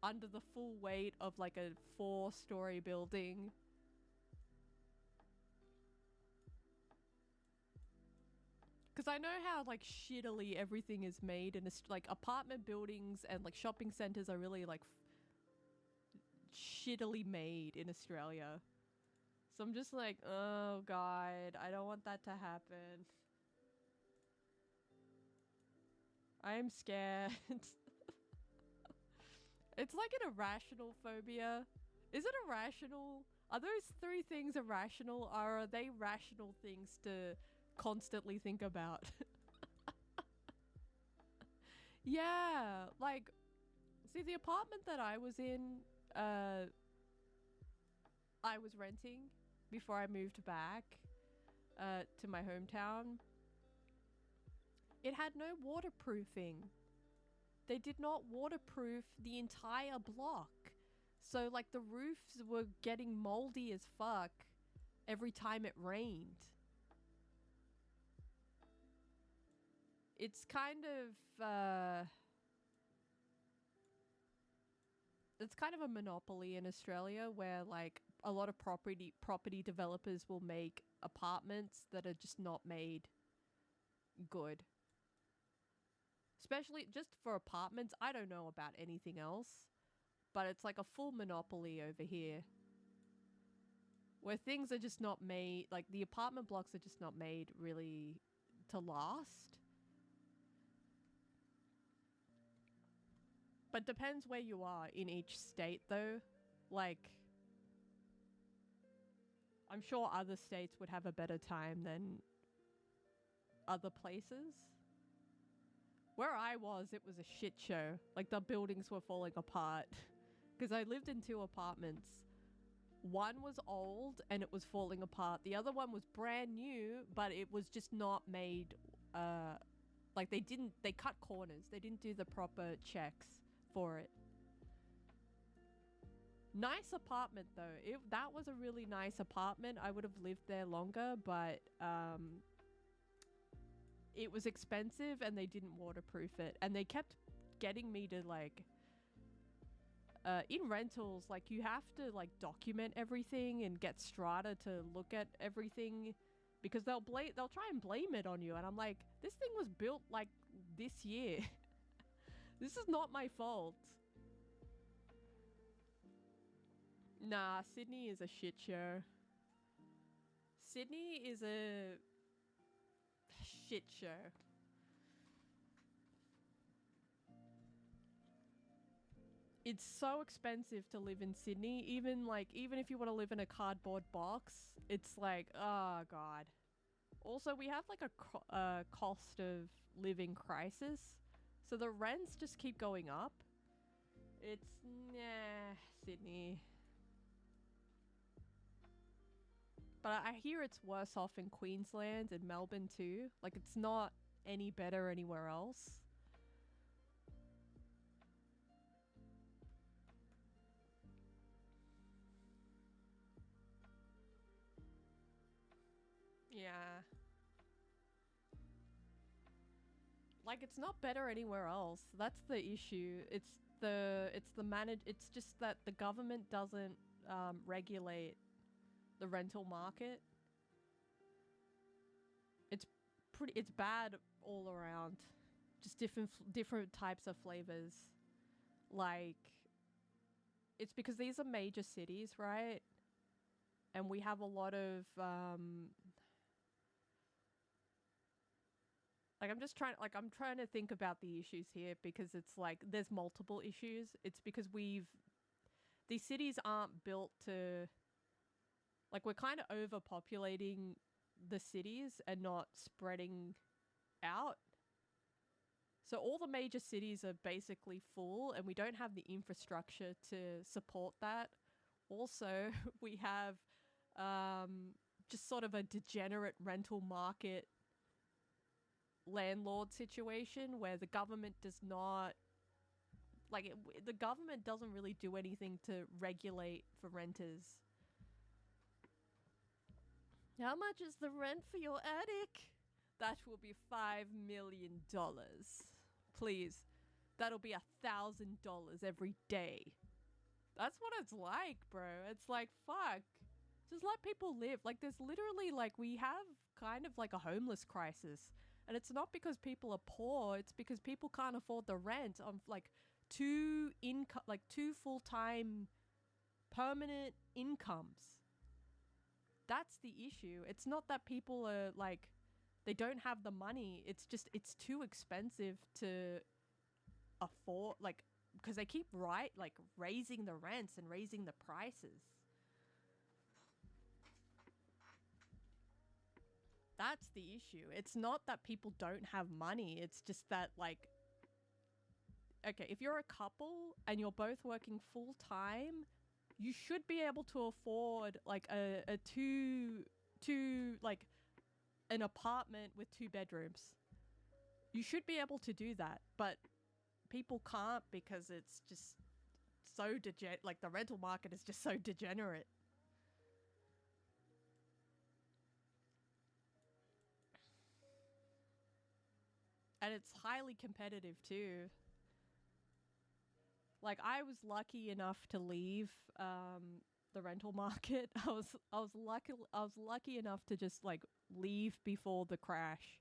under the full weight of like a 4-story building. Because I know how like shittily everything is made in like apartment buildings and like shopping centers are really like shittily made in Australia. So I'm just like, oh god, I don't want that to happen. I am scared. It's like an irrational phobia. Is it irrational? Are those 3 things irrational, or are they rational things to constantly think about? Yeah, like, see, the apartment that I was in, I was renting before I moved back to my hometown. It had no waterproofing. They did not waterproof the entire block. So like the roofs were getting moldy as fuck every time it rained. It's kind of it's kind of a monopoly in Australia where like a lot of property developers will make apartments that are just not made good. Especially just for apartments. I don't know about anything else, but it's like a full monopoly over here where things are just not made, like the apartment blocks are just not made really to last. But depends where you are in each state though. Like, I'm sure other states would have a better time than other places. Where I was, it was a shit show. Like, the buildings were falling apart. Because I lived in 2 apartments. One was old and it was falling apart. The other one was brand new, but it was just not made... like, they cut corners. They didn't do the proper checks for it. Nice apartment, though. That was a really nice apartment. I would have lived there longer, but... it was expensive and they didn't waterproof it. And they kept getting me to like... in rentals, like you have to like document everything and get Strata to look at everything because they'll try and blame it on you. And I'm like, this thing was built like this year. This is not my fault. Nah, Sydney is a shit show. Sydney is a shit show. It's so expensive to live in Sydney. Even if you want to live in a cardboard box, it's like, oh god. Also, we have like a cost of living crisis, so the rents just keep going up. It's Sydney. But I hear it's worse off in Queensland and Melbourne too. Like, it's not any better anywhere else. Yeah. Like, it's not better anywhere else. That's the issue. It's just that the government doesn't regulate the rental market. It's bad all around. Just different types of flavors. Like, it's because these are major cities, right? And we have a lot of I'm trying to think about the issues here, because it's like there's multiple issues. It's because these cities aren't built to, like, we're kind of overpopulating the cities and not spreading out. So all the major cities are basically full, and we don't have the infrastructure to support that. Also, we have just sort of a degenerate rental market landlord situation where the government does not, the government doesn't really do anything to regulate for renters. How much is the rent for your attic? That will be $5 million. Please. That'll be $1,000 every day. That's what it's like, bro. It's like, fuck. Just let people live. Like, there's literally, like, we have kind of like a homeless crisis. And it's not because people are poor. It's because people can't afford the rent of, like, two full-time permanent incomes. That's the issue. It's not that people are, like, they don't have the money. It's just, it's too expensive to afford, like, because they keep raising the rents and raising the prices. That's the issue. It's not that people don't have money. It's just that, like, okay, if you're a couple and you're both working full time, you should be able to afford like an apartment with 2 bedrooms. You should be able to do that, but people can't because it's just so like the rental market is just so degenerate. And it's highly competitive too. Like, I was lucky enough to leave the rental market. I was lucky enough to just like leave before the crash.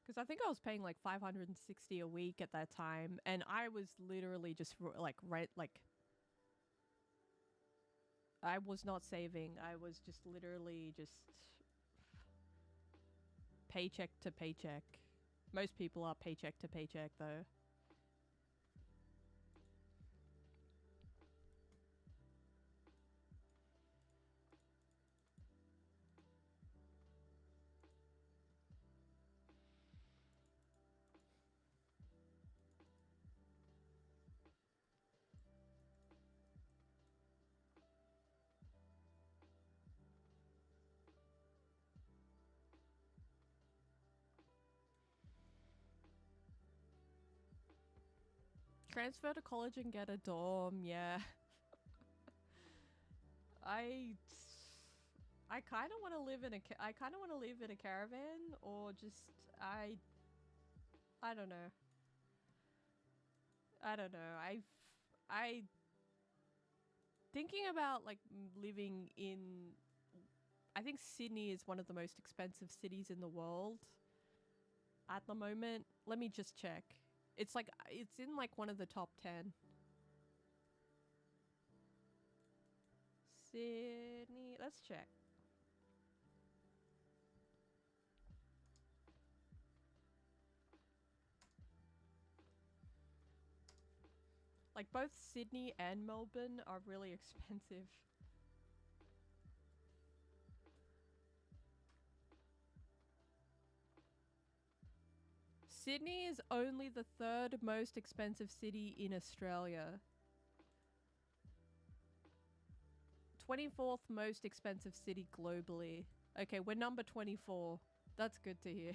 Because I think I was paying like $560 a week at that time, and I was literally just like I was not saving. I was just literally just paycheck to paycheck. Most people are paycheck to paycheck though. Transfer to college and get a dorm, yeah. I kind of want to live in a caravan, or just I don't know. I thinking about like living in, I think Sydney is one of the most expensive cities in the world at the moment. Let me just check. It's like, it's in like one of the top 10. Sydney, let's check. Like both Sydney and Melbourne are really expensive. Sydney is only the 3rd most expensive city in Australia. 24th most expensive city globally. Okay, we're number 24. That's good to hear.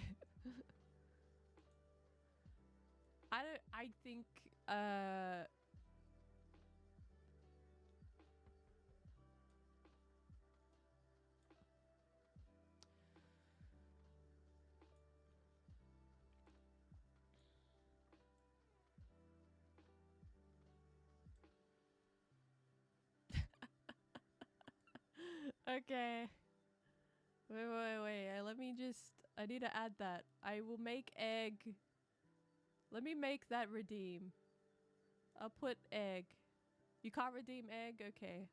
I think, okay. Wait. Let me just... I need to add that. I will make egg. Let me make that redeem. I'll put egg. You can't redeem egg? Okay.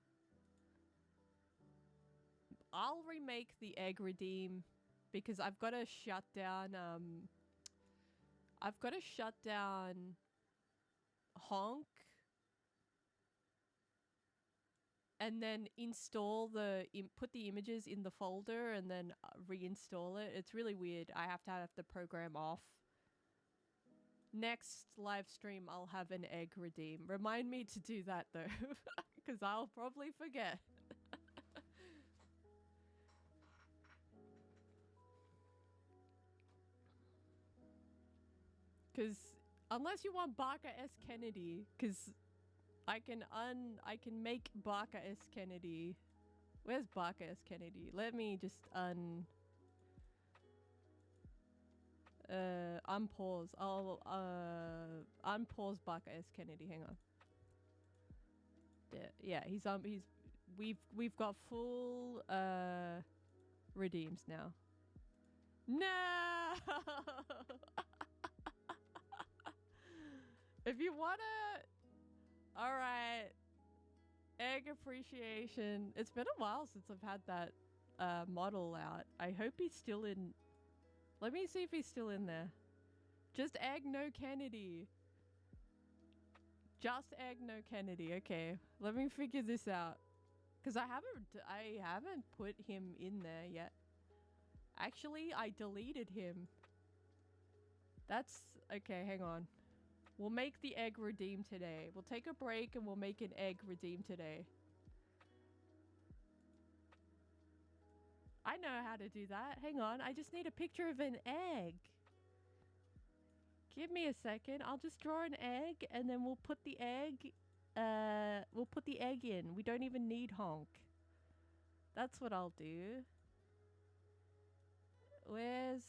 I'll remake the egg redeem because I've got to shut down, I've got to shut down Honk and then install put the images in the folder and then reinstall it. It's really weird. I have to have the program off. Next live stream, I'll have an egg redeem. Remind me to do that though, because I'll probably forget. Because unless you want Barker S. Kennedy, because I can make Barker S. Kennedy. Where's Barker S. Kennedy? Let me just unpause. I'll unpause Barker S. Kennedy. Hang on. Yeah, we've got full redeems now. No. If you wanna... Alright. Egg appreciation. It's been a while since I've had that model out. I hope he's still in... Let me see if he's still in there. Just egg, no Kennedy. Just egg, no Kennedy. Okay. Let me figure this out. Because I haven't put him in there yet. Actually, I deleted him. That's... Okay, hang on. We'll make the egg redeem today. We'll take a break and we'll make an egg redeem today. I know how to do that. Hang on. I just need a picture of an egg. Give me a second. I'll just draw an egg and then we'll put the egg... we'll put the egg in. We don't even need Honk. That's what I'll do. Where's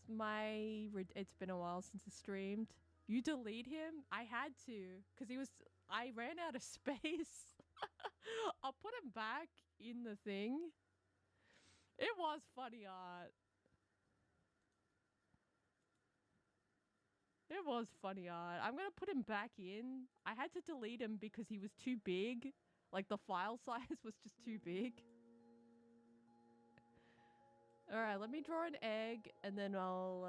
my... It's been a while since I streamed. You delete him? I had to, because he was... I ran out of space. I'll put him back in the thing. It was funny art. It was funny art. I'm going to put him back in. I had to delete him because he was too big. Like, the file size was just too big. Alright, let me draw an egg, and then I'll,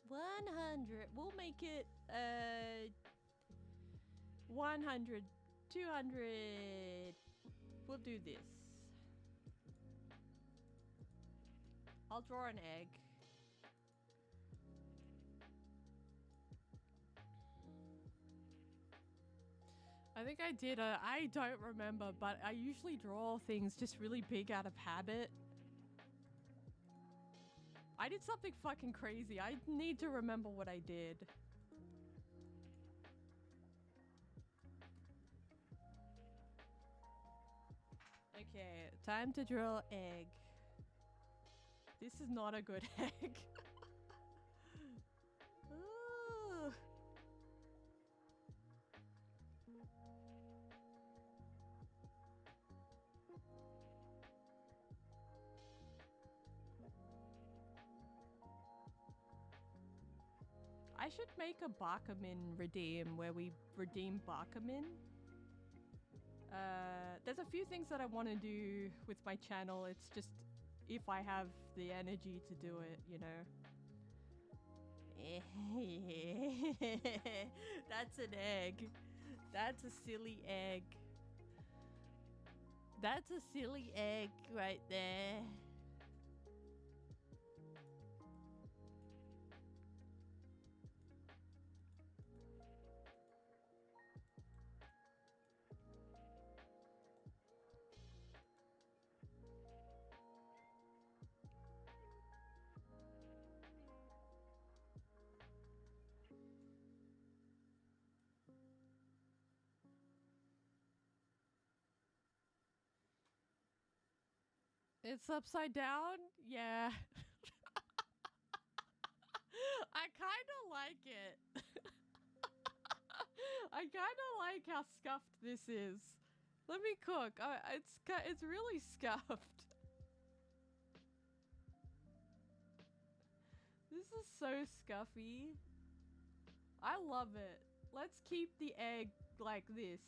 100. We'll make it 100, 200. We'll do this. I'll draw an egg. I think I did I don't remember, but I usually draw things just really big out of habit. I did something fucking crazy. I need to remember what I did. Okay, time to draw egg. This is not a good egg. Ooh. should make a Barkermin redeem where we redeem Barkermin. There's a few things that I want to do with my channel. It's just if I have the energy to do it, you know. That's an egg. That's a silly egg. That's a silly egg right there. It's upside down? Yeah. I kind of like it. I kind of like how scuffed this is. Let me cook. It's really scuffed. This is so scuffy. I love it. Let's keep the egg like this.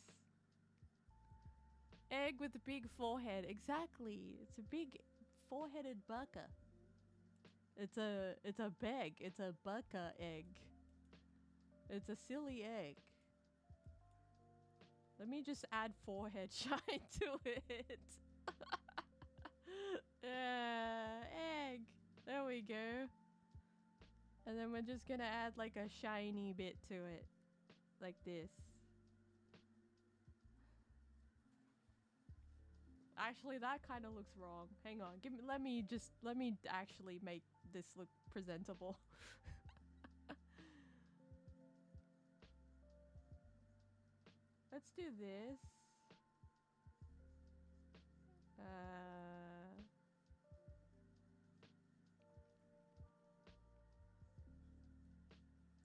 Egg with a big forehead. Exactly. It's a big four-headed bucka. It's a beg. It's a bucka egg. It's a silly egg. Let me just add forehead shine to it. Egg. There we go. And then we're just gonna add like a shiny bit to it. Like this. Actually, that kind of looks wrong. Hang on. Let me actually make this look presentable. Let's do this.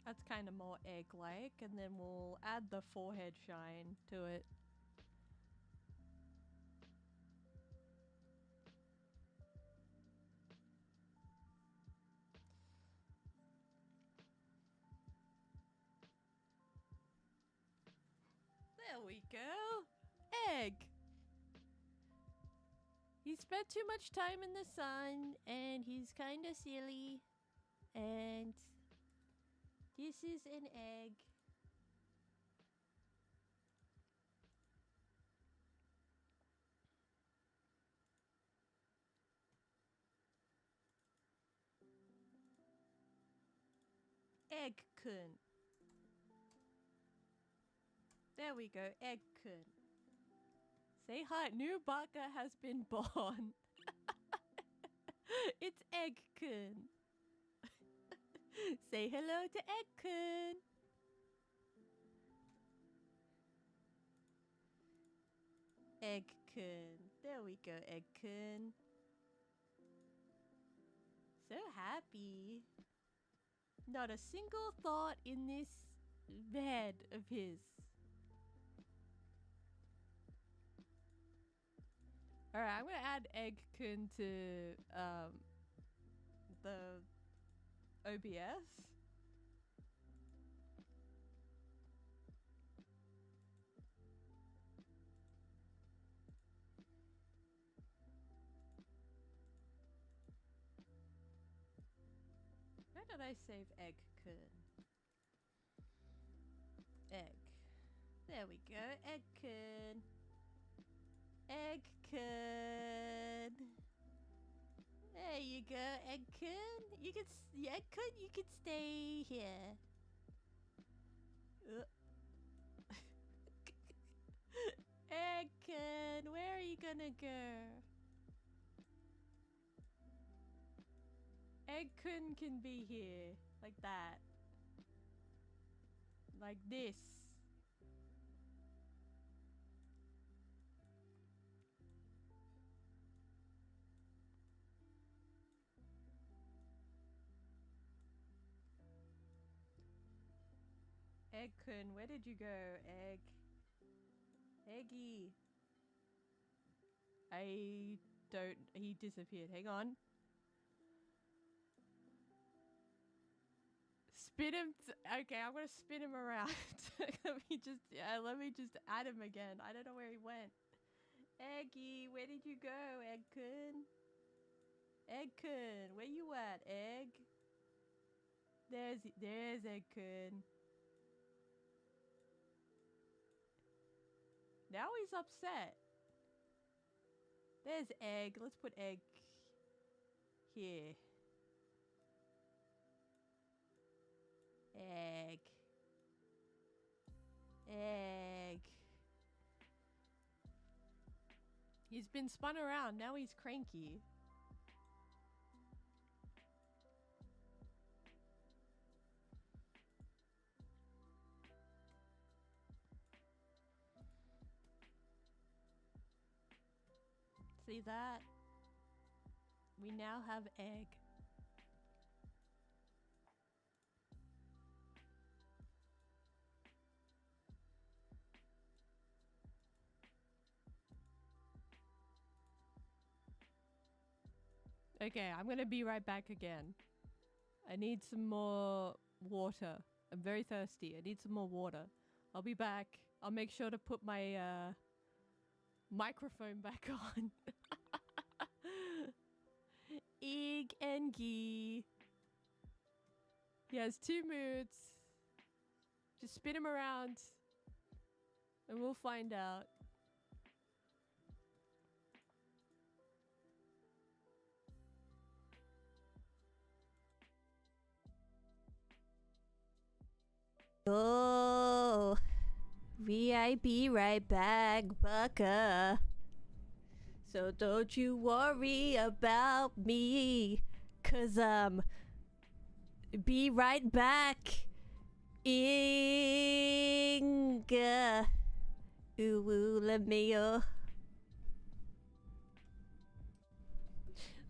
That's kind of more egg-like, and then we'll add the forehead shine to it. There we go. Egg. He spent too much time in the sun, and he's kind of silly. And this is an egg. Egg-kun. There we go, Egg-kun. Say hi, new baka has been born. It's Egg-kun. Say hello to Egg-kun. Egg-kun. There we go, Egg-kun. So happy. Not a single thought in this head of his. Alright, I'm gonna add Egg-kun to the OBS. Where did I save Egg-kun? Egg. There we go, Egg-kun. Egg-kun. There you go, Egg-kun. Egg-kun, you can stay here. Egg-kun, where are you gonna go? Egg-kun can be here, like that. Like this. Egg-kun, where did you go, Egg? Eggy. He disappeared. Hang on. spin him. Okay, I'm gonna spin him around. let me just add him again. I don't know where he went. Eggy, where did you go, Eggkun? Eggkun, where you at, Egg? There's Eggkun. Now he's upset. There's Egg. Let's put Egg here. Egg. Egg. He's been spun around. Now he's cranky. See that? We now have Egg. Okay, I'm gonna be right back again. I need some more water. I'm very thirsty. I need some more water. I'll be back. I'll make sure to put my microphone back on. Egg and Gee. He has 2 moods. Just spin him around and we'll find out. Oh, be right back, Bucka. So don't you worry about me, 'cause be right back. Inga. Ooh, let me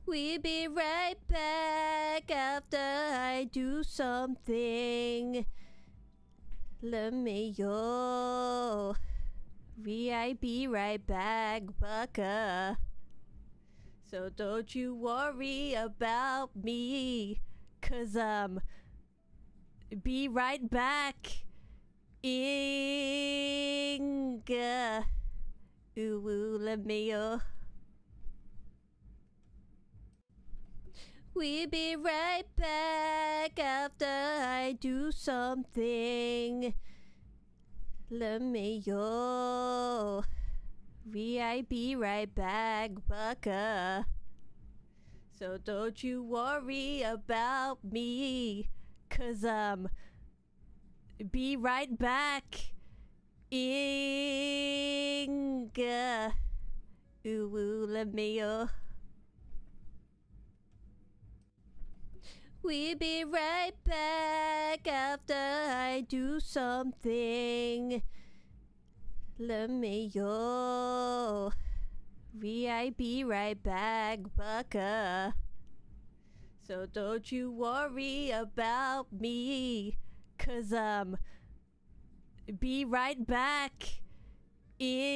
We'll be right back after I do something. Let me be right back, Bucka. So don't you worry about me, 'cause be right back. Inga. Ooh, let me We'll be right back after I do something. Let me be right back, Bucka. So don't you worry about me, 'cause be right back. Inga. Ooh, let me We'll be right back after I do something. Let me be right back, Bucka. So don't you worry about me, 'cause be right back. Inga.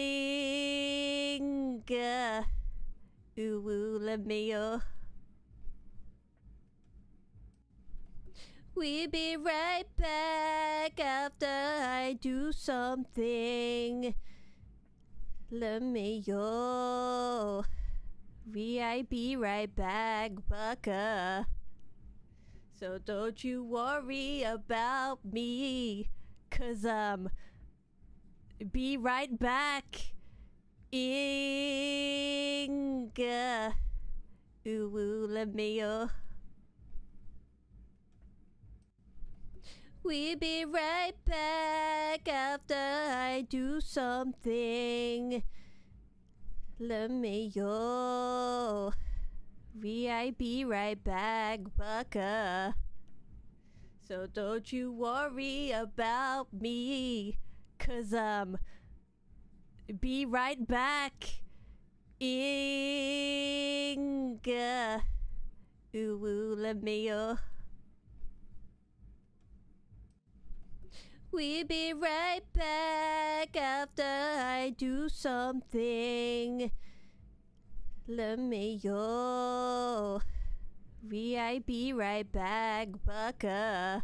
Ooh, let me We'll be right back after I do something. Let me be right back, Bucka. So don't you worry about me, 'cause be right back. Inga. Ooh, let me We'll be right back after I do something. Let me be right back, Bucka. So don't you worry about me, 'cause be right back. Inga. Ooh, let me We'll be right back after I do something. Let me be right back, Bucka.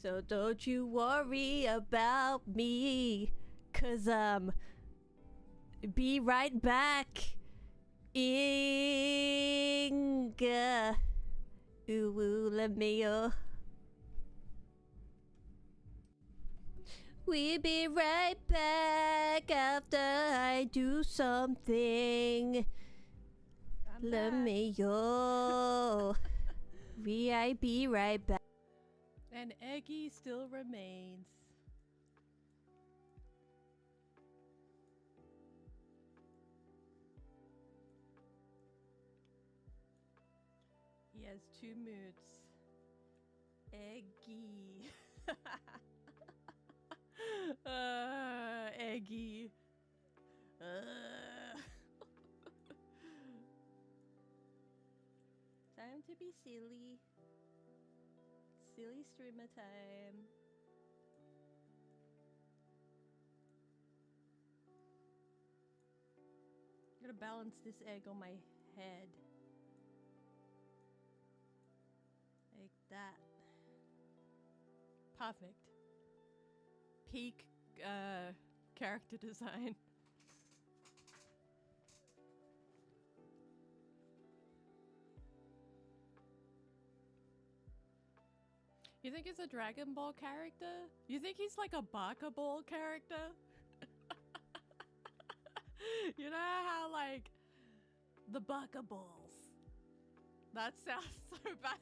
So don't you worry about me, 'cause be right back. Inga. Ooh, let me We'll be right back after I do something. Let me be right back. And Eggy still remains. He has two moods. Eggy. Eggy. Time to be silly. Silly streamer time. Gotta balance this egg on my head. Like that. Perfect. Peak character design. You think he's a Dragon Ball character? You think he's like a Baka Ball character? You know how like the Baka Balls? That sounds so bad.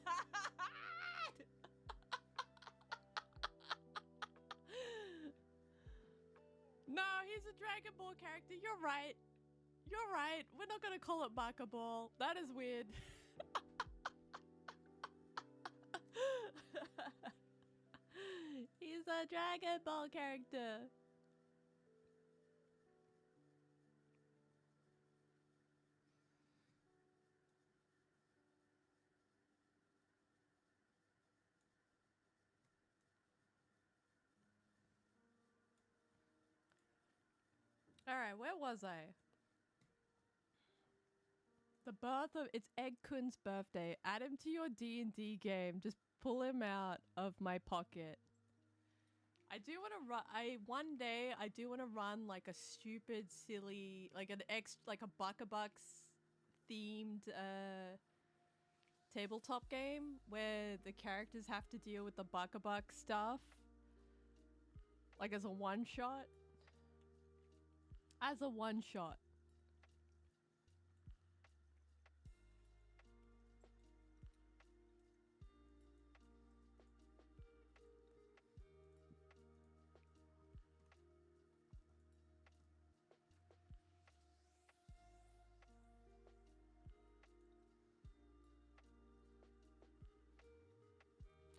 No, he's a Dragon Ball character. You're right. You're right. We're not gonna call it Baka Ball. That is weird. He's a Dragon Ball character. Alright, where was I? The birth of... It's Egg Kun's birthday. Add him to your D&D game. Just pull him out of my pocket. I do want to run... One day, I do want to run like a stupid, silly... Like a Buckabucks themed tabletop game where the characters have to deal with the Buckabuck stuff. Like as a one-shot. As a one-shot.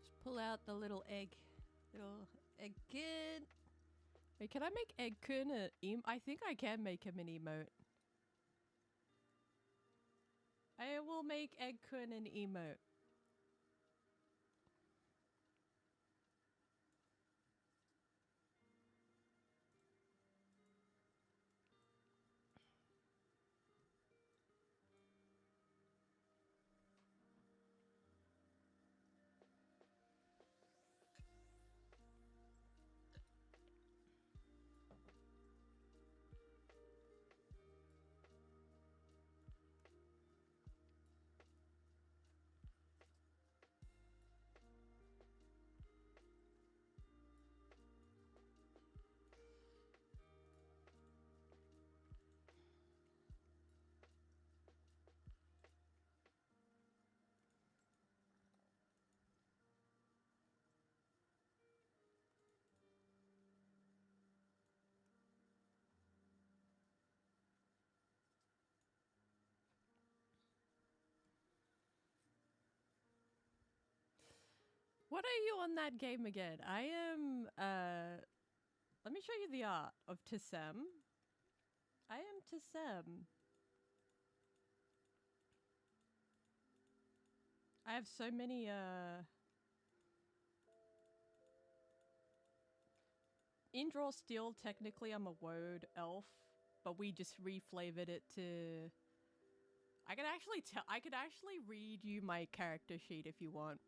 Just pull out the little egg. Little egg kid. Wait, can I make Egg Kun an emote? I think I can make him an emote. I will make Egg Kun an emote. What are you on that game again? I am, let me show you the art of Tissem. I am Tissem. I have so many, in Draw Steel, technically I'm a Woad elf, but we just reflavored it to... I could actually read you my character sheet if you want.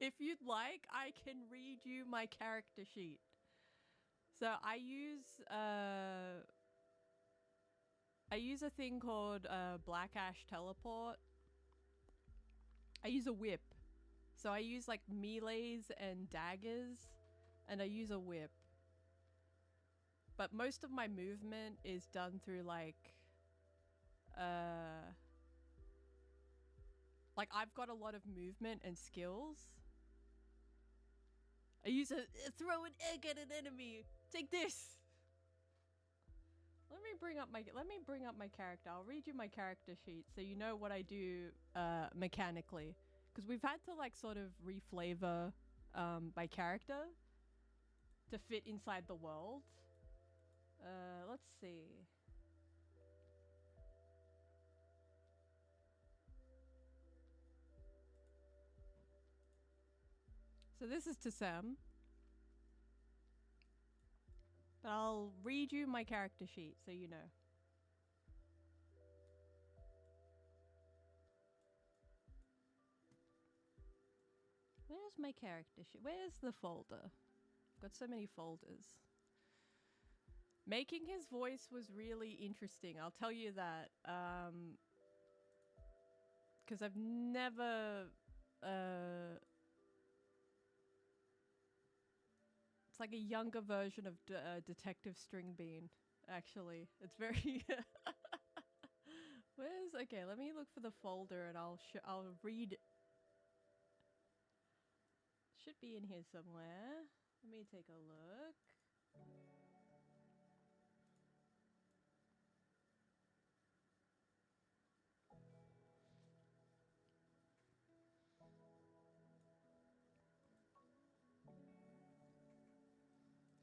If you'd like, I can read you my character sheet. So I use a thing called Black Ash Teleport. I use a whip. So I use like melees and daggers, and I use a whip. But most of my movement is done through like I've got a lot of movement and skills. I use a throw an egg at an enemy. Take this. Let me bring up my character. I'll read you my character sheet so you know what I do mechanically. Because we've had to like sort of reflavor my character to fit inside the world. Let's see. So this is to Sam. But I'll read you my character sheet so you know. Where's my character sheet? Where's the folder? I've got so many folders. Making his voice was really interesting, I'll tell you that. Because I've never... It's like a younger version of Detective Stringbean, actually. It's very... Where's... Okay, let me look for the folder and I'll read... Should be in here somewhere. Let me take a look.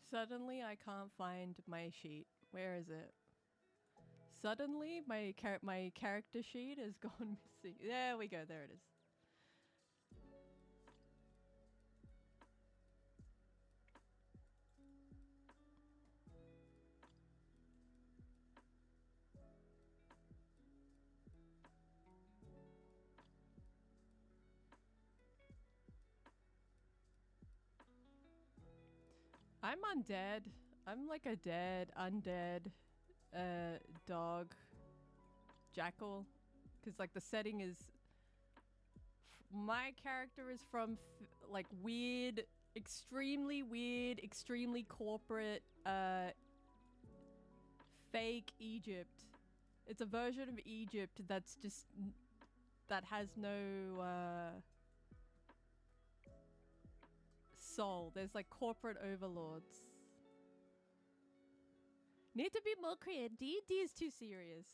Suddenly, I can't find my sheet. Where is it? Suddenly, my character sheet has gone missing. There we go. There it is. I'm undead. I'm like a undead dog jackal, because like the setting is my character is from like extremely corporate fake Egypt. It's a version of Egypt that's just that has no soul. There's like corporate overlords. Need to be more creative. D&D is too serious.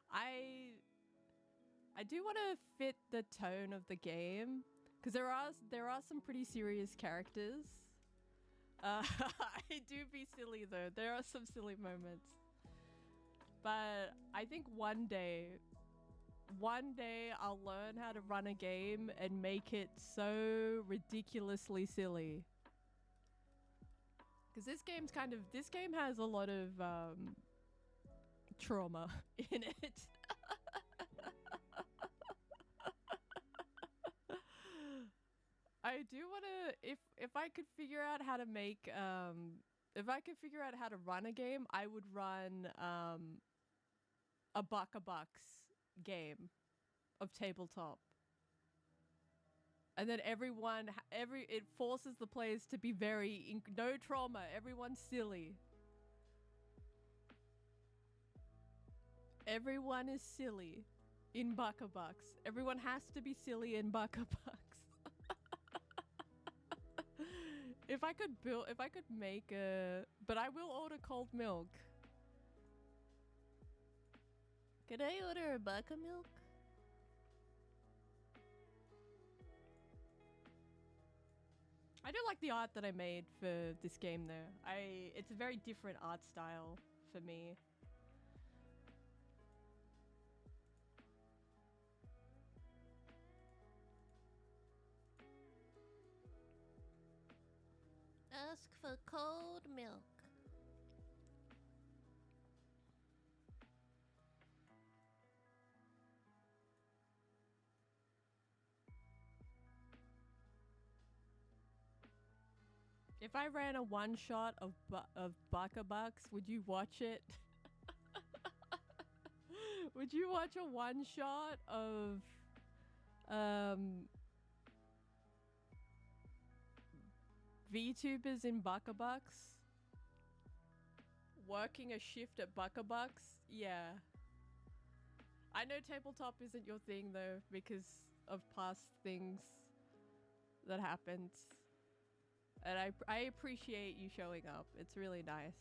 I do want to fit the tone of the game because there are some pretty serious characters. I do be silly though. There are some silly moments. But I think one day I'll learn how to run a game and make it so ridiculously silly. Because this game has a lot of trauma in it. I do want to, if I could figure out how to make, if I could figure out how to run a game, I would run a bucks game of tabletop. And then it forces the players to be no trauma. Everyone's silly. Everyone is silly in bucks. Everyone has to be silly in bucks. If I could make but I will order cold milk. Can I order a bucka milk? I do like the art that I made for this game though. It's a very different art style for me. Ask for cold milk. If I ran a one shot of Buckabucks, would you watch it? Would you watch a one shot of VTubers in Buckabucks? Working a shift at Buckabucks? Yeah. I know tabletop isn't your thing though because of past things that happened. And I appreciate you showing up. It's really nice.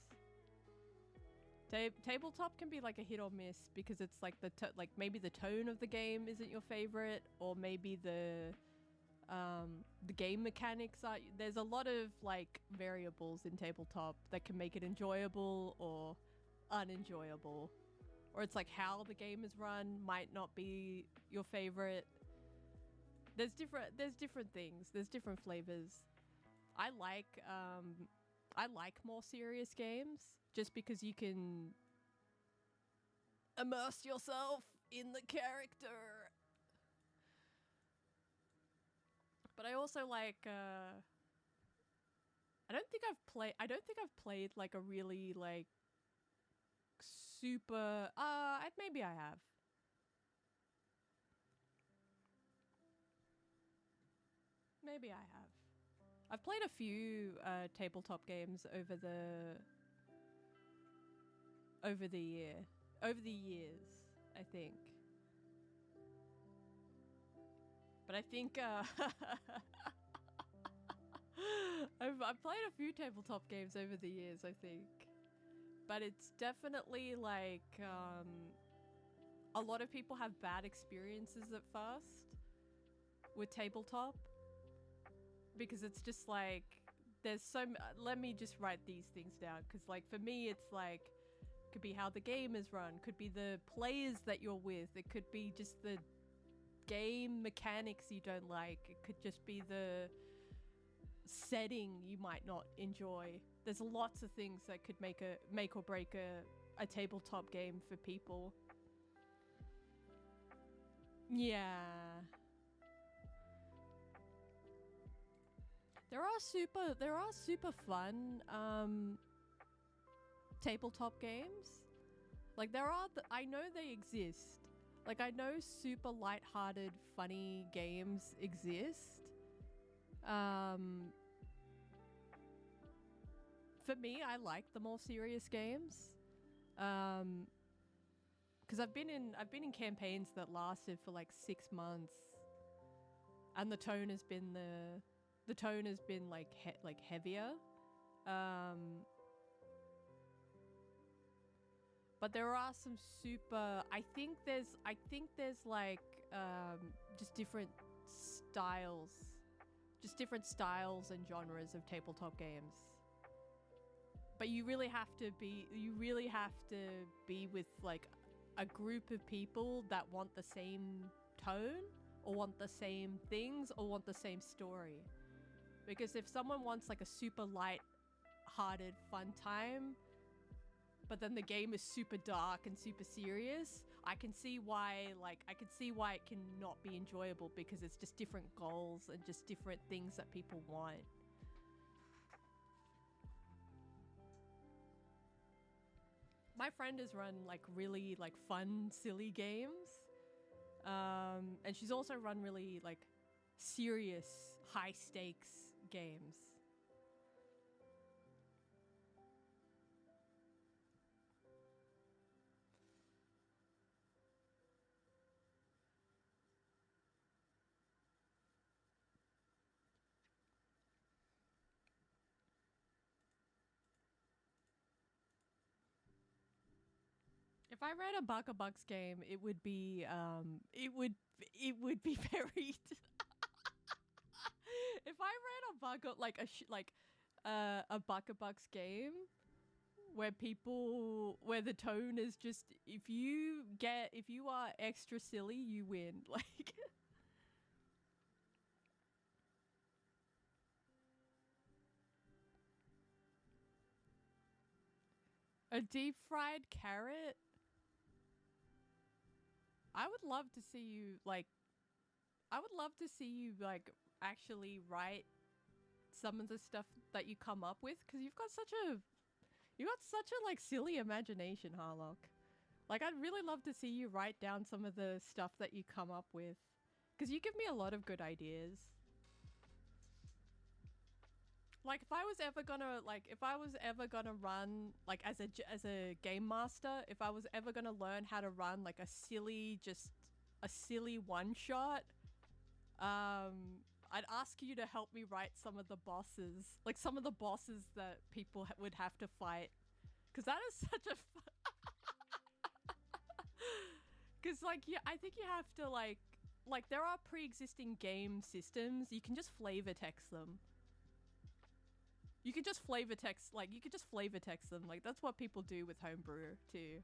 Tabletop can be like a hit or miss because it's like like maybe the tone of the game isn't your favorite, or maybe the game mechanics are. There's a lot of like variables in tabletop that can make it enjoyable or unenjoyable, or it's like how the game is run might not be your favorite. There's different things. There's different flavors. I like more serious games just because you can immerse yourself in the character. But I also like I don't think I've played like a really like super maybe I have. Maybe I have. I've played a few tabletop games over the years, I think. But I think I've played a few tabletop games over the years, I think. But it's definitely like a lot of people have bad experiences at first with tabletop. Because it's just like, there's let me just write these things down. Because like for me, it's like, could be how the game is run. Could be the players that you're with. It could be just the game mechanics you don't like. It could just be the setting you might not enjoy. There's lots of things that could make or break a tabletop game for people. Yeah. There are super fun tabletop games. Like I know they exist. Like I know super lighthearted, funny games exist. For me, I like the more serious games. Because I've been in campaigns that lasted for like 6 months, and the tone has been like heavier. But there are some super. I think there's like just different styles and genres of tabletop games. But you really have to be with like a group of people that want the same tone, or want the same things, or want the same story. Because if someone wants like a super light-hearted fun time, but then the game is super dark and super serious, I can see why it can not be enjoyable, because it's just different goals and just different things that people want. My friend has run like really like fun, silly games. And she's also run really like serious, high stakes games. If I ran a Bucks game, it would be very If I ran a Bucks game where the tone is just, if you are extra silly, you win. Like a deep fried carrot. I would love to see you like actually write some of the stuff that you come up with, because you've got such a like silly imagination, Harlock. Like, I'd really love to see you write down some of the stuff that you come up with, because you give me a lot of good ideas. Like, if I was ever gonna run, like, as a game master, if I was ever gonna learn how to run, like, a silly one-shot, I'd ask you to help me write some of the bosses. Like, some of the bosses that people would have to fight. Because that is such a Because, like, yeah, I think you have to, like, there are pre-existing game systems. You can just flavor text them. You could just flavor text them. Like, that's what people do with homebrew, too.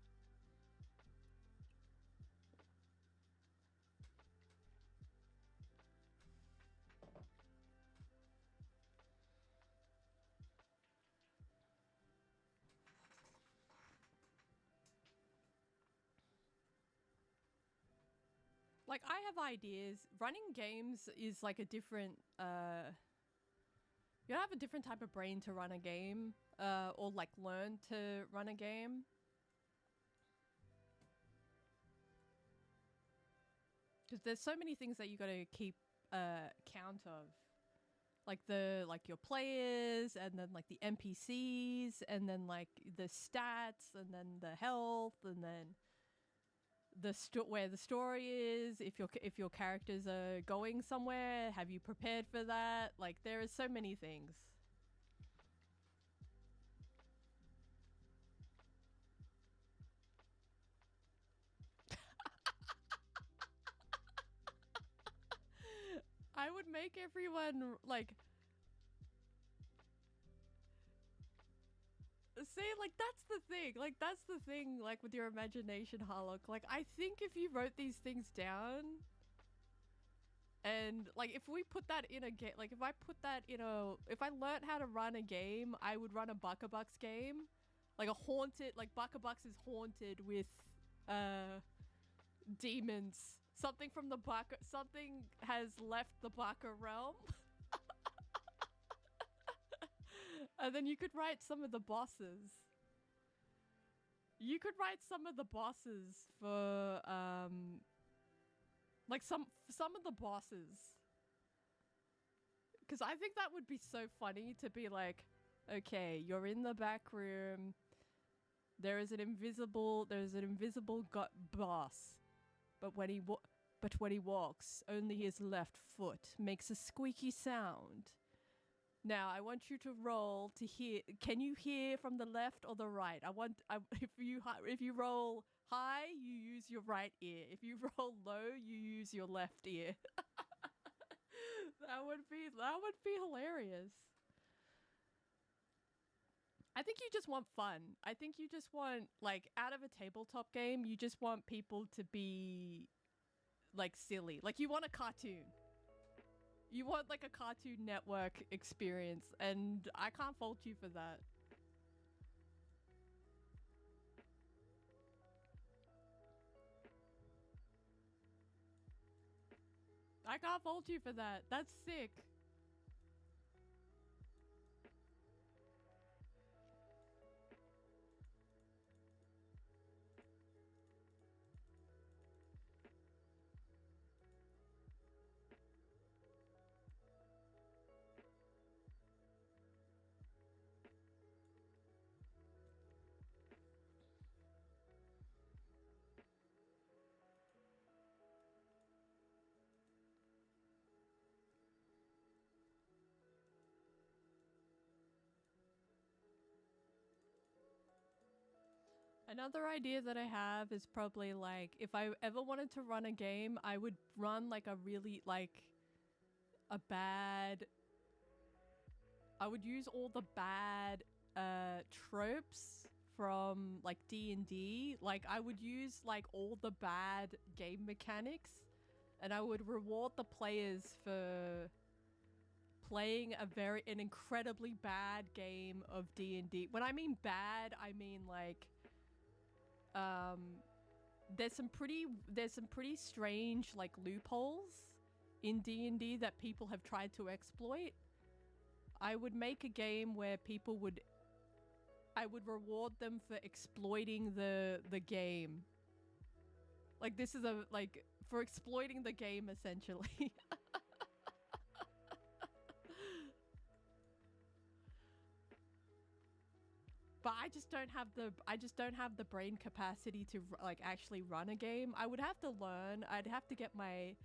Like, I have ideas. Running games is like a different, you gotta have a different type of brain to run a game, or like learn to run a game. Because there's so many things that you gotta keep count of. Like your players, and then like the NPCs, and then like the stats, and then the health, and then where the story is, if your characters are going somewhere, have you prepared for that? Like, there are so many things. I would make everyone like see, like, that's the thing. Like, with your imagination, Harlock. Like, I think if you wrote these things down, and, like, if we put that in a game, like, if I learn't how to run a game, I would run a Buckabucks game. Like, Buckabucks is haunted with, demons. Something has left the Baka realm. And then you could write some of the bosses. You could write some of the bosses for, like some of the bosses. Because I think that would be so funny to be like, okay, you're in the back room. There's an invisible boss. But when he walks, only his left foot makes a squeaky sound. Now, I want you to roll to hear. Can you hear from the left or the right? If you roll high, you use your right ear. If you roll low, you use your left ear. That would be hilarious. I think you just want fun. I think you just want, like, out of a tabletop game, you just want people to be, like, silly. Like, you want a cartoon. You want, like, a Cartoon Network experience, and I can't fault you for that. I can't fault you for that. That's sick. Another idea that I have is probably, like, if I ever wanted to run a game, I would run, like, I would use all the bad tropes from, like, D&D. Like, I would use, like, all the bad game mechanics, and I would reward the players for playing an incredibly bad game of D&D. When I mean bad, I mean, like, there's some pretty strange, like, loopholes in D&D that people have tried to exploit. I would make a game where people would... I would reward them for exploiting the game. Like, this is a... Like, for exploiting the game, essentially. But I just don't have the brain capacity to like actually run a game. I would have to learn. I'd have to get my...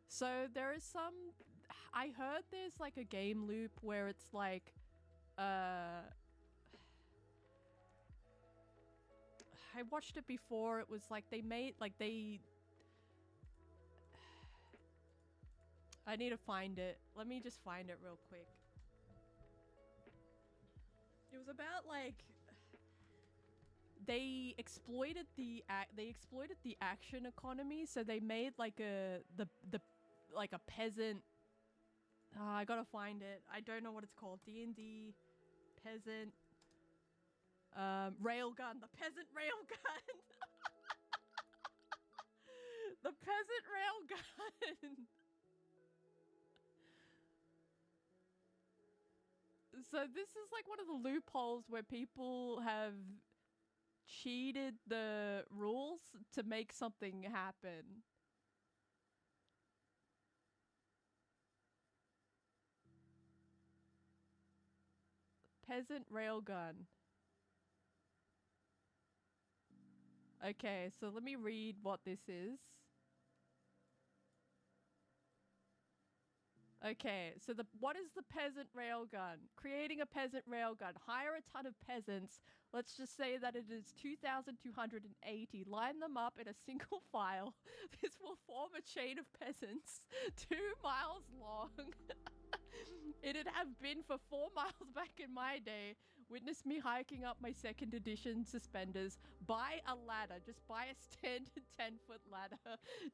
So there is some... I heard there's like a game loop where it's like... I watched it before. It was like they made... Like they... I need to find it. Let me just find it real quick. It was about like they exploited the action economy, so they made like a peasant. I gotta find it. I don't know what it's called. D&D peasant railgun. The peasant railgun. The peasant railgun. So this is like one of the loopholes where people have cheated the rules to make something happen. Peasant railgun. Okay, so let me read what this is. Okay, so what is the peasant railgun? Creating a peasant railgun. Hire a ton of peasants. Let's just say that it is 2,280. Line them up in a single file. This will form a chain of peasants 2 miles long. It'd have been for 4 miles back in my day. Witness me hiking up my 2nd edition suspenders. Buy a ladder. Just buy a standard 10-foot ladder.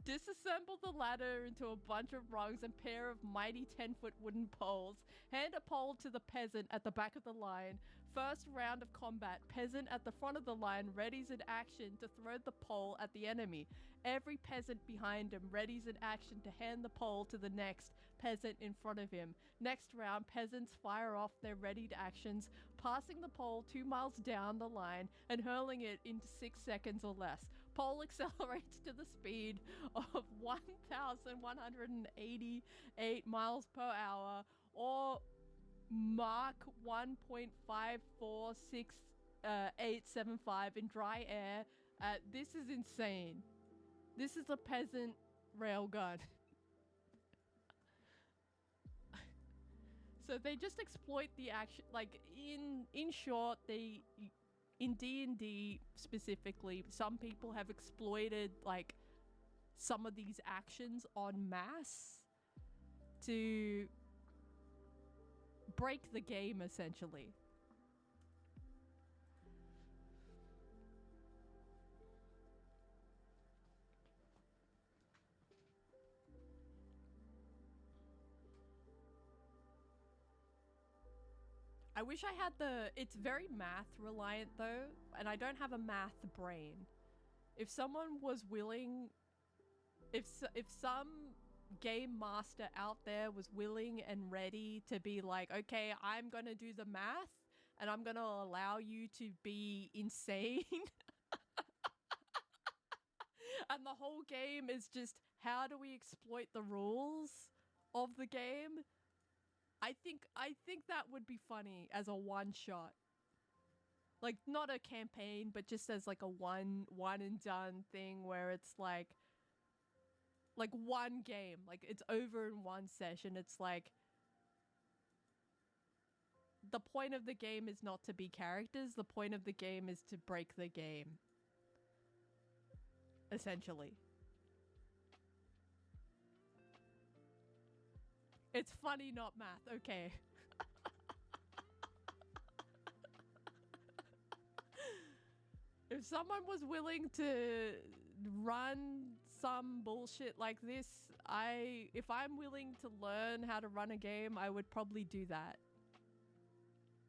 Disassemble the ladder into a bunch of rungs and pair of mighty 10-foot wooden poles. Hand a pole to the peasant at the back of the line. First round of combat. Peasant at the front of the line readies in action to throw the pole at the enemy. Every peasant behind him readies in action to hand the pole to the next peasant in front of him. Next round, peasants fire off their readied actions, passing the pole 2 miles down the line and hurling it into 6 seconds or less. Pole accelerates to the speed of 1,188 miles per hour or Mach 1.546,875 in dry air. This is insane. This is a peasant railgun. So they just exploit the action, like in short, in D&D specifically, some people have exploited like some of these actions en masse to break the game essentially. I wish I had it's very math reliant though, and I don't have a math brain. If someone was willing, if some game master out there was willing and ready to be like, okay, I'm gonna do the math and I'm gonna allow you to be insane. And the whole game is just, how do we exploit the rules of the game? I think that would be funny as a one shot. Like not a campaign, but just as like a one and done thing where it's like one game, like it's over in one session. It's like the point of the game is not to be characters, the point of the game is to break the game. Essentially. It's funny, not math. Okay. If someone was willing to run some bullshit like this, if I'm willing to learn how to run a game, I would probably do that.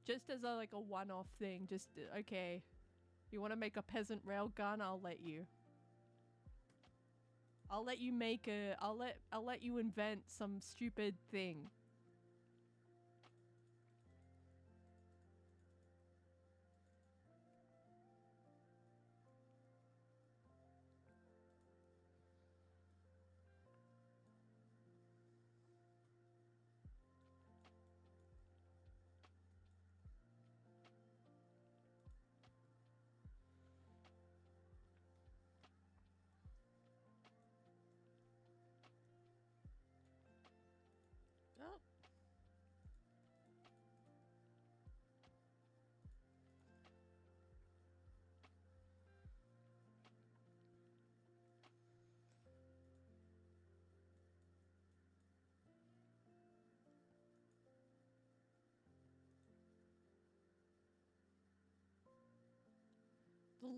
Just as a one-off thing. Just, okay. You want to make a peasant railgun? I'll let you. I'll let you make I'll let you invent some stupid thing.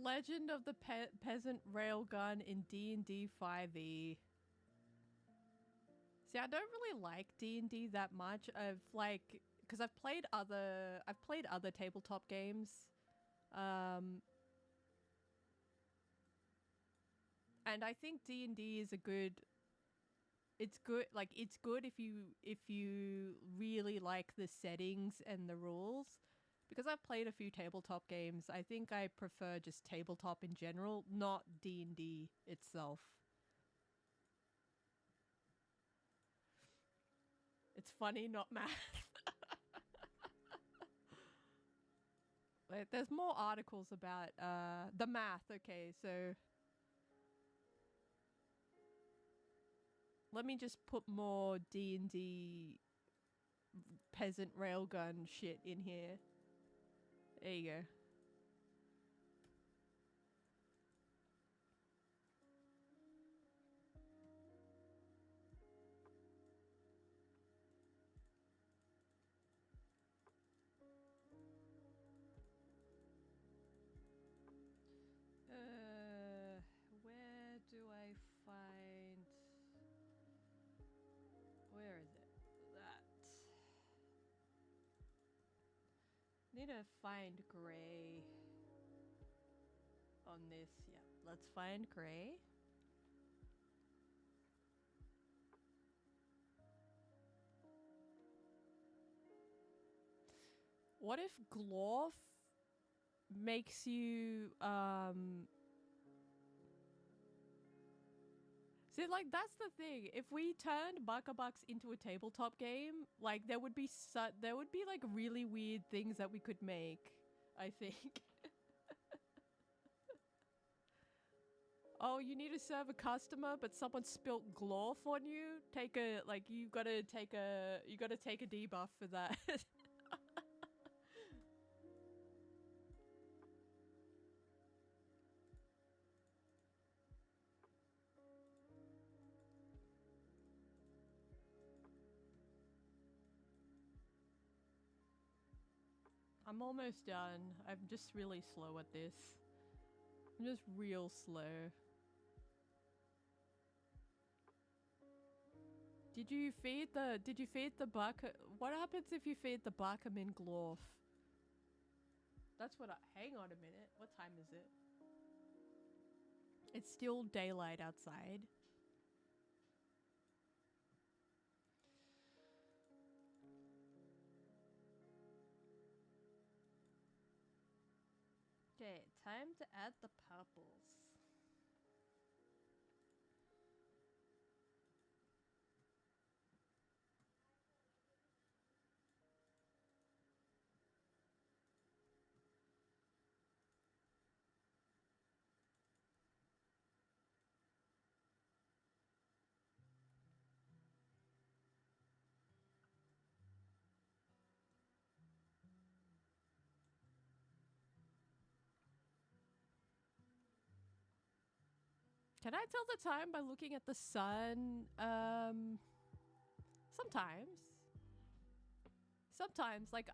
Legend of the Peasant Railgun in D&D 5e. See, I don't really like D&D that much. Because I've played other tabletop games. And I think D&D is it's good if you really like the settings and the rules. Because I've played a few tabletop games, I think I prefer just tabletop in general, not D&D itself. It's funny, not math. There's more articles about the math. Okay, so let me just put more D&D peasant railgun shit in here. There you go. Where do I find... Where is it? That. Need to find gray on this. Yeah, let's find gray. What if Glorf makes you see, like, that's the thing. If we turned Buckabucks into a tabletop game, like, there would be like really weird things that we could make, I think. Oh, you need to serve a customer, but someone spilt Glorf on you? You gotta take a debuff for that. I'm almost done. I'm just really slow at this. I'm just real slow. Did you feed the buck? What happens if you feed the Buckerman Glorf? That's what hang on a minute. What time is it? It's still daylight outside. Okay, time to add the purples. Can I tell the time by looking at the sun? Sometimes. Sometimes, like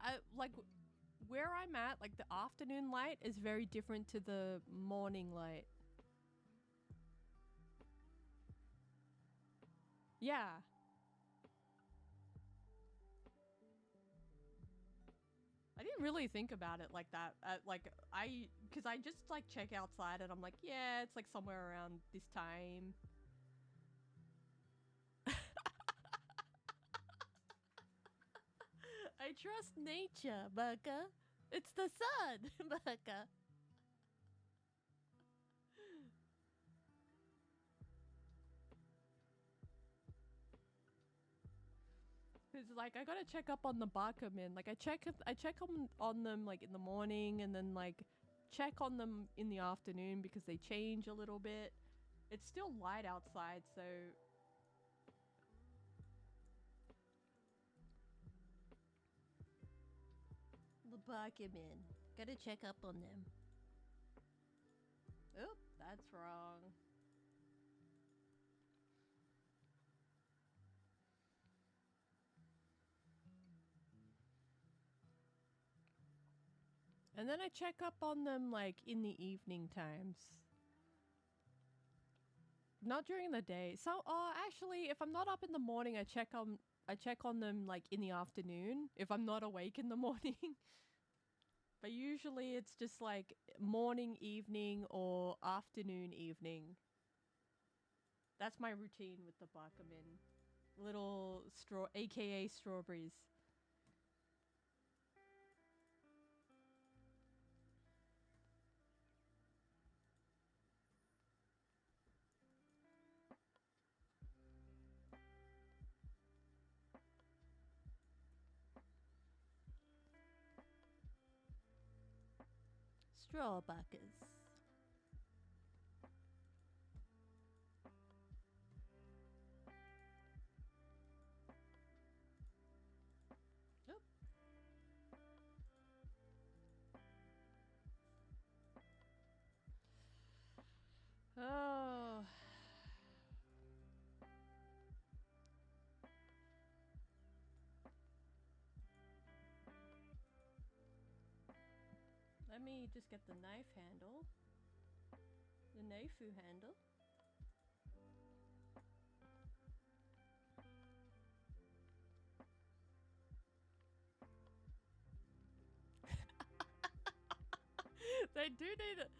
where I'm at, like the afternoon light is very different to the morning light. Yeah. I didn't really think about it like that. Because I just like check outside and I'm like, yeah, it's like somewhere around this time. I trust nature, Bucka. It's the sun, Bucka. Cause like I gotta check up on the Barkermen. Like I check on them like in the morning and then like check on them in the afternoon because they change a little bit. It's still light outside, so The Barkermen. Gotta check up on them. oop, that's wrong. And then I check up on them like in the evening times. Not during the day. So, actually, if I'm not up in the morning, I check on them like in the afternoon if I'm not awake in the morning. But usually it's just like morning, evening, or afternoon, evening. That's my routine with the Bakumin. Little aka strawberries. Strawbuckers. Oop. Oh. Let me just get the knife handle. The Neifu handle. They do need it.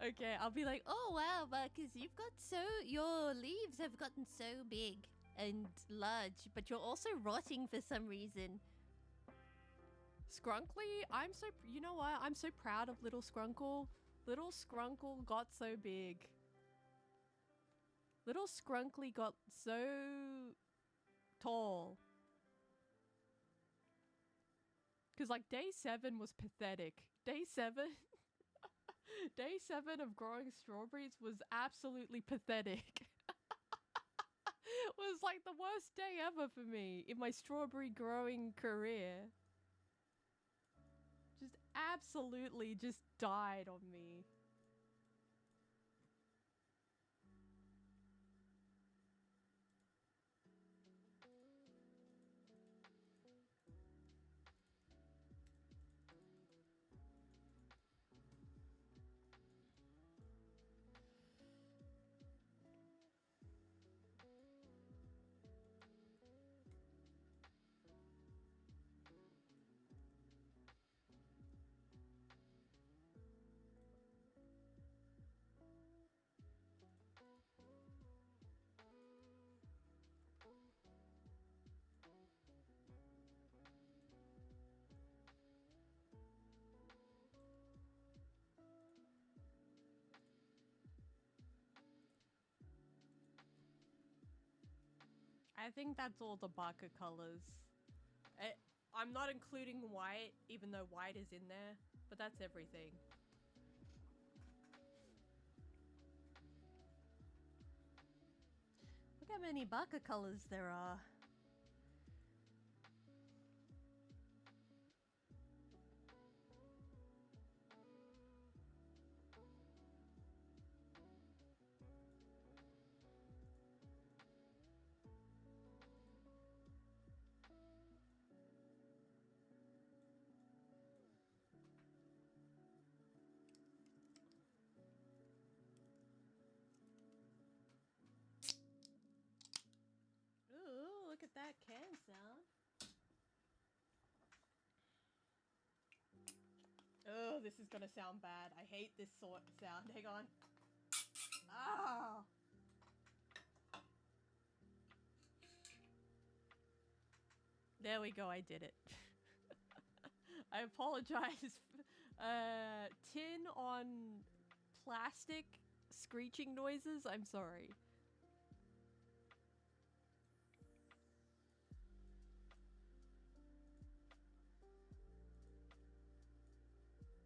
Okay. I'll be like, Oh wow, Marcus, your leaves have gotten so big and large, but you're also rotting for some reason. Scrunkly, you know what? I'm so proud of little Scrunkle. Little Scrunkle got so big. Little Scrunkly got so tall. Because like day 7 was pathetic. Day 7 Day 7 of growing strawberries was absolutely pathetic. It was like the worst day ever for me in my strawberry growing career. Just absolutely just died on me. I think that's all the Baka colors. I'm not including white, even though white is in there, but that's everything. Look how many Baka colors there are. Ooh, look at that can sound. Oh, this is gonna sound bad. I hate this sort of sound. Hang on. Ah! There we go, I did it. I apologize. Tin on plastic screeching noises, I'm sorry.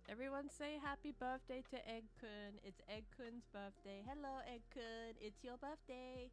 Everyone say happy birthday to Egg-kun. It's Egg-kun's birthday. Hello, Egg-kun. It's your birthday.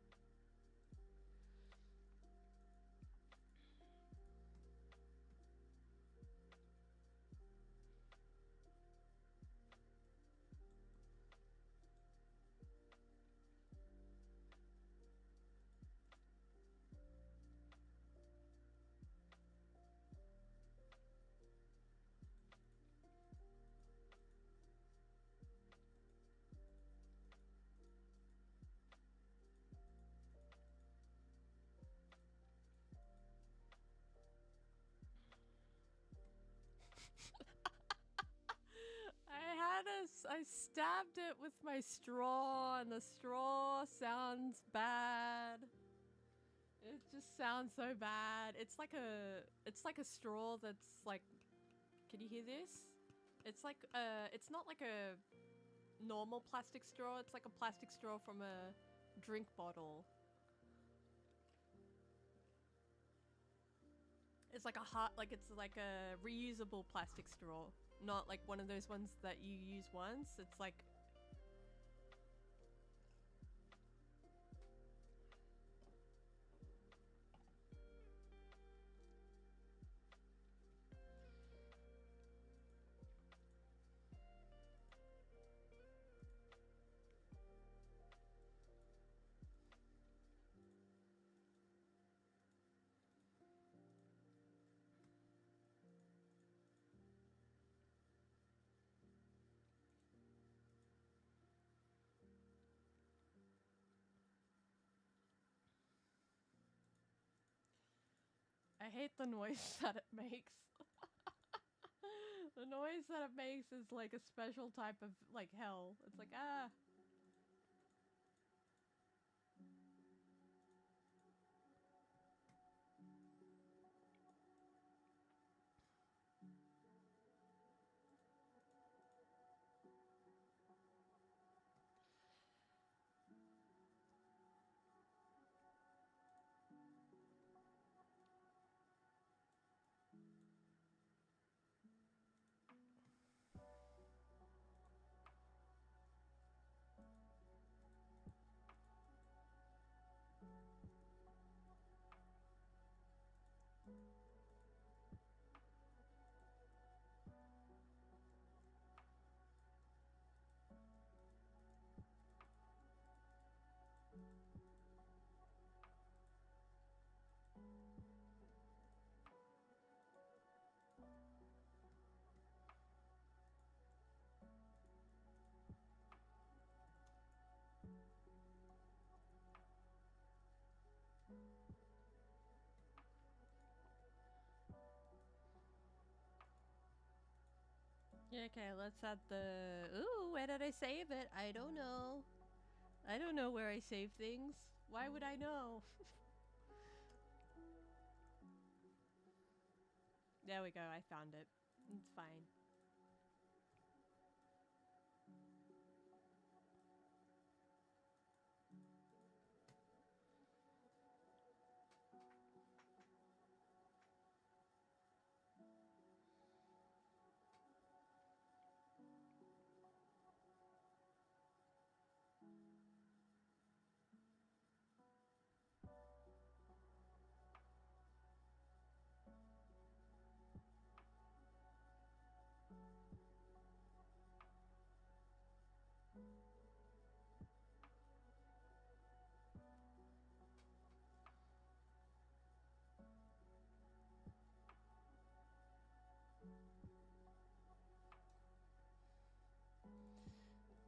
I stabbed it with my straw, and the straw sounds bad. It just sounds so bad. It's like a straw that's like, can you hear this? It's like it's not like a normal plastic straw. It's like a plastic straw from a drink bottle. It's like it's like a reusable plastic straw, not like one of those ones that you use once. It's like I hate the noise that it makes. The noise that it makes is like a special type of like hell. It's like, ah. Yeah, okay, let's add the... Ooh, where did I save it? I don't know. I don't know where I save things. Why would I know? There we go, I found it. It's fine.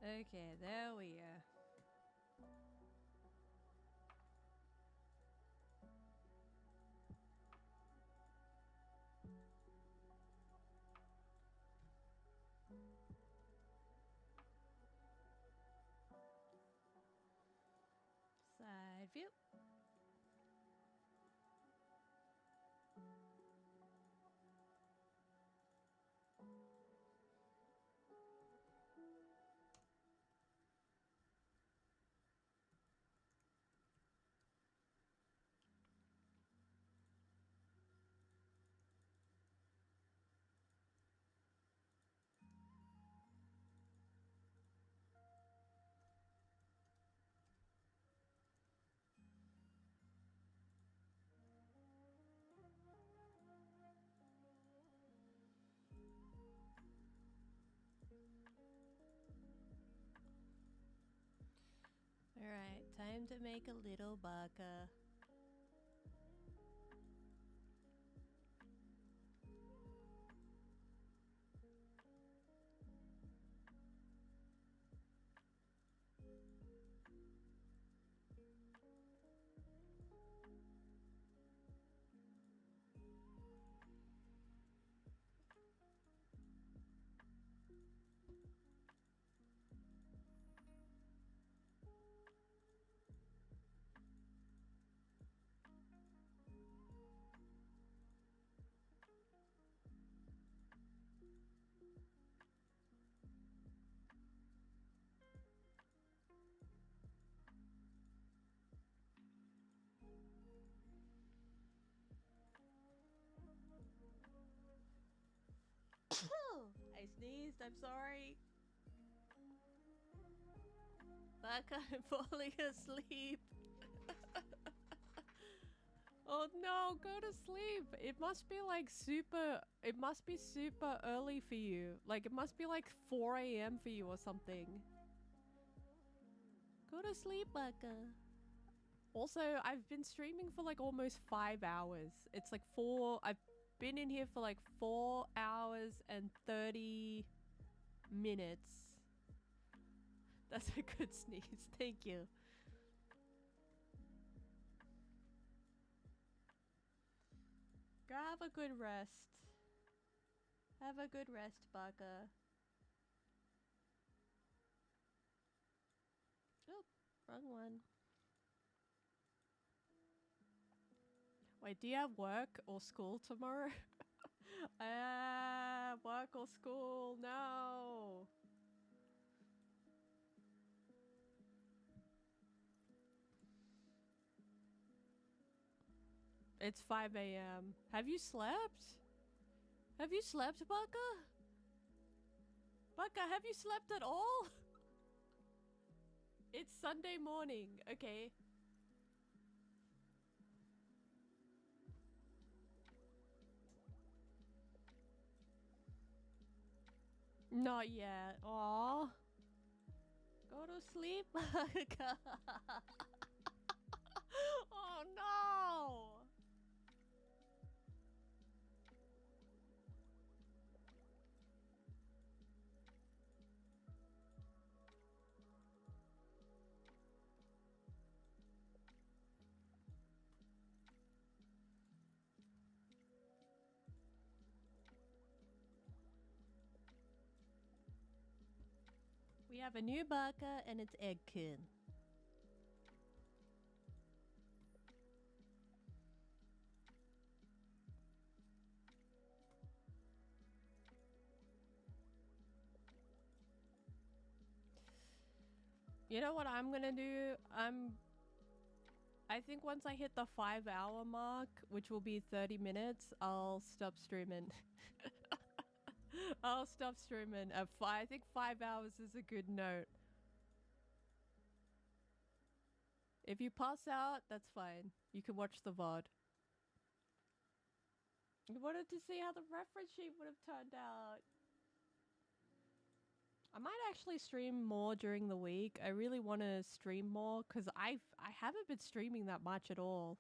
Okay, there we are. Side view. Alright, time to make a little baka. I sneezed, I'm sorry. Baka, I'm falling asleep. Oh no, go to sleep. It must be like super early for you. Like it must be like 4 a.m. for you or something. Go to sleep, Baka. Also, I've been streaming for like almost 5 hours. It's like I've been in here for like 4 hours and 30 minutes. That's a good sneeze. Thank you. Go have a good rest. Have a good rest, Baka. Oh, wrong one. Wait, do you have work or school tomorrow? Work or school? No. It's 5 a.m. Have you slept? Have you slept, Baka? Baka, have you slept at all? It's Sunday morning, okay. Not yet. Aww. Go to sleep, Baka. Oh no! We have a new Baka and it's Eggkin. You know what I'm gonna do? I think once I hit the 5-hour mark, which will be 30 minutes, I'll stop streaming. I'll stop streaming at I think 5 hours is a good note. If you pass out, that's fine. You can watch the VOD. You wanted to see how the reference sheet would have turned out. I might actually stream more during the week. I really want to stream more because I haven't been streaming that much at all.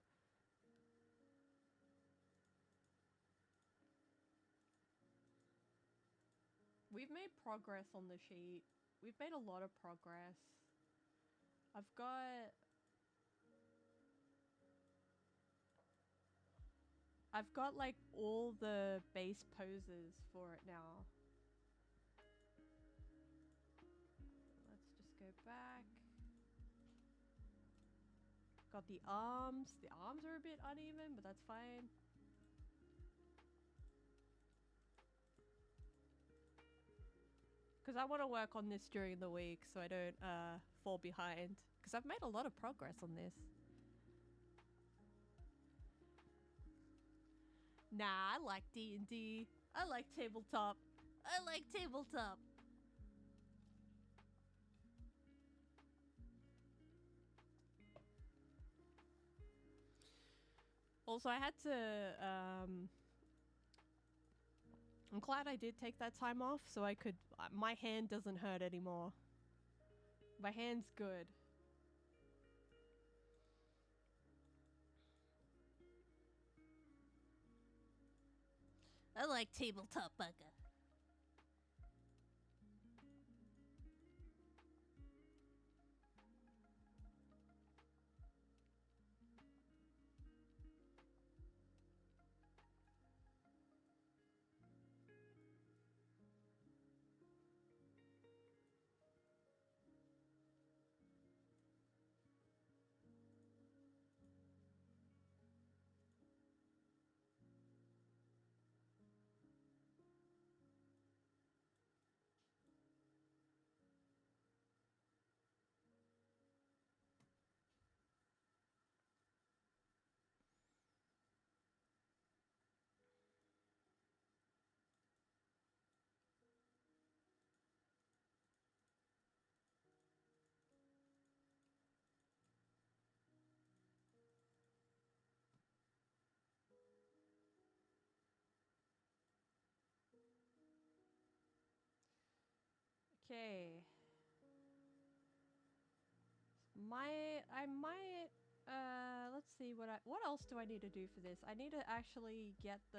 We've made progress on the sheet. We've made a lot of progress. I've got like all the base poses for it now. Let's just go back. Got the arms. The arms are a bit uneven, but that's fine. Because I want to work on this during the week so I don't fall behind. Because I've made a lot of progress on this. Nah, I like D&D. I like tabletop. I like tabletop. Also, I had to, I'm glad I did take that time off so I could, my hand doesn't hurt anymore. My hand's good. I like tabletop, Baka. Okay. I might let's see what else do I need to do for this? I need to actually get the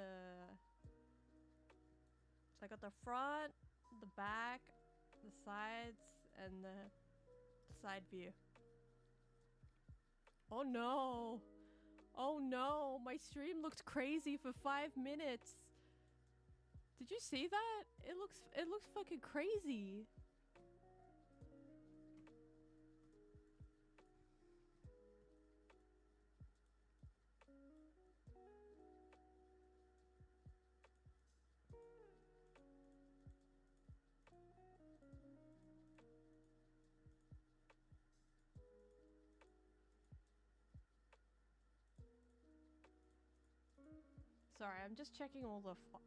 so I got the front, the back, the sides, and the side view. Oh no! Oh no! My stream looked crazy for 5 minutes. Did you see that? It looks fucking crazy. Sorry, I'm just checking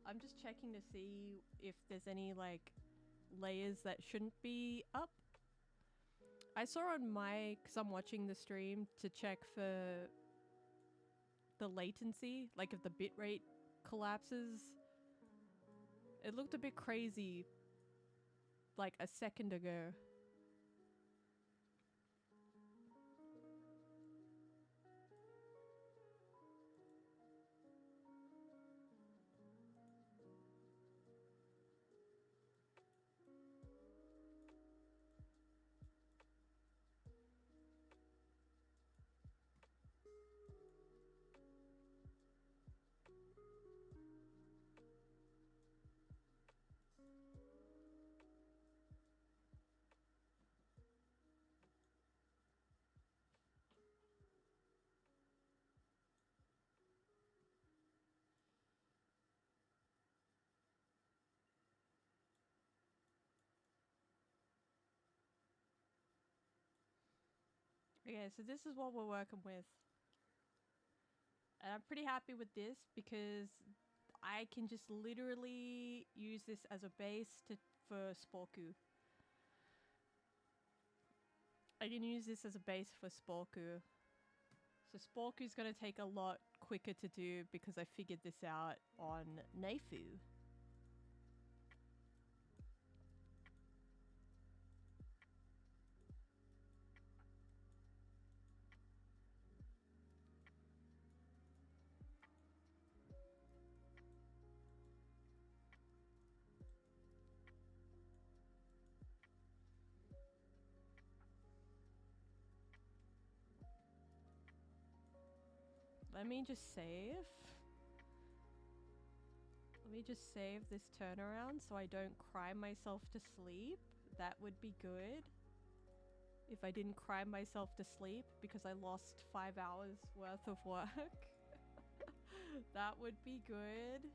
I'm just checking to see if there's any like layers that shouldn't be up. I saw on my, cause I'm watching the stream to check for the latency, like if the bitrate collapses. It looked a bit crazy like a second ago. Okay, so this is what we're working with. And I'm pretty happy with this because I can just literally use this as a base for Sporku. I can use this as a base for Sporku. So Sporku's gonna take a lot quicker to do because I figured this out on Neifu. Let me just save. Let me just save this turnaround so I don't cry myself to sleep. That would be good. If I didn't cry myself to sleep because I lost 5 hours worth of work. That would be good.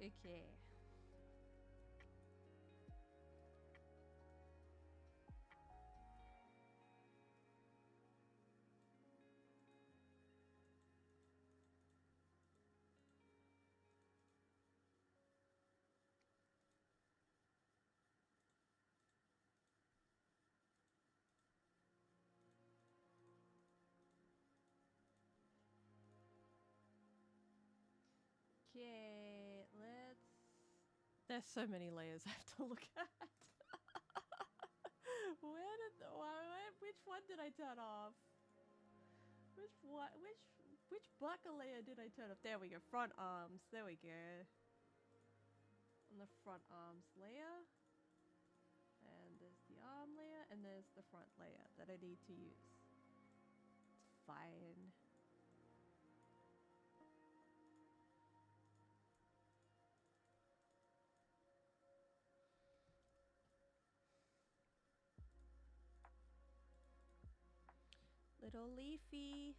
Okay. Okay, let's... There's so many layers I have to look at. Where did the... which one did I turn off? Which bucket layer did I turn off? There we go, front arms. There we go. On the front arms layer. And arm layer, and there's the front layer that I need to use. It's fine. Little leafy.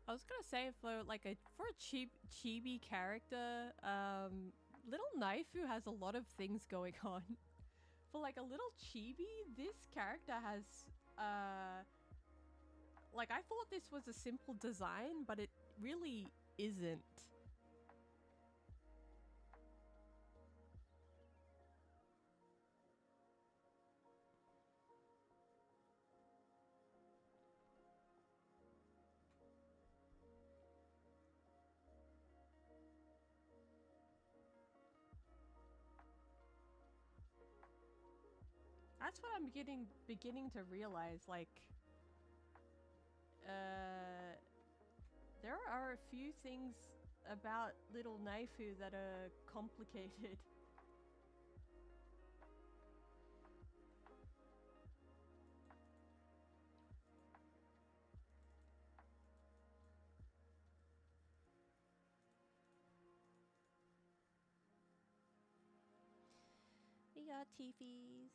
I was gonna say for like a chibi character, little Naifu has a lot of things going on. For like a little chibi, this character has like I thought this was a simple design, but it really isn't. That's what I'm beginning to realize, like, there are a few things about little Naifu that are complicated. We got teefies.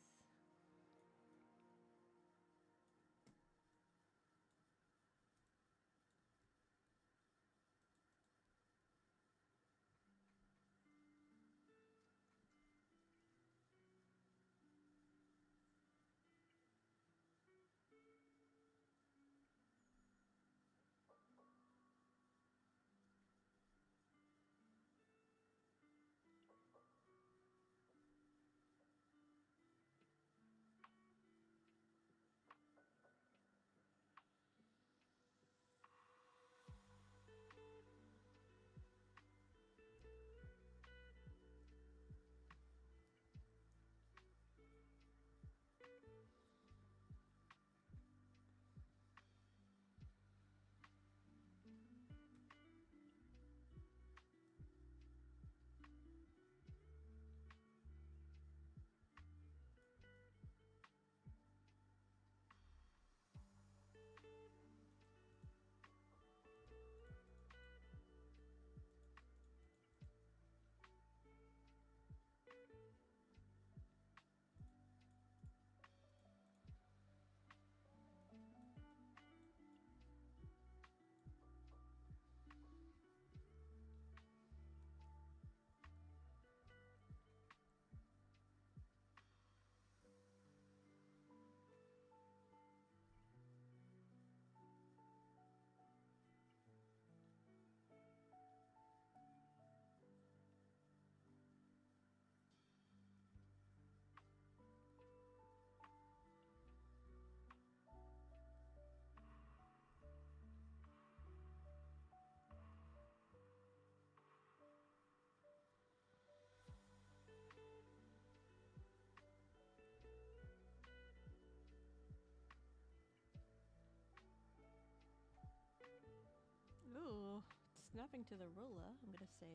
Ooh, snapping to the ruler. I'm gonna save.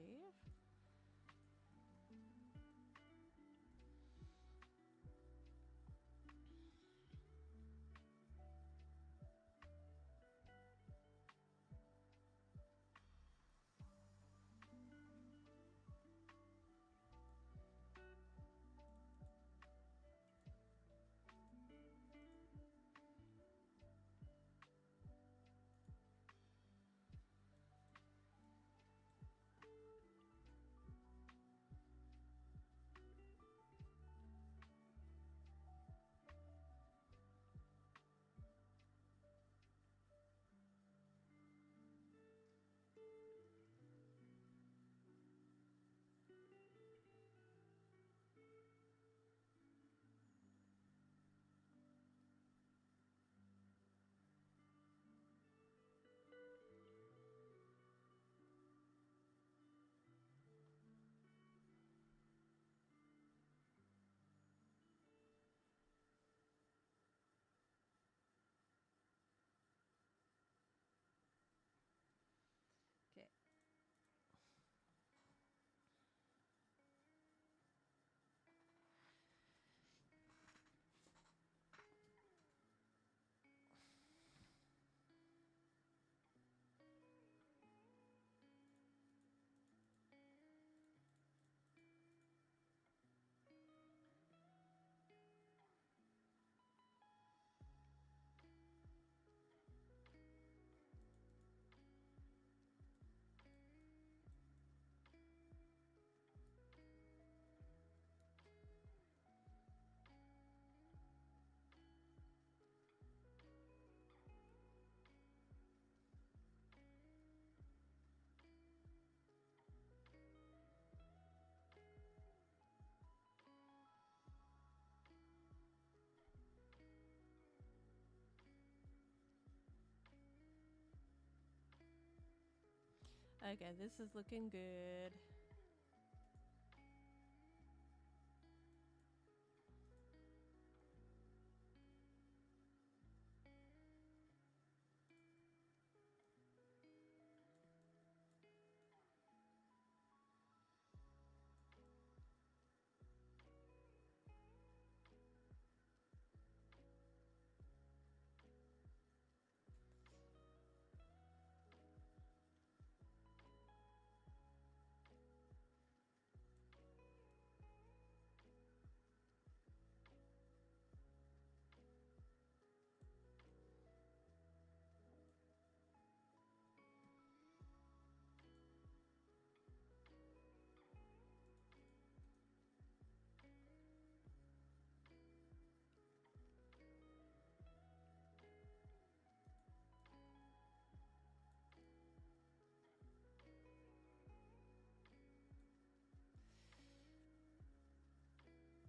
Okay, this is looking good.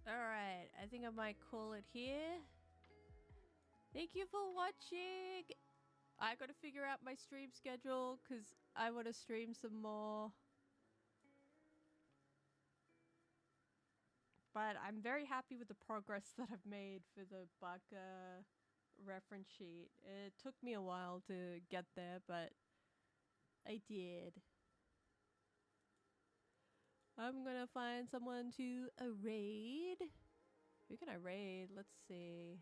Alright, I think I might call it here. Thank you for watching! I gotta figure out my stream schedule because I want to stream some more. But I'm very happy with the progress that I've made for the bug reference sheet. It took me a while to get there, but I did. I'm gonna find someone to raid. Who can I raid? Let's see.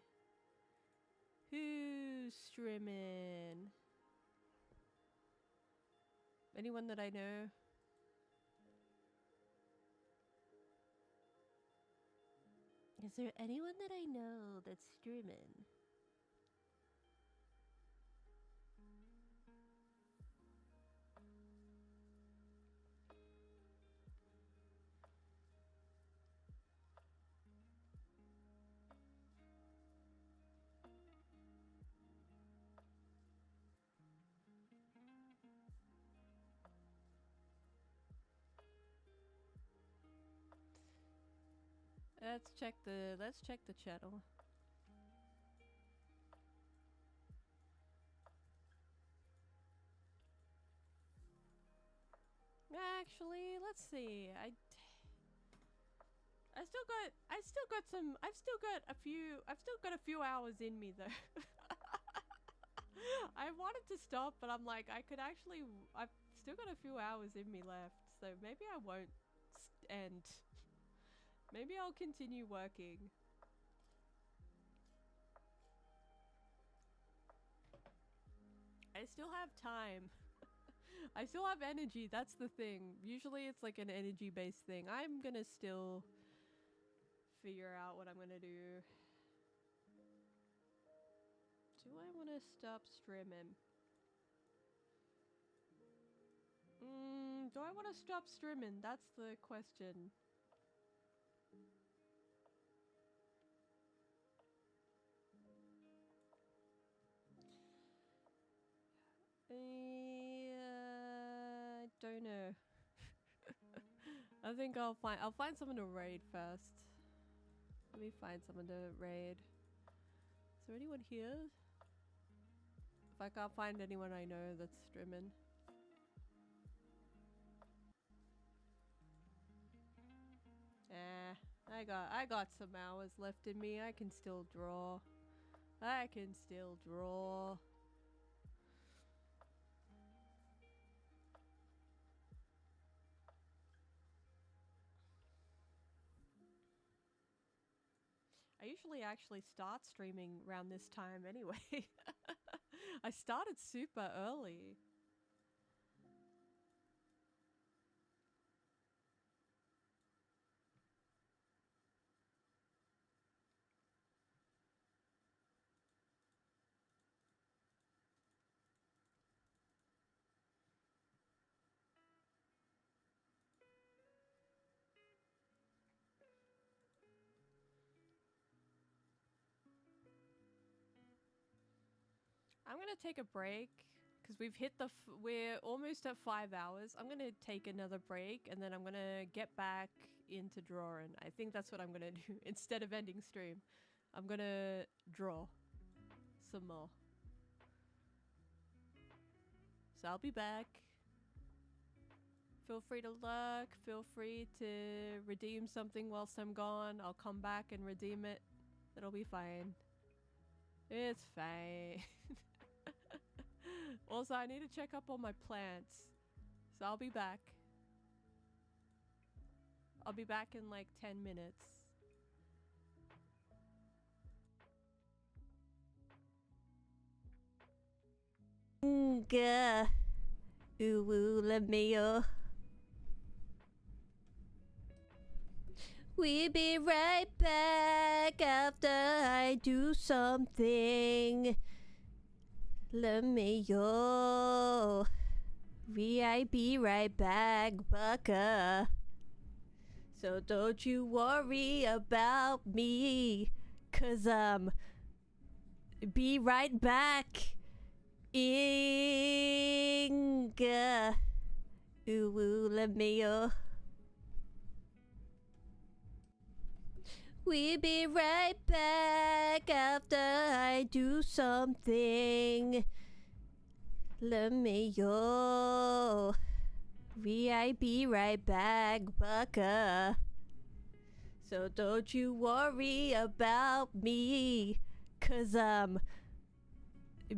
Who's streaming? Anyone that I know? Is there anyone that I know that's streaming? Let's check the channel. Actually, let's see. I've still got a few hours in me though. I wanted to stop, but I'm like, I've still got a few hours in me left, so maybe I won't end. Maybe I'll continue working. I still have time. I still have energy, that's the thing. Usually it's like an energy based thing. I'm gonna still figure out what I'm gonna do. Do I want to stop streaming? Do I want to stop streaming? That's the question. I don't know. I think I'll find someone to raid first. Let me find someone to raid. Is there anyone here? If I can't find anyone I know that's streaming. I got some hours left in me. I can still draw. I can still draw. I usually actually start streaming around this time anyway. I started super early. I'm gonna take a break because we've hit we're almost at 5 hours. I'm gonna take another break and then I'm gonna get back into drawing. I think that's what I'm gonna do instead of ending stream. I'm gonna draw some more. So I'll be back. Feel free to look. Feel free to redeem something whilst I'm gone. I'll come back and redeem it. It'll be fine. It's fine. Also, I need to check up on my plants. So I'll be back. I'll be back in like 10 minutes. Ooh, ooh, let me We'll be right back after I do something. Let me be right back, Bucka. So don't you worry about me, 'cause be right back. Inga. Ooh, let me We'll be right back after I do something. Let me be right back, Bucka. So don't you worry about me, 'cause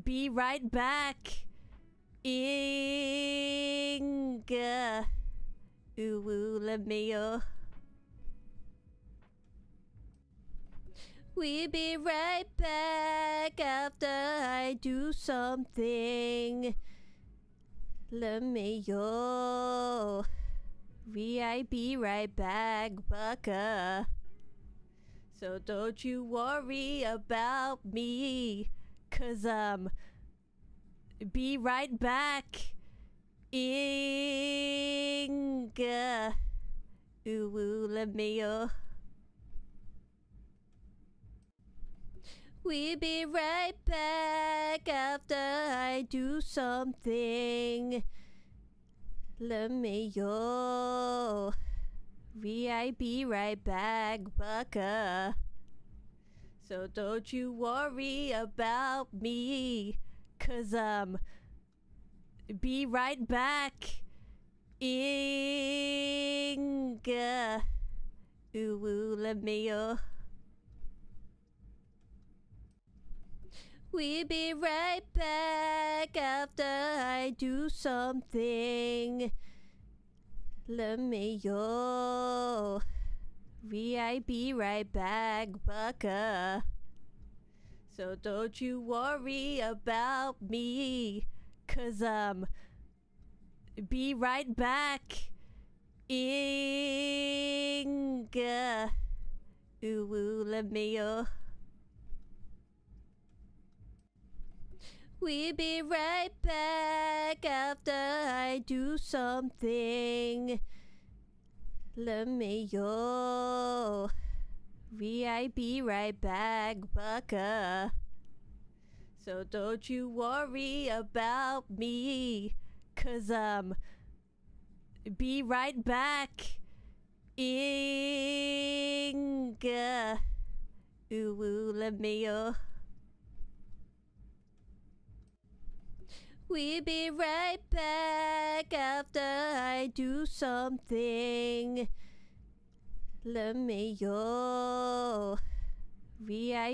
be right back. Inga. Ooh, let me We'll be right back after I do something. Let me be right back, Bucka. So don't you worry about me, 'cause be right back. Inga. Ooh, let me We'll be right back after I do something. Let me be right back, Bucka. So don't you worry about me, 'cause be right back. Inga. Ooh, let me We'll be right back after I do something. Let me be right back, Bucka. So don't you worry about me, 'cause be right back. Inga. Ooh, let me We'll be right back after I do something. Let me be right back, Bucka. So don't you worry about me, 'cause be right back. Inga. Ooh, let me We'll be right back after I do something. Let me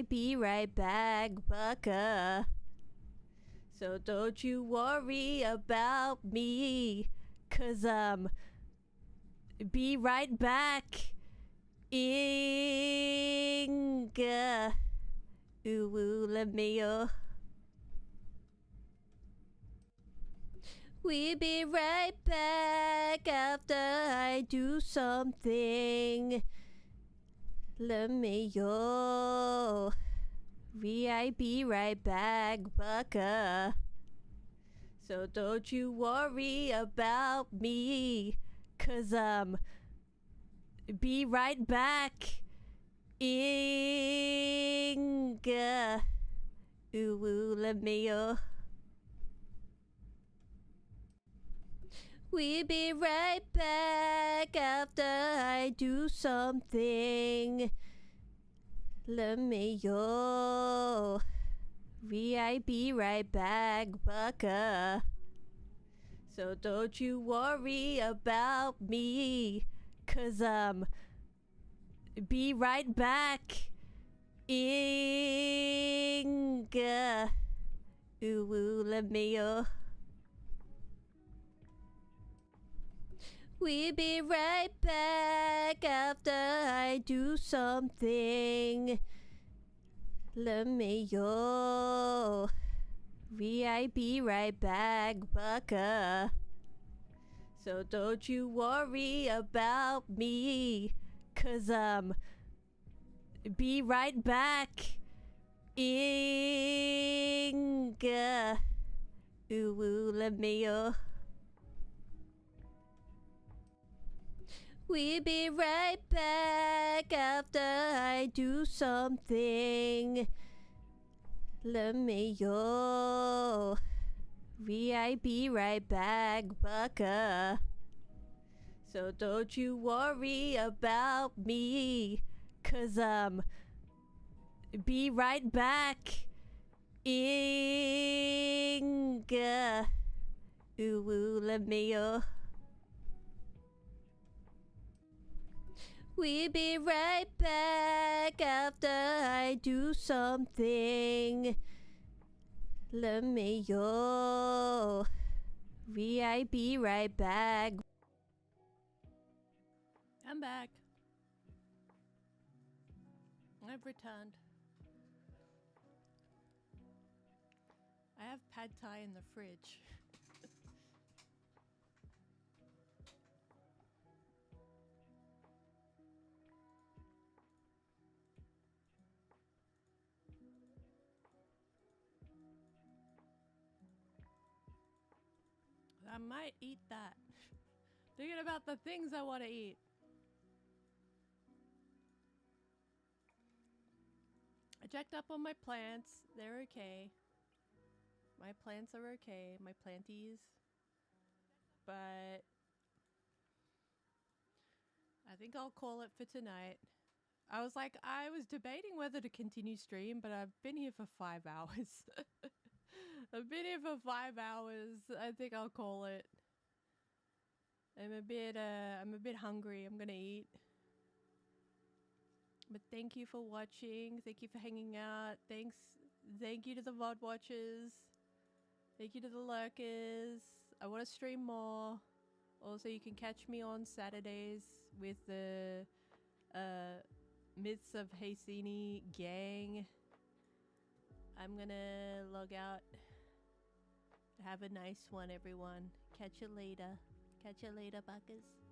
be right back, Bucka. So don't you worry about me, 'cause be right back. Inga. Ooh, let me We'll be right back after I do something. Let me be right back, Bucka. So don't you worry about me, 'cause be right back. Inga. Ooh, let me We'll be right back after I do something. Let me be right back, Bucka. So don't you worry about me, 'cause be right back. Inga. Ooh, let me We'll be right back after I do something. Let me I be right back, Bucka. So don't you worry about me, 'cause be right back. Inga. Ooh, let me We'll be right back after I do something. Let me I be right back, Bucka. So don't you worry about me, 'cause be right back. Inga. Ooh, let me We'll be right back after I do something. Let me I be right back. I'm back. I've returned. I have pad thai in the fridge. I might eat that. Thinking about the things I want to eat. I checked up on my plants. They're okay. My plants are okay. My planties. But I think I'll call it for tonight. I was debating whether to continue stream, but I've been here for 5 hours. I've been here for 5 hours. I think I'll call it. I'm a bit hungry. I'm gonna eat. But thank you for watching. Thank you for hanging out. Thank you to the VOD watchers. Thank you to the lurkers. I want to stream more. Also, you can catch me on Saturdays with the Myths of Haysini gang. I'm gonna log out. Have a nice one, everyone. Catch you later. Catch you later, buckers.